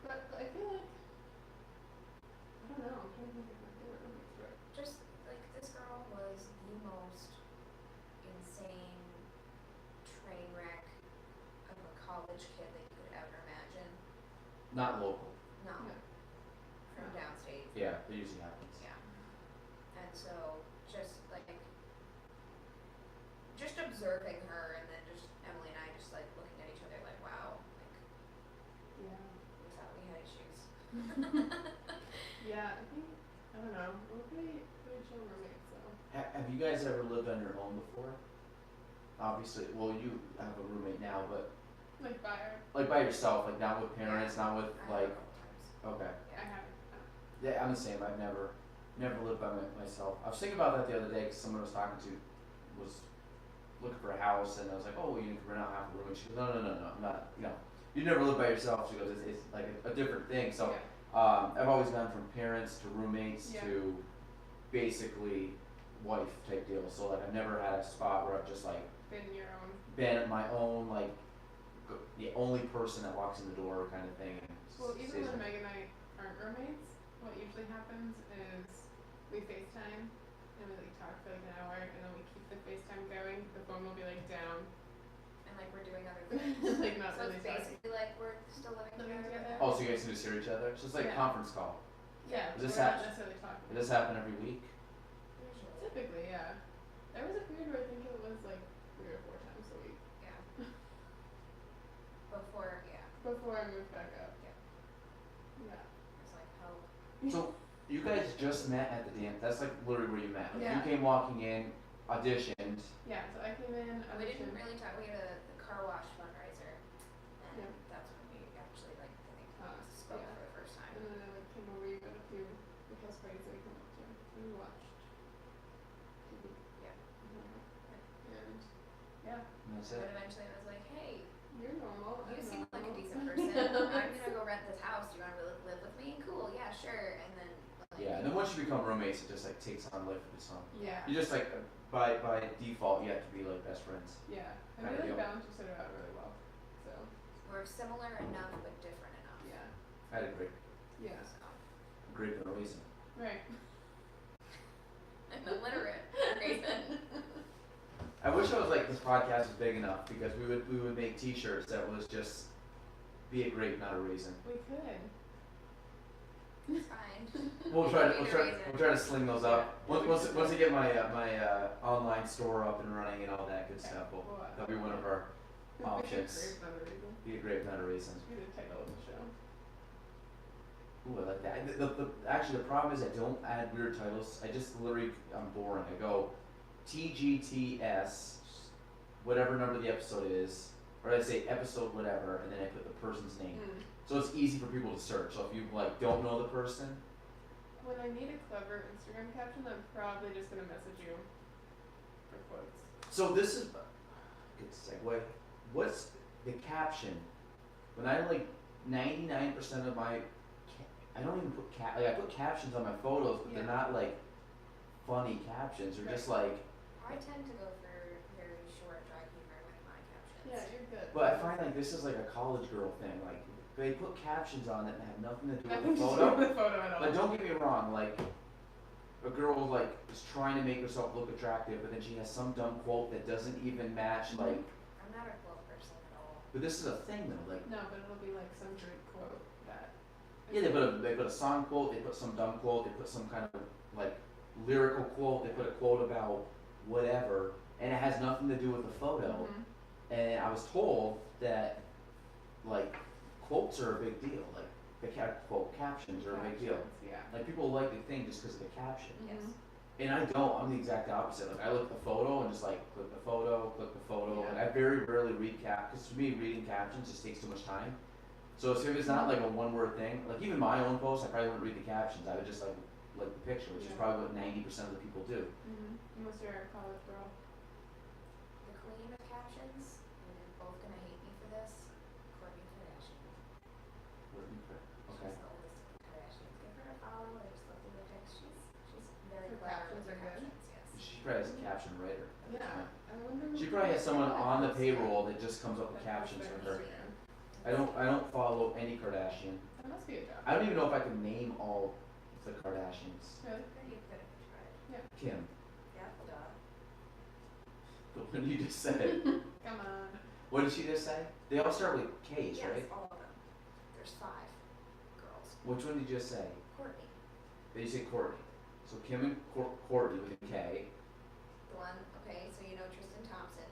But I feel like, I don't know, I'm trying to think of my favorite roommate story. Just like this girl was the most insane train wreck of a college kid that you could ever imagine. Not local. No, No. from No. downstate. Yeah, it usually happens. Yeah. And so just observing her, and then just Emily and I just like looking at each other like, wow, like Yeah. we thought we had issues. Yeah, I think, I don't know, we're pretty chill roommates, so. Have you guys ever lived on your own before? Obviously, well, you have a roommate now, but Like by like by yourself, like not with parents, not with I like. have a couple times. Okay. I haven't. Yeah, I'm the same. I've never lived by myself. I was thinking about that the other day because someone I was talking to was looking for a house, and I was like, oh, well, you can rent out half a room. And she goes, no, I'm not. You never live by yourself. She goes, it's like a different thing. So I've always gone from parents to roommates Yeah. to basically wife type deal. So like I've never had a spot where I've just like Been your own. been my own like the only person that walks in the door kind of thing. And Well, even stays when there. Meg and I aren't roommates, what usually happens is we FaceTime and we like talk for like an hour, and then we keep the FaceTime going. The phone will be like down, And like we're doing other things. like not So really it's talking. basically like we're still living together. Oh, so you guys can just hear each other? So it's like a Yeah. conference call. Yeah, Does this we're not hap- necessarily talking. Does this happen every week? Usually. Typically, yeah. There was a period where I think it was like 3 or 4 times a week Yeah. Before, before I moved back up. Yeah. Yeah. it's like help. So you guys just met at the dance. That's like literally where you met. Like Yeah. you came walking in, auditioned. Yeah. So I came in. We didn't auditioned. really talk. We had the car wash fundraiser, and Yeah. that's when we actually like I think spoke yeah. for the first time. And then I like came over. You got a few like house parties that we came up to. And we watched TV. Yeah. And yeah, And that's But it. eventually, I was like, hey, you're normal. you I'm seem like a normal. decent person. I'm gonna go rent this house. Do you want to live with me? Cool. Yeah, sure. And then like, Yeah, and then once you become roommates, it just like takes on life of its own. Yeah. You just like by default, you have to be like best friends. Yeah. And Kinda we like deal. balance each other out really well. So we're similar enough but different enough. yeah. I had a great So reason. Right. I'm illiterate reason. I wish I was like this podcast was big enough because we would make T-shirts that was just be a grape, not a raisin. We could. It's fine. We'll try to sling those up. Once I get my online store up and running and all that good stuff, that'll be one of our options. Be a great meta reason. Be the title of the show. Ooh, I like that. Actually, the problem is I don't add weird titles. I just literally, I'm boring. I go TGTS, whatever number the episode is, or I say episode whatever, and then I put the person's name. So it's easy for people to search. So if you like don't know the person, When I need a clever Instagram caption, I'm probably just gonna message you for quotes. so this is good segue. What's the caption? When I like 99% of my, I don't even put I put captions on my photos, but they're not like funny captions. They're just like. I tend to go for very short, dry humor with my captions. Yeah, you're good. But I find like this is like a college girl thing. Like they put captions on it and have nothing to do Nothing with the to do photo. with the photo at all. But don't get me wrong, like a girl like is trying to make herself look attractive, but then she has some dumb quote that doesn't even match. Like, I'm not a quote person at all. but this is a thing though. Like, No, but it'll be like some great quote that. yeah, they put a song quote, they put some dumb quote, they put some kind of like lyrical quote, they put a quote about whatever, and it has nothing to do with the photo. And I was told that like quotes are a big deal. Like the quote captions are a big deal. Yeah. Like people like the thing just because of the caption. Yes. And I don't. I'm the exact opposite. Like I look at the photo and just like click the photo, Yeah. and I very rarely read because for me reading captions just takes too much time. So if it's not like a one-word thing, like even my own posts, I probably wouldn't read the captions. I would just like the picture, which is probably what 90% of the people do. Unless you're a college girl. The queen of captions, and you're both gonna hate me for this, Kourtney Kardashian. Okay. She's the oldest of the Kardashians. Give her a follow. I just looked at the pics. She's very Her clever captions with her are good. captions. Yes. She probably has a caption writer. at this Yeah. point. I wonder. She probably has someone on the payroll that just comes up with captions for her. I don't follow any Kardashian. That must be a job. I don't even know if I can name all the Kardashians. Really? You could have tried. Kim, Yeah, duh. what did you just say? Come on. What did she just say? They all start with K's, Yes, right? all of them. There's 5 girls. Which one did you just say? Kourtney, Then you say Courtney. So Kim and Courtney with a K. the one, okay, so you know Tristan Thompson,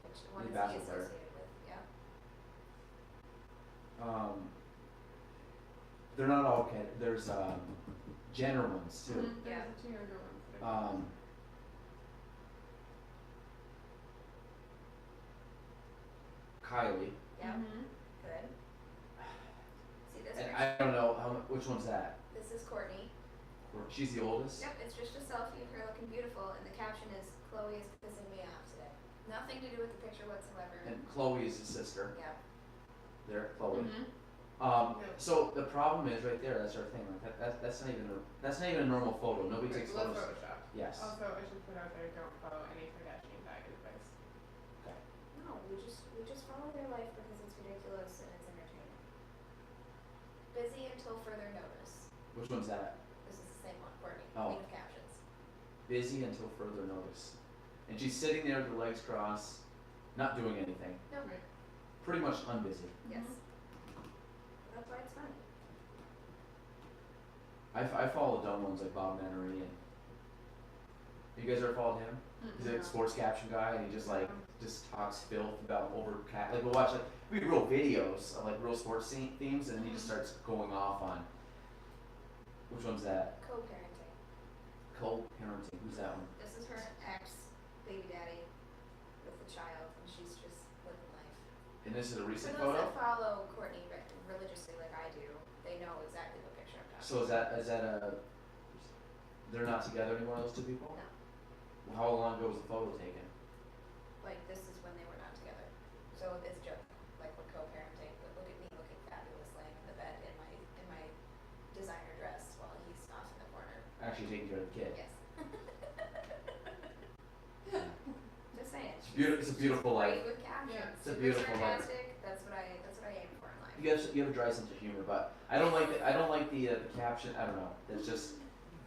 which one The is he basketball player. associated with? Yeah. They're not all K. There's Jenner ones too. There's Yeah. a 2 younger one. Kylie. Yeah. Good. See this And picture? I don't know which one's that. This is Kourtney. She's the oldest. Yep, it's just a selfie of her looking beautiful, and the caption is, Chloe is pissing me off today. Nothing to do with the picture whatsoever. And Chloe is his sister. Yeah. There, Chloe. Yeah. So the problem is right there. That's our thing. Like that's not even a normal photo. Nobody takes Let's photos. Photoshop. Yes. Also, I should put out there, don't follow any Kardashian bag advice. No, we just follow their life because it's ridiculous and it's entertaining. Busy until further notice. Which one's that? This is the same one, Kourtney, Oh. queen of captions. Busy until further notice. And she's sitting there with her legs crossed, not doing anything. No, Right. Pretty much unbusy. yes. That's why it's funny. I follow dumb ones like Bob Menery and. You guys ever followed him? He's a sports caption guy, and he just like just talks filth about like we'll watch like we real videos of like real sports themes, and then he just starts going off on. Which one's that? Co-parenting. Co-parenting. Who's that one? This is her ex-baby daddy with the child, and she's just living life. And this is a For recent those photo. that follow Kourtney religiously like I do, they know exactly what picture I'm talking So is that a? They're not together anymore. Those two people. No. How long ago was the photo taken? Like, this is when they were not together. So it's a joke, like we're co-parenting, but look at me looking fabulous laying in the bed in my designer dress while he's off in the corner. Actually taking care of the kid. Yes. Just saying. It's a beautiful life. Great with captions. Yeah. It's a Super beautiful life. sarcastic. That's what I aim for in life. You have a dry sense of humor, but I don't like the caption. I don't know. It's just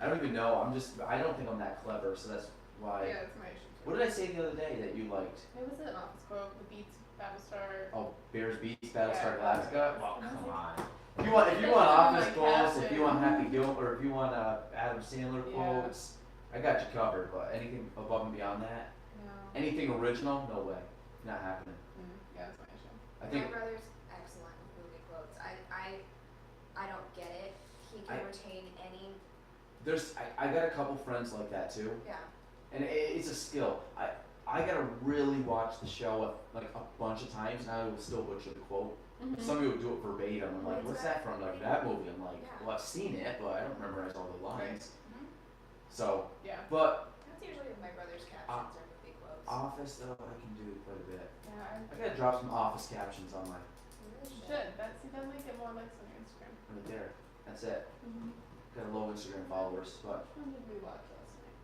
I don't even know. I don't think I'm that clever, so that's why. Yeah, that's my issue too. What did I say the other day that you liked? It was an office quote, the Beats Battlestar. Oh, Bears Beats Battlestar Yeah. Galactica. Well, come on. if you want office My quotes, if captain. you want Happy Gilmore, or if you want Adam Sandler Yeah. quotes, I got you covered. But anything above and beyond that, No. anything original, no way, not happening. Yeah, that's my issue. I think My brother's excellent with movie quotes. I don't get it. He can I- retain any. I got a couple friends like that too, Yeah. and it's a skill. I gotta really watch the show like a bunch of times, and I will still butcher the quote. Mm-hmm. Some people do it verbatim. I'm like, what's that from? Like that movie? I'm like, Yeah. well, I've seen it, but I don't memorize all the lines. Mhm. So, Yeah. but That's usually with my brother's captions or movie quotes. Office though, I can do quite a bit. Yeah, I gotta drop some Office captions on my You really you should. That might get more likes on your Instagram. right there. That's it. Mm-hmm. Got a low Instagram followers, but Which one did we watch last night?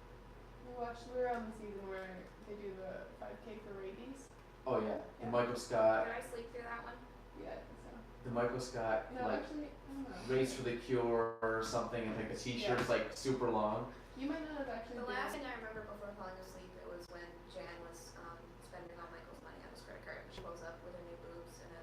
We were on the season where they do the 5K for rabies. oh yeah, the Yeah. Michael Scott, Did I sleep through that one? Yeah, I think so. the Michael Scott No, like actually, I don't know. race for the cure or something, and like the T-shirt is like super long. You might not have actually The been. last thing I remember before falling asleep, it was when Jan was spending all Michael's money on his credit card. She pulls up with her new boobs and a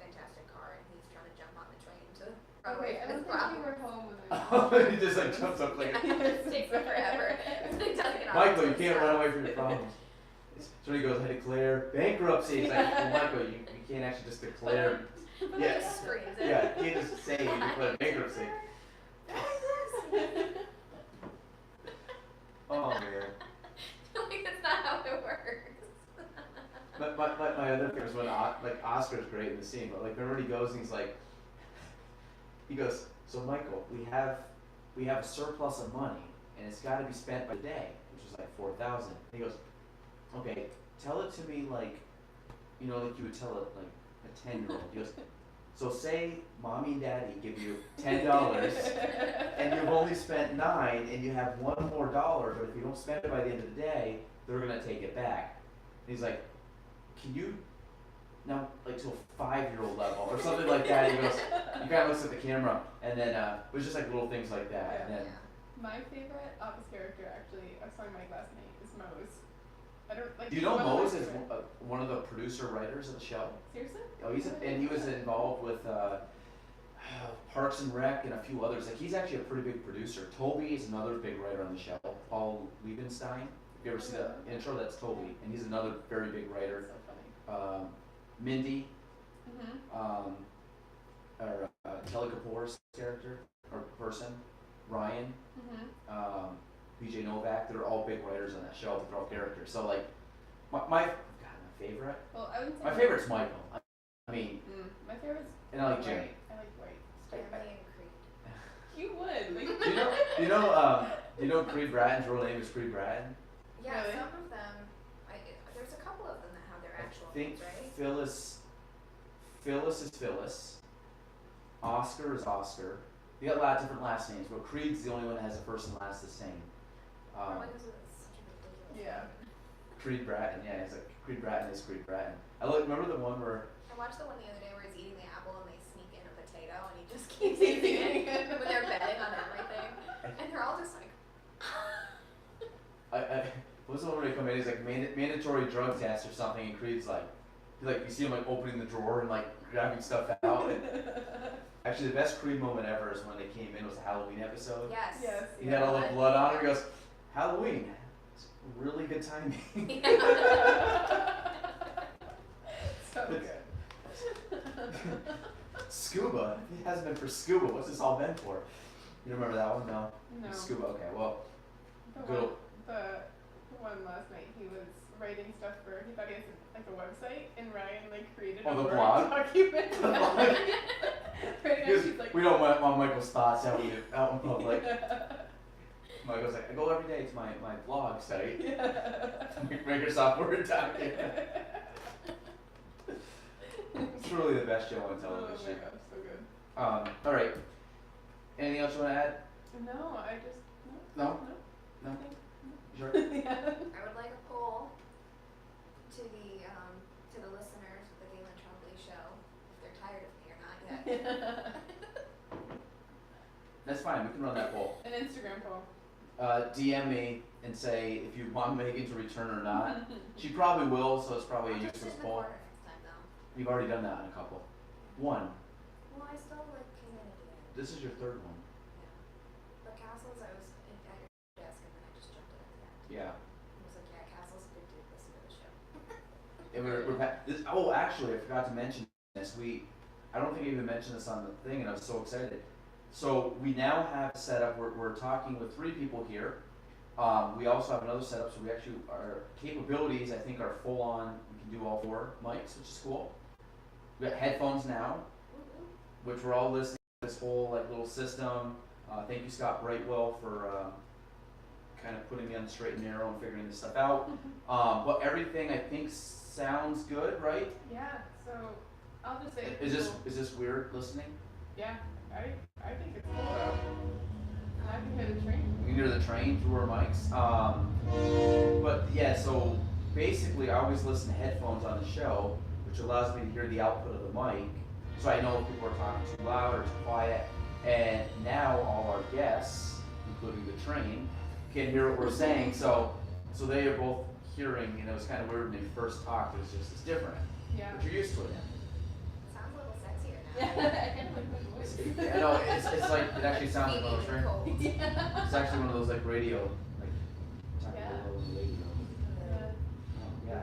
fantastic car, and he's trying to jump on the train to run away Okay, I from don't his think you problem. were home when I He just like jumps up like, It takes him forever. It doesn't get Michael, off you to can't stop. run away from your problems. So he goes, I declare bankruptcy. He's like, well, Michael, you can't actually just declare. But Yeah. He screams it. Yeah, you can't just say you declare bankruptcy. Oh man. Like, that's not how it works. But my other thing was when like Oscar's great in the scene, but like remember he goes and he goes, so Michael, we have a surplus of money and it's got to be spent by the day, which is like 4,000. He goes, okay, tell it to me like, you know, like you would tell it like a 10-year-old. He goes, so say mommy and daddy give you $10 and you've only spent $9 and you have one more dollar, but if you don't spend it by the end of the day, they're gonna take it back. And he's like, can you now like to a 5-year-old level or something like that? He goes, he kind of looks at the camera, and then it was just like little things like that. And then My favorite Office character, actually, I was telling Mike last night, is Mose. I don't like. do you know he's one of my Mose is favorite- one of the producer writers of the show? Seriously? Oh, and he was involved with Parks and Rec and a few others. Like he's actually a pretty big producer. Toby is another big writer on the show. Paul Liebenstein. If you ever see the intro, that's Toby, and he's another very big writer. So funny. Mindy, Mm-hmm. or Kelly Kapoor's character or person, Ryan, Mm-hmm. BJ Novak. They're all big writers on that show. They're all characters. So like, my favorite. Well, I wouldn't say. My favorite's Michael. I mean, My favorite's. and I like White. Jimmy. I like White. Stanley and Creed. You would. Like, Do you know Creed Bratton's real name is Creed Bratton? Yeah, Really? some of them. There's a couple of them that have their actual I think names, right? Phyllis is Phyllis. Oscar is Oscar. They got a lot of different last names, but Creed's the only one that has a first and last the same. Probably because it's such a ridiculous Yeah. name. Creed Bratton, yeah, it's like Creed Bratton is Creed Bratton. Remember the one where I watched the one the other day where he's eating the apple and they sneak in a potato and he just keeps eating it when they're betting on everything. And they're all just like, what was the one where they come in? He's like mandatory drug test or something, and Creed's like, you see him like opening the drawer and like grabbing stuff out. And actually, the best Creed moment ever is when they came in. It was a Halloween episode. yes. Yes. He had all the blood on him. He goes, Halloween. It's really good timing. So good. Scuba. If it hasn't been for scuba, what's this all been for? You remember that one? No. No. Scuba. Okay. Well, The good. one, the one last night, he was writing stuff for. He thought he had like a website, and Ryan like created Oh, a the Word blog? document. The blog? Right now, Because she's like. we don't want Michael's thoughts out in public. Michael's like, I go every day to my blog site. Microsoft Word document. It's really the best show on Oh my television. gosh, so good. All right. Anything else you want to add? No, I just No? no. No? Sure. Yeah. I would like a poll to the listeners of the Galen Trombley show, if they're tired of me or not yet. That's fine. We can run that poll. An Instagram poll. DM me and say if you want Megan to return or not. She probably will, so it's probably a I'll just sit useless in the poll. corner next time though. You've already done that on a couple. One. Well, I still like came in this is your third one. Yeah. But Castles, I was at your desk and then I just jumped in at the end. Yeah. I was like, yeah, Castle's a good dude, listen to the show. And actually, I forgot to mention this. I don't think I even mentioned this on the thing, and I was so excited. So we now have set up. We're talking with 3 people here. We also have another setup, so we actually our capabilities I think are full on. We can do all 4 mics, which is cool. We got headphones now, which we're all listening to this whole like little system. Thank you, Scott Brightwell, for kind of putting me on the straight and narrow and figuring this stuff out. But everything I think sounds good, right? Yeah, so I'll just say. Is this weird listening? Yeah, I think it's cool though. And I can hear the train. We can hear the train through our mics. But yeah, so basically I always listen to headphones on the show, which allows me to hear the output of the mic, so I know if people are talking too loud or too quiet. And now all our guests, including the train, can hear what we're saying. So they are both hearing, and it was kind of weird when they first talked. It's different, Yeah. but you're used to it. It sounds a little sexier Yeah, now. I kind of like my voice. Yeah, no, it's like it actually sounds like one of those. Speaking cold. Yeah. It's actually one of those like radio, like talking Yeah. about the radio. Yeah.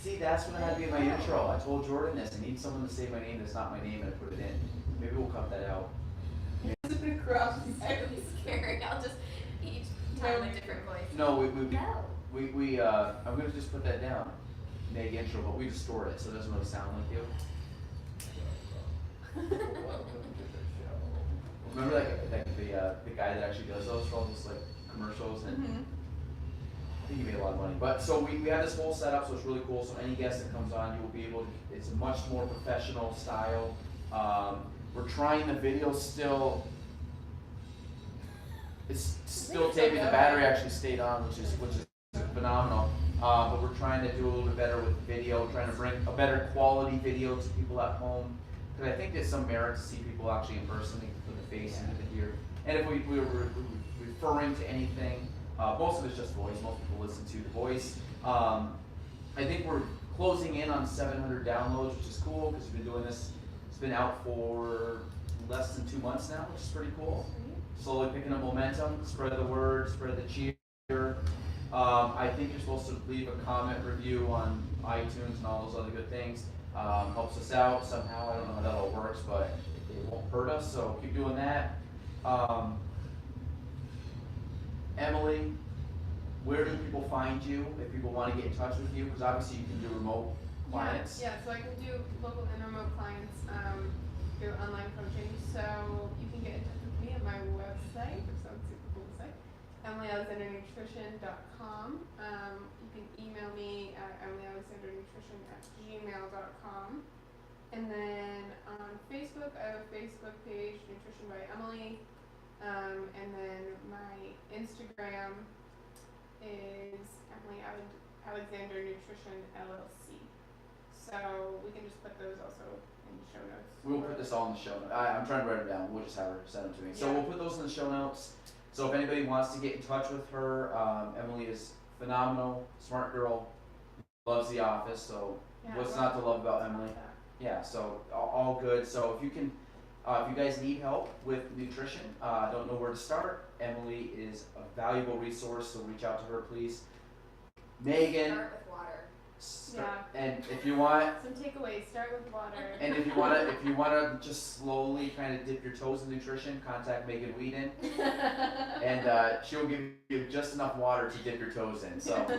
See, that's what I had to be in my intro. I told Jordan this. I need someone to say my name that's not my name, and I put it in. Maybe we'll cut that out. Across That would be scary. I'll just each time a different voice. No, No. I'm gonna just put that down. Meg intro, but we distort it, so it doesn't really sound like you. Remember the guy that actually does those for all those like commercials, and I think he made a lot of money. But so we have this whole setup, so it's really cool. So any guest that comes on, you will be able to. It's a much more professional style. We're trying the video still. It's still taping. The battery actually stayed on, which is phenomenal. But we're trying to do a little bit better with video, trying to bring a better quality video to people at home. Because I think there's some merit to see people actually in person. They can put the face into the ear. And if we're referring to anything, most of it's just voice. Most people listen to the voice. I think we're closing in on 700 downloads, which is cool because we've been doing this. It's been out for less than 2 months now, which is pretty cool. Slowly picking up momentum, spread the word, spread the cheer. I think you're supposed to leave a comment review on iTunes and all those other good things. Helps us out somehow. I don't know how that all works, but it won't hurt us, so keep doing that. Emily, where do people find you if people want to get in touch with you? Because obviously you can do remote clients. Yeah, so I can do local and remote clients through online coaching. So you can get in touch with me at my website, which sounds super cool to say, EmilyAlexanderNutrition.com. You can email me at EmilyAlexanderNutrition@gmail.com. And then on Facebook, I have a Facebook page, Nutrition by Emily. And then my Instagram is Emily Alexander Nutrition LLC. So we can just put those also in the show notes. We'll put this all in the show notes. I'm trying to write them down. We'll just have her send them to me. So Yeah. we'll put those in the show notes. So if anybody wants to get in touch with her, Emily is phenomenal, smart girl, loves The Office. So Yeah, what's well, not to love about Emily? Yeah, so all good. So if you can, if you guys need help with nutrition, don't know where to start, Emily is a valuable resource. So reach out to her, please. Megan. Start with water. And if you want. Some takeaways. Start with water. And if you wanna just slowly kind of dip your toes in nutrition, contact Meghan Weeden, and she'll give you just enough water to dip your toes in. So Tell you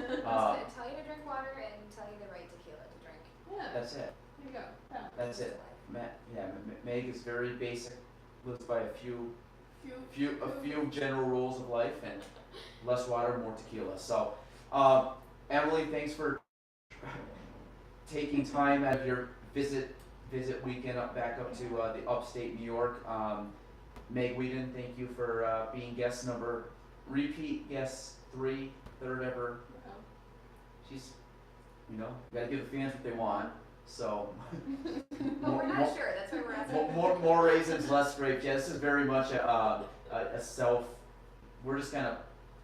to drink water and tell you the right tequila to drink. Yeah, that's it. there you go. Yeah. That's it. Meg is very basic, lives by a few general rules of life, and less water, more tequila. So, Emily, thanks for taking time out of your visit weekend back up to the upstate New York. Meg Weeden, thank you for being repeat guest 3, third ever. Wow. She's, you gotta give the fans what they want. So, But we're not sure. That's why we're asking. more raisins, less grapes. Yeah, this is very much a self. We're just kind of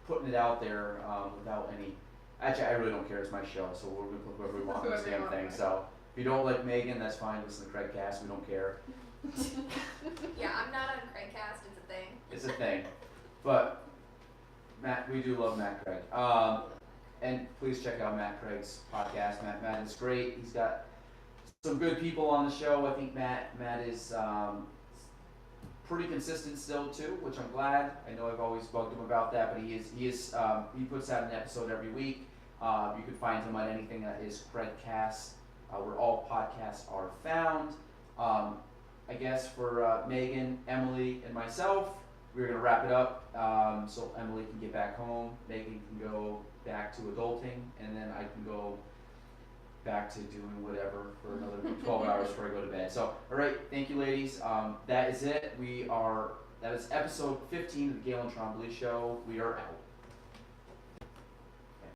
putting it out there without any. Actually, I really don't care. It's my show, so we're gonna put whoever we want on this damn thing. So, you don't like Meghan, that's fine. Listen to Craig Cast. We don't care. Yeah, I'm not on Craigcast, it's a thing. It's a thing. But Matt, we do love Matt Craig. And please check out Matt Craig's podcast. Matt is great. He's got some good people on the show. I think Matt is pretty consistent still too, which I'm glad. I know I've always bugged him about that, but he puts out an episode every week. You can find him on anything that is Craigcast, where all podcasts are found. I guess for Meghan, Emily, and myself, we're gonna wrap it up. So Emily can get back home, Meghan can go back to adulting, and then I can go back to doing whatever for another 12 hours before I go to bed. So, all right, thank you, ladies. That is it. That is episode 15 of the Galen Trombley Show. We are out.